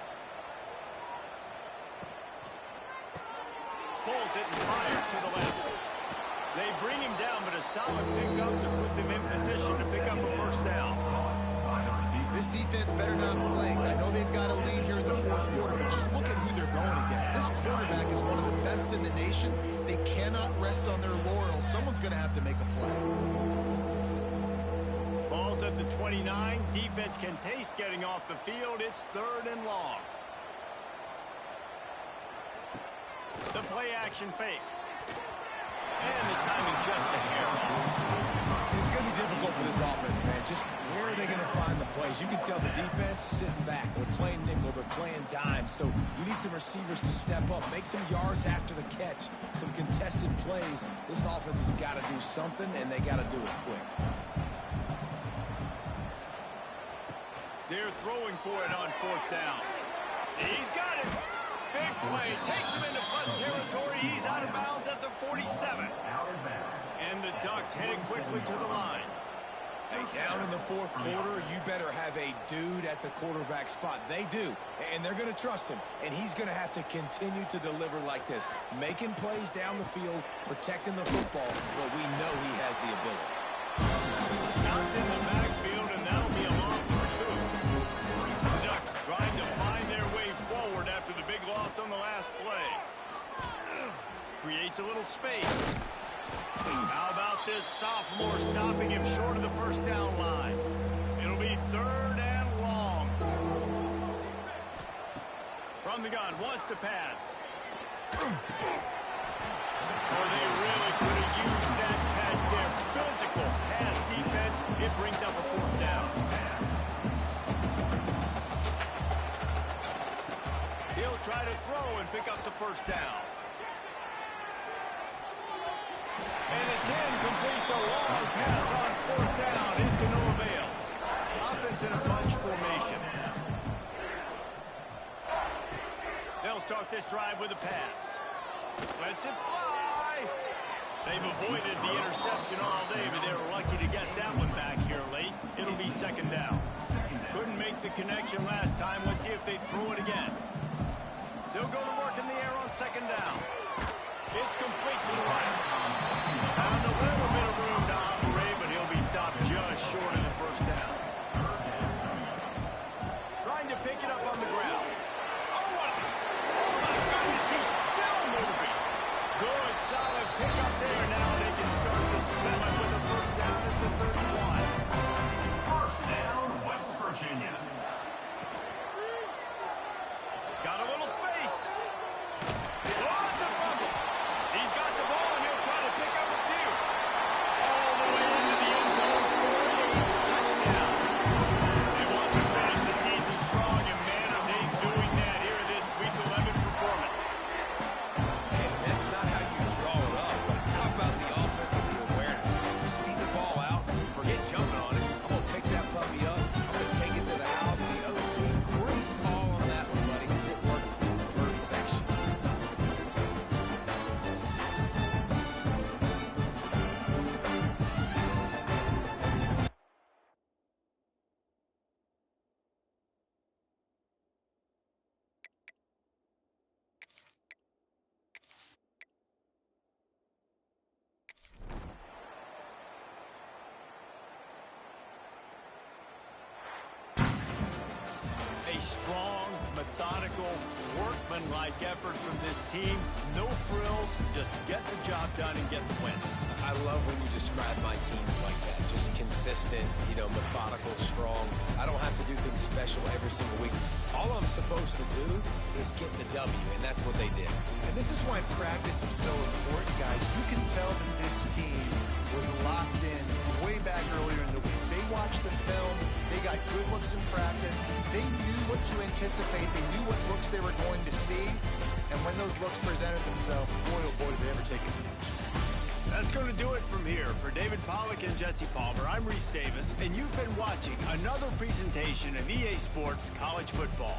Pulls it and fires to the left. They bring him down, but a solid pickup to put them in position to pick up a 1st down. This defense better not blink. I know they've got a lead here in the 4th quarter, but just look at who they're going against. This quarterback is one of the best in the nation. They cannot rest on their laurels. Someone's going to have to make a play. Ball's at the 29. Defense can taste getting off the field. It's 3rd and long. The play action fake. And the timing just a hair off. It's going to be difficult for this offense, man. Just where are they going to find the plays? You can tell the defense sitting back. They're playing nickel. They're playing dime. So you need some receivers to step up, make some yards after the catch, some contested plays. This offense has got to do something, and they got to do it quick. They're throwing for it on 4th down. He's got it. Big play. Takes him into plus territory. He's out of bounds at the 47. And the Ducks headed quickly to the line. Hey, down in the 4th quarter, you better have a dude at the quarterback spot. They do, and they're going to trust him. And he's going to have to continue to deliver like this, making plays down the field, protecting the football, but we know he has the ability. Stopped in the backfield, and that'll be a loss of 2. The Ducks trying to find their way forward after the big loss on the last play. Creates a little space. How about this sophomore stopping him short of the 1st down line? It'll be 3rd and long. From the gun, wants to pass. Or they really could have used that catch there. Physical pass defense. It brings up a 4th down. He'll try to throw and pick up the 1st down. And it's incomplete. The long pass on 4th down is to no avail. Offense in a bunch formation. They'll start this drive with a pass. Lets it fly. They've avoided the interception all day, but they were lucky to get that one back here late. It'll be 2nd down. Couldn't make the connection last time. Let's see if they throw it again. They'll go to work in the air on 2nd down. It's complete to the right. Found a little bit of room to operate, but he'll be stopped solid pickup there. Now they can start to smell it with a first down at the 31. First down, West Virginia. Got a little space. Oh, it's a fumble. He's got the ball, and he'll try to pick up a few. All the way into the end zone for a touchdown. They want to finish the season strong, and man, are they doing that here in this Week 11 performance. And that's not how you draw it up, but how about the offense and the awareness? You see the ball out, forget jumping on it. I'm going to pick that puppy up. I'm going to take it to the house. The OC, great call on that one, buddy, because it worked to perfection. A strong, methodical, workmanlike effort from this team. No frills, just get the job done and get the win. I love when you describe my teams like that. Just consistent, methodical, strong. I don't have to do things special every single week. All I'm supposed to do is get the W, and that's what they did. And this is why practice is so important, guys. You can tell that this team was locked in way back earlier in the week. They watched the film. They got good looks in practice. They knew what to anticipate. They knew what looks they were going to see. And when those looks presented themselves, boy, oh boy, did they ever take advantage. That's going to do it from here. For David Pollack and Jesse Palmer, I'm Reese Davis, and you've been watching another presentation of EA Sports College Football.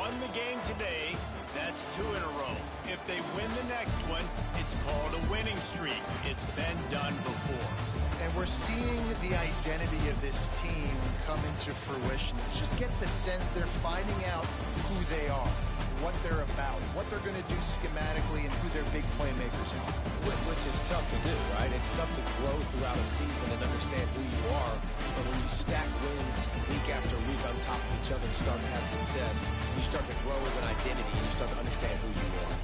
won the game today, that's 2 in a row. If they win the next one, it's called a winning streak. It's been done before. And we're seeing the identity of this team come into fruition. Just get the sense they're finding out who they are, what they're about, what they're going to do schematically, and who their big playmakers are. Which is tough to do, right? It's tough to grow throughout a season and understand who you are. But when you stack wins week after week on top of each other and start to have success, you start to grow as an identity and you start to understand who you are.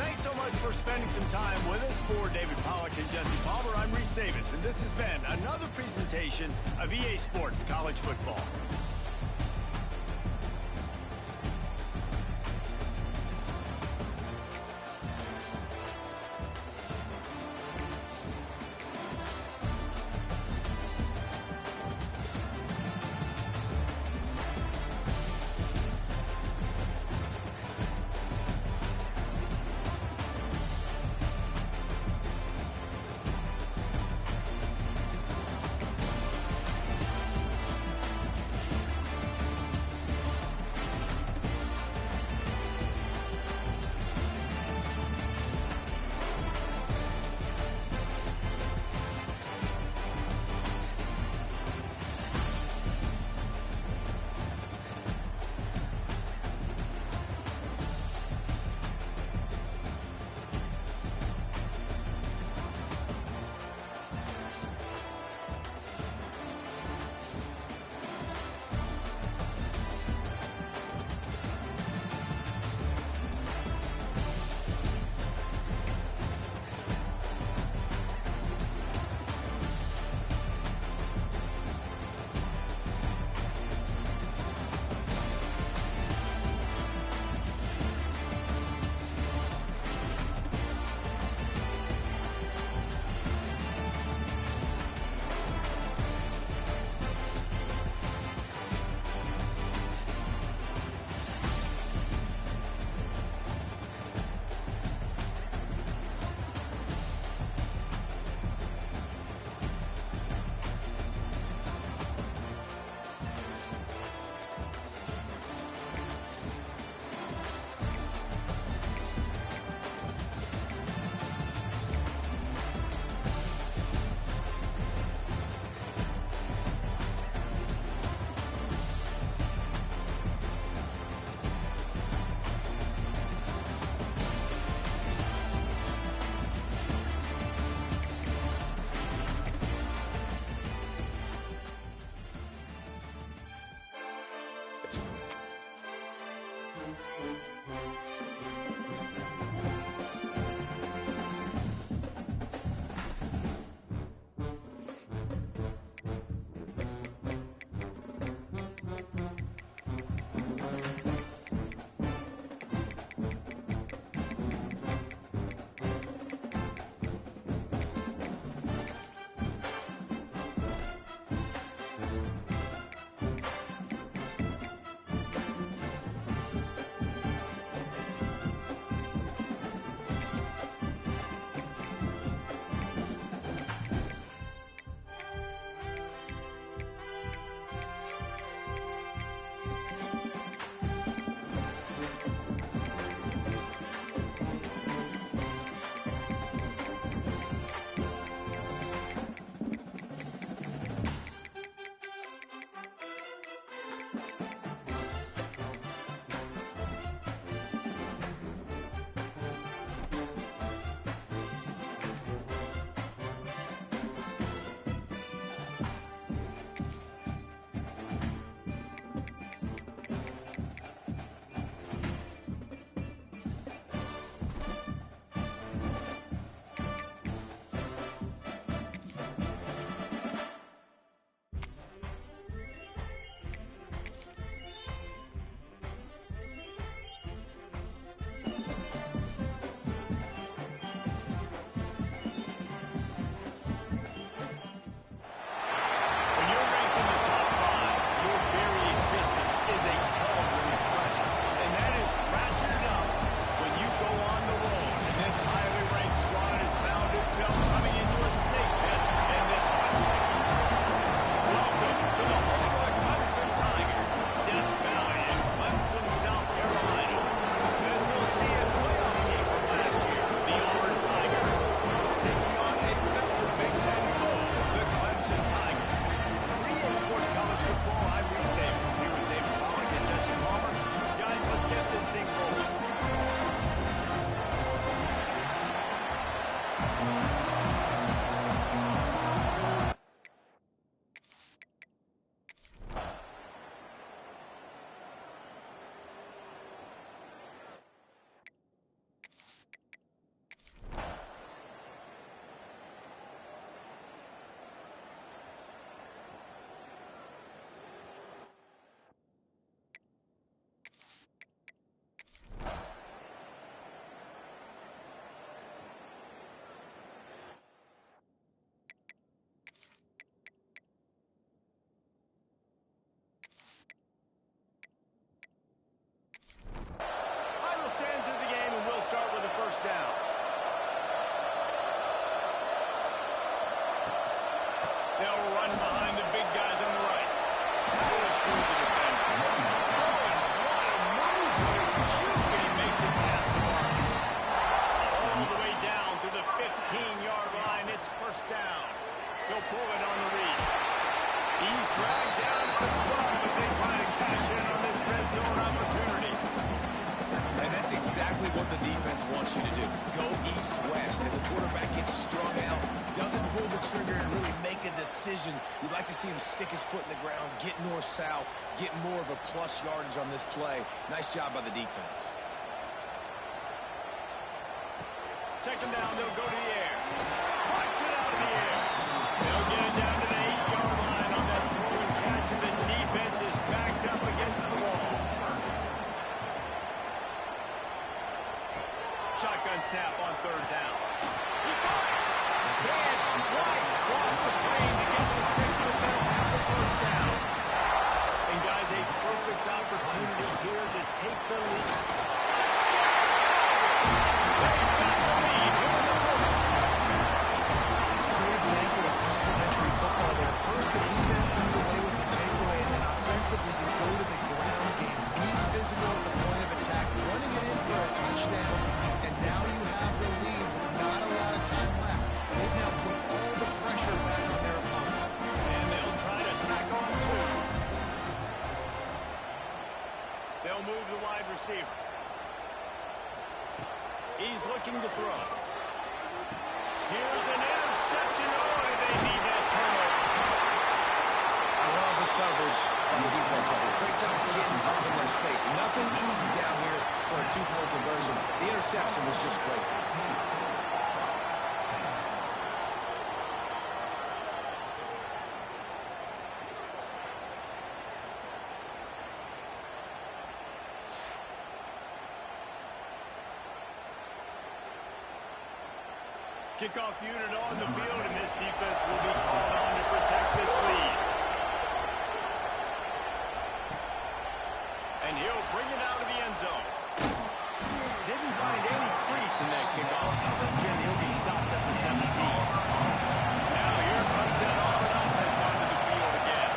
Thanks so much for spending some time with us. For David Pollack and Jesse Palmer, I'm Reese Davis, and this has been another presentation of EA Sports College Football. juke, and he makes it past the mark. All the way down to the 15-yard line. It's first down. He'll pull it on the read. He's dragged down for 12 as they try to cash in on this red zone opportunity. And that's exactly what the defense wants you to do. Go east-west, and the quarterback gets strung out, doesn't pull the trigger and really make a decision. You'd like to see him stick his foot in the ground, get north-south, get more of a plus yardage on this play. Nice job by the defense. Second down, they'll go to the air. Puts it out of the air. They'll get it down to the 8-yard line on that throw and catch, and the defense is backed up against the wall. Shotgun snap on third down. He got it. Dead right across the plane to get the 6, but they'll have the first down. And guys, a perfect opportunity here to take the lead. They've got the lead here in the fourth. Great example of complementary football there. First, the defense comes away with the takeaway, and then offensively you go to the ground game. Being physical at the point of attack, running it in for a touchdown, and now you have the lead with not a lot of time left. They've now put all the pressure back on their opponent. And they'll try to tack on 2. They'll move the wide receiver. He's looking to throw. Here's an interception. Oh, they need that turnover. I love the coverage on the defense. Great job getting up in their space. Nothing easy down here for a 2-point conversion. The interception was just great. Kickoff unit on the field, and this defense will be called on to protect this lead. And he'll bring it out of the end zone. Didn't find any crease in that kickoff coverage, and he'll be stopped at the 17. Now here comes that Auburn offense onto the field again.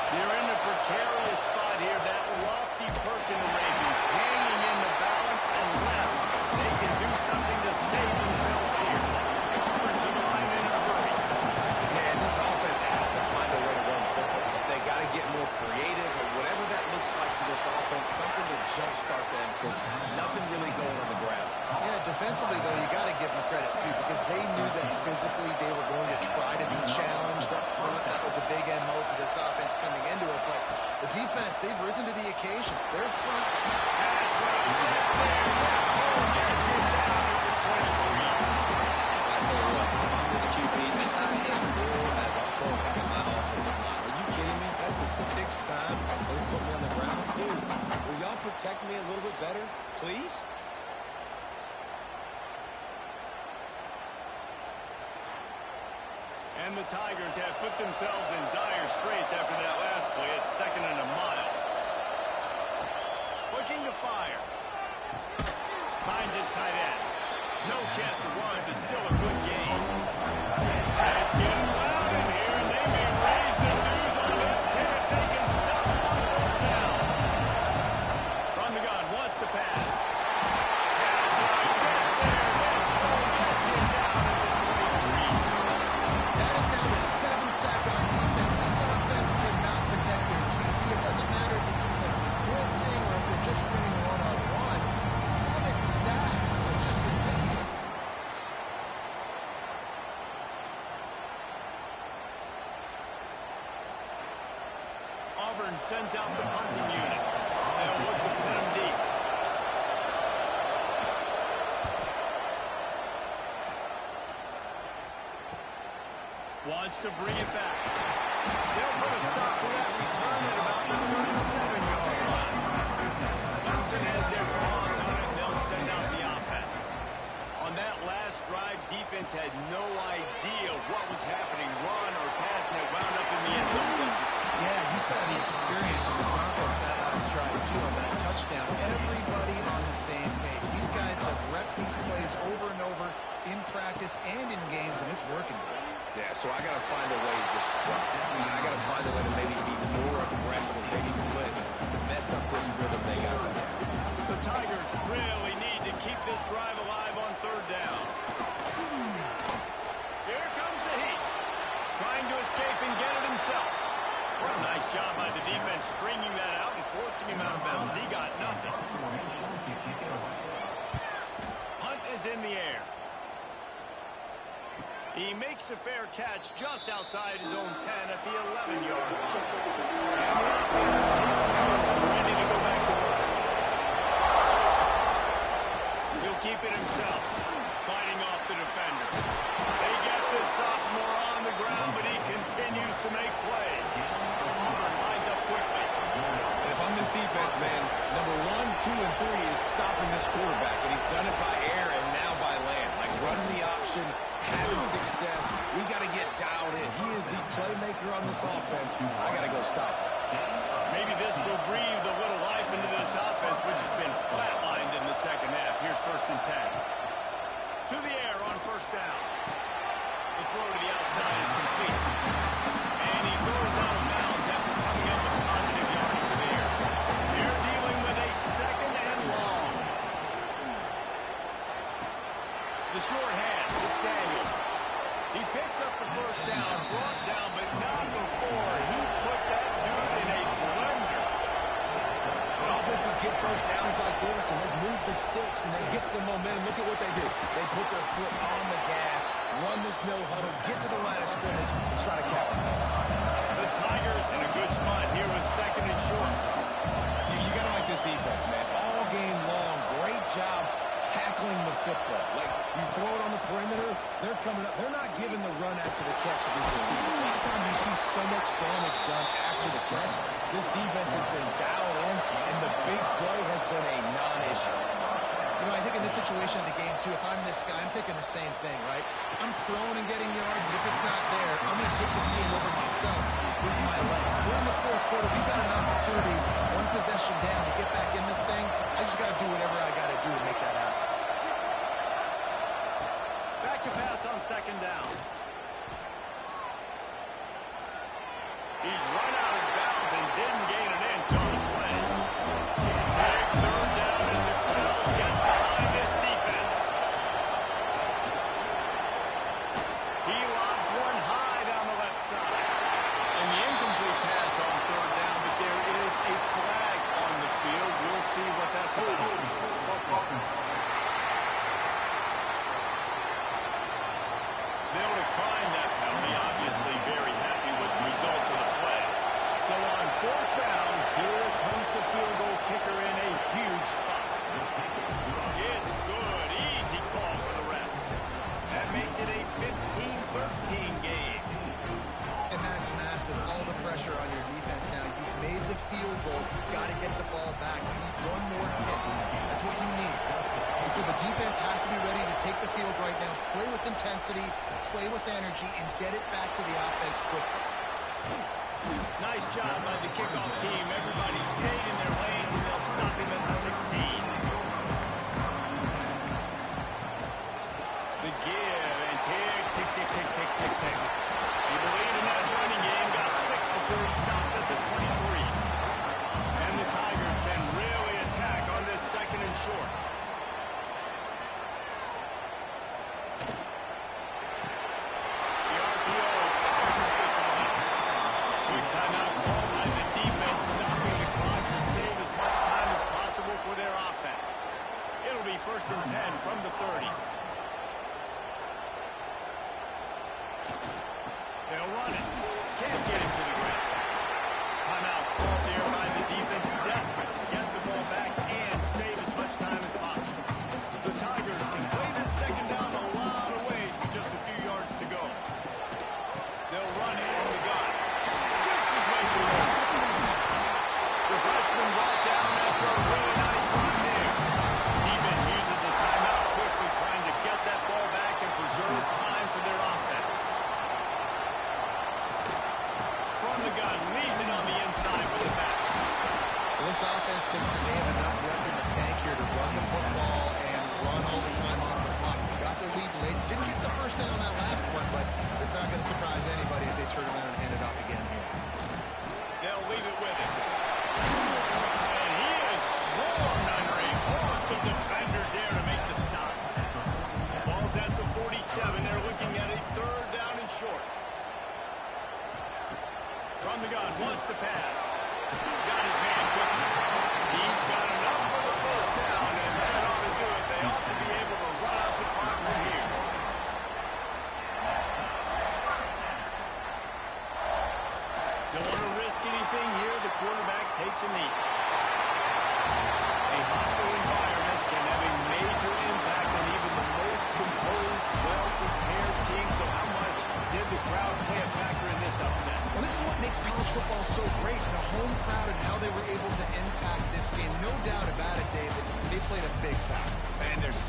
They're in a precarious spot here. That lofty perch in the Ravens hanging in the balance unless they can do something to save themselves here. Auburn to the line in a hurry. Yeah, this offense has to find a way to run football. They got to get more creative or whatever that looks like for this offense, something to jumpstart them because nothing really going on the ground. Yeah, defensively, though, you got to give them credit, too, because they knew that physically they were going to try to be challenged up front. That was a big MO for this offense coming into it, but the defense, they've risen to the occasion. Their fronts. Pass rush left there. Let's go. Gets it down to the 23. I tell you what, if I'm this QB, I am ill as a fork in my offensive line. Are you kidding me? That's the 6th time they put me on the ground. Dudes, will y'all protect me a little bit better, please? And the Tigers have put themselves in dire straits after that last play. It's 2nd and a mile. Looking to fire. Finds his tight end. No chance to run, but still a good game. It's getting loud in here, and they may raise the dues on that pin if they can stop him on 3rd down. From the gun, wants to pass. Pass rush left there. Let's go. Gets him down to the 23. That is now the 7th sack on defense. This offense cannot protect their QB. It doesn't matter if the defense is blitzing or if they're just running one-on-one. 7 sacks. That's just ridiculous. Auburn sends out the punting unit. They'll look to pin him deep. Wants to bring it back. They'll put a stop to that return at about the 37-yard line. Clemson has their paws on it, and they'll send out the offense. On that last drive, defense had no idea what was happening, run or pass, and they wound up in the end zone. Yeah, you saw the experience of this offense that last drive, too, on that touchdown. Everybody on the same page. These guys have repped these plays over and over in practice and in games, and it's working. Yeah, so I got to find a way to disrupt it. I got to find a way to maybe be more aggressive, maybe blitz, mess up this rhythm they got. The Tigers is in the air. He makes a fair catch just outside his own 10 at the 11-yard line. And the offense takes the field, ready to go back to work. He'll keep it himself, fighting off the defender. They get this sophomore on the ground, but he continues to make plays. Auburn lines up quickly. If I'm this defense, man, number 1, 2, and 3 is stopping this quarterback, and he's done it by air and now by land. Like running the option, having success. We got to get dialed in. He is the playmaker on this offense. I got to go stop him. Maybe this will breathe a little life into this offense, which has been flatlined in the second half. Here's 1st and 10. To the air on 1st down. The throw to the outside is complete. And he throws out of bounds after coming up with positive yardage there. They're dealing with a 2nd and long. The short hands, it's Daniels. He picks up the 1st down, brought down, but not before he put that dude in a blender. When offenses get 1st downs like this and they move the sticks and they get some momentum, look at what they do. They put their foot on the gas, run this no huddle, get to the line of scrimmage, and try to capitalize. The Tigers in a good spot here with 2nd and short. You got to like this defense, man. All game long, great job tackling the football. Like, you throw it on the perimeter, they're coming up. They're not giving the run after the catch to these receivers. A lot of times you see so much damage done after the catch. This defense has been dialed in, and the big play has been a non-issue. You know, I think in this situation of the game, too, if I'm this guy, I'm thinking the same thing, right? I'm throwing and getting yards, and if it's not there, I'm going to take this game over myself with my legs. We're in the 4th quarter. We've got an opportunity, 1 possession down, to get back in this thing. I just got to do whatever I got to do to make that happen. Back to pass on 2nd down. He's run out of bounds and didn't gain an inch on the play. Big 3rd down as the crowd gets behind this defense. He lobs one high down the left side. And the incomplete pass on 3rd down, but there is a flag on the field. We'll see what that's about. They'll decline that penalty, obviously very happy with the results of the play. So on 4th down, here comes the field goal kicker in a huge spot. It's good. Easy call for the ref. That makes it a 15-13 game. And that's massive. All the pressure on your defense now. You've made the field goal. You've got to get the ball back. You need one more hit. That's what you need. And so the defense has to be ready to take the field right now, play with intensity, play with energy, and get it back to the offense quickly. Nice job by the kickoff team. Everybody stayed in their lanes, and they'll stop him at the 16. The give, and tick, tick, tick, tick, tick, tick, tick. He believed in that running game, got 6 before he stopped at the 23. And the Tigers can really attack on this 2nd and short. The RPO. Quick timeout call by the defense, stopping the clock to save as much time as possible for their offense. It'll be 1st and 10 from the 30. They'll run it. Can't get it to the ground. Timeout called there by the defense, desperate to get the ball back and save as much time as possible. The Tigers can play this 2nd down a lot of ways with just a few yards to go. They'll run it in the gun. Jukes his way through it. The freshman brought down after a really nice run there. Defense uses a timeout quickly, trying to get that ball back and preserve time for their offense.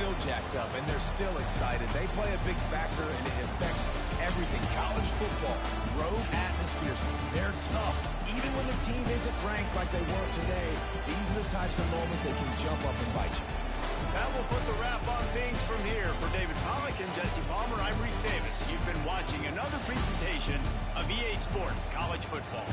still jacked up, and they're still excited. They play a big factor, and it affects everything. College football, road atmospheres, they're tough. Even when the team isn't ranked like they weren't today, these are the types of moments they can jump up and bite you. That will put the wrap on things from here. For David Pollack and Jesse Palmer, I'm Reese Davis. You've been watching another presentation of EA Sports College Football.